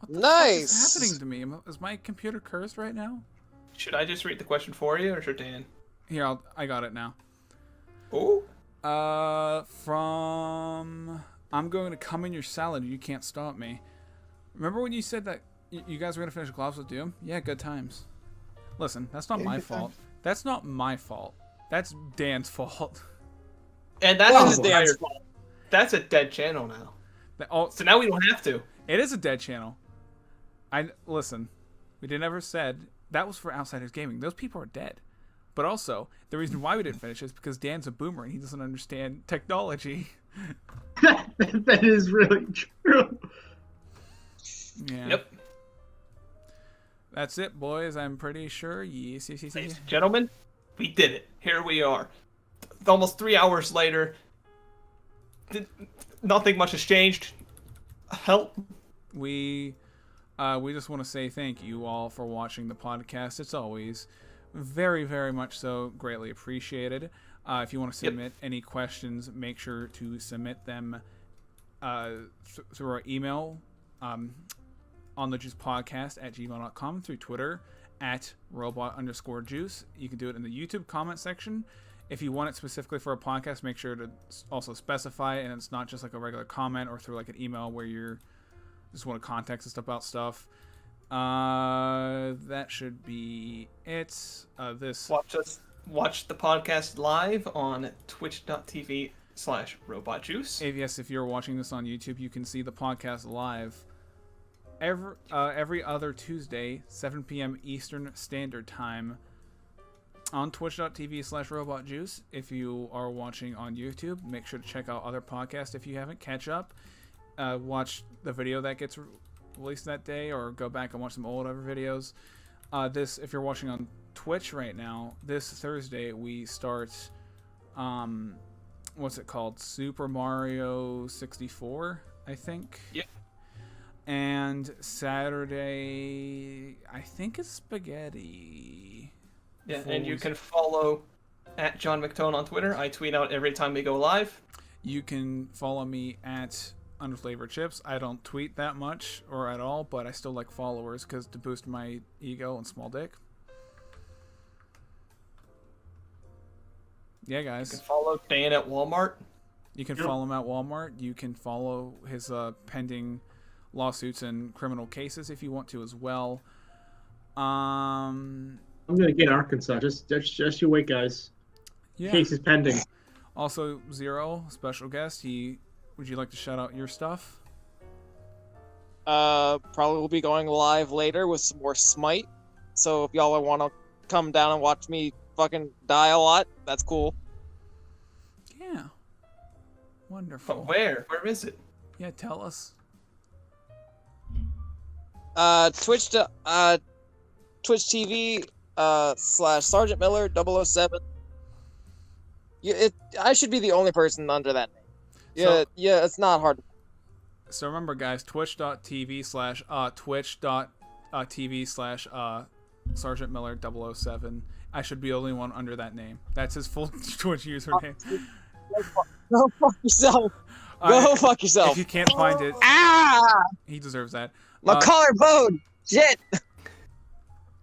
Speaker 2: What the fuck is happening to me? Is my computer cursed right now?
Speaker 1: Should I just read the question for you, or should Dan?
Speaker 2: Here, I got it now.
Speaker 1: Oh.
Speaker 2: From I'm going to come in your salad. You can't stop me. Remember when you said that you guys were gonna finish Gloves with Doom? Yeah, good times. Listen, that's not my fault. That's not my fault. That's Dan's fault.
Speaker 1: And that's
Speaker 4: Well,
Speaker 1: his
Speaker 4: Dan's
Speaker 1: fault. That's a dead channel now. So now we don't have to.
Speaker 2: It is a dead channel. Listen, we never said that was for Outsiders Gaming. Those people are dead. But also, the reason why we didn't finish is because Dan's a boomer and he doesn't understand technology.
Speaker 3: That is really true.
Speaker 2: Yeah.
Speaker 1: Yep.
Speaker 2: That's it, boys. I'm pretty sure. Yes.
Speaker 1: Ladies and gentlemen, we did it. Here we are. Almost 3 hours later. Nothing much has changed. Help.
Speaker 2: We just want to say thank you all for watching the podcast. It's always very, very much so greatly appreciated. If you want to submit any questions, make sure to submit them through our email onthejuicepodcast@gmail.com, through Twitter @robot_juice. You can do it in the YouTube comment section. If you want it specifically for a podcast, make sure to also specify it, and it's not just like a regular comment or through like an email where you're just want to contact us about stuff. That should be it.
Speaker 1: Watch the podcast live on twitch.tv/robotjuice.
Speaker 2: If you're watching this on YouTube, you can see the podcast live every other Tuesday, 7 p.m. Eastern Standard Time on twitch.tv/robotjuice. If you are watching on YouTube, make sure to check out other podcasts if you haven't. Catch up. Watch the video that gets released that day, or go back and watch some old other videos. If you're watching on Twitch right now, this Thursday we start what's it called? Super Mario 64, I think.
Speaker 1: Yep.
Speaker 2: And Saturday, I think it's Spaghetti.
Speaker 1: Yeah, and you can follow @JohnMcTone on Twitter. I tweet out every time we go live.
Speaker 2: You can follow me @UnflavoredChips. I don't tweet that much or at all, but I still like followers because to boost my ego and small dick. Yeah, guys.
Speaker 1: You can follow Dan at Walmart.
Speaker 2: You can follow him at Walmart. You can follow his pending lawsuits and criminal cases if you want to as well.
Speaker 3: I'm gonna get Arkansas. Just you wait, guys.
Speaker 2: Yeah.
Speaker 3: Case is pending.
Speaker 2: Also, Zero, special guest. Would you like to shout out your stuff?
Speaker 4: Probably will be going live later with some more Smite. So if y'all want to come down and watch me fucking die a lot, that's cool.
Speaker 2: Yeah. Wonderful.
Speaker 1: But where? Where is it?
Speaker 2: Yeah, tell us.
Speaker 4: Twitch TV /Sergeant Miller 007. I should be the only person under that name. Yeah, it's not hard.
Speaker 2: So remember, guys, twitch.tv/Sergeant Miller 007. I should be the only one under that name. That's his full Twitch username.
Speaker 4: Go fuck yourself. Go fuck yourself.
Speaker 2: If you can't find it, he deserves that.
Speaker 4: My collarbone. Shit.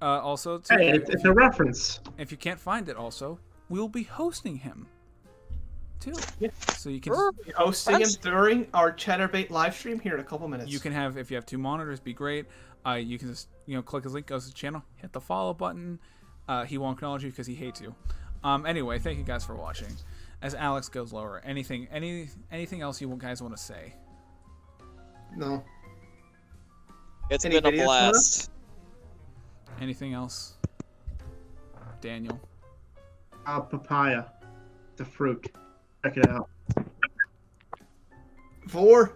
Speaker 2: Also,
Speaker 3: Hey, it's a reference.
Speaker 2: if you can't find it, also, we will be hosting him too.
Speaker 1: Yeah.
Speaker 2: So you can
Speaker 1: We're hosting him during our Chatterbait live stream here in a couple minutes.
Speaker 2: if you have 2 monitors, be great. You can just click his link, goes to the channel, hit the follow button. He won't acknowledge you because he hates you. Anyway, thank you guys for watching. As Alex goes lower, anything else you guys want to say?
Speaker 1: No.
Speaker 4: It's
Speaker 1: Any
Speaker 4: been a
Speaker 1: videos for us?
Speaker 4: blast.
Speaker 2: Anything else? Daniel.
Speaker 3: Papaya, the fruit. Check it out.
Speaker 1: For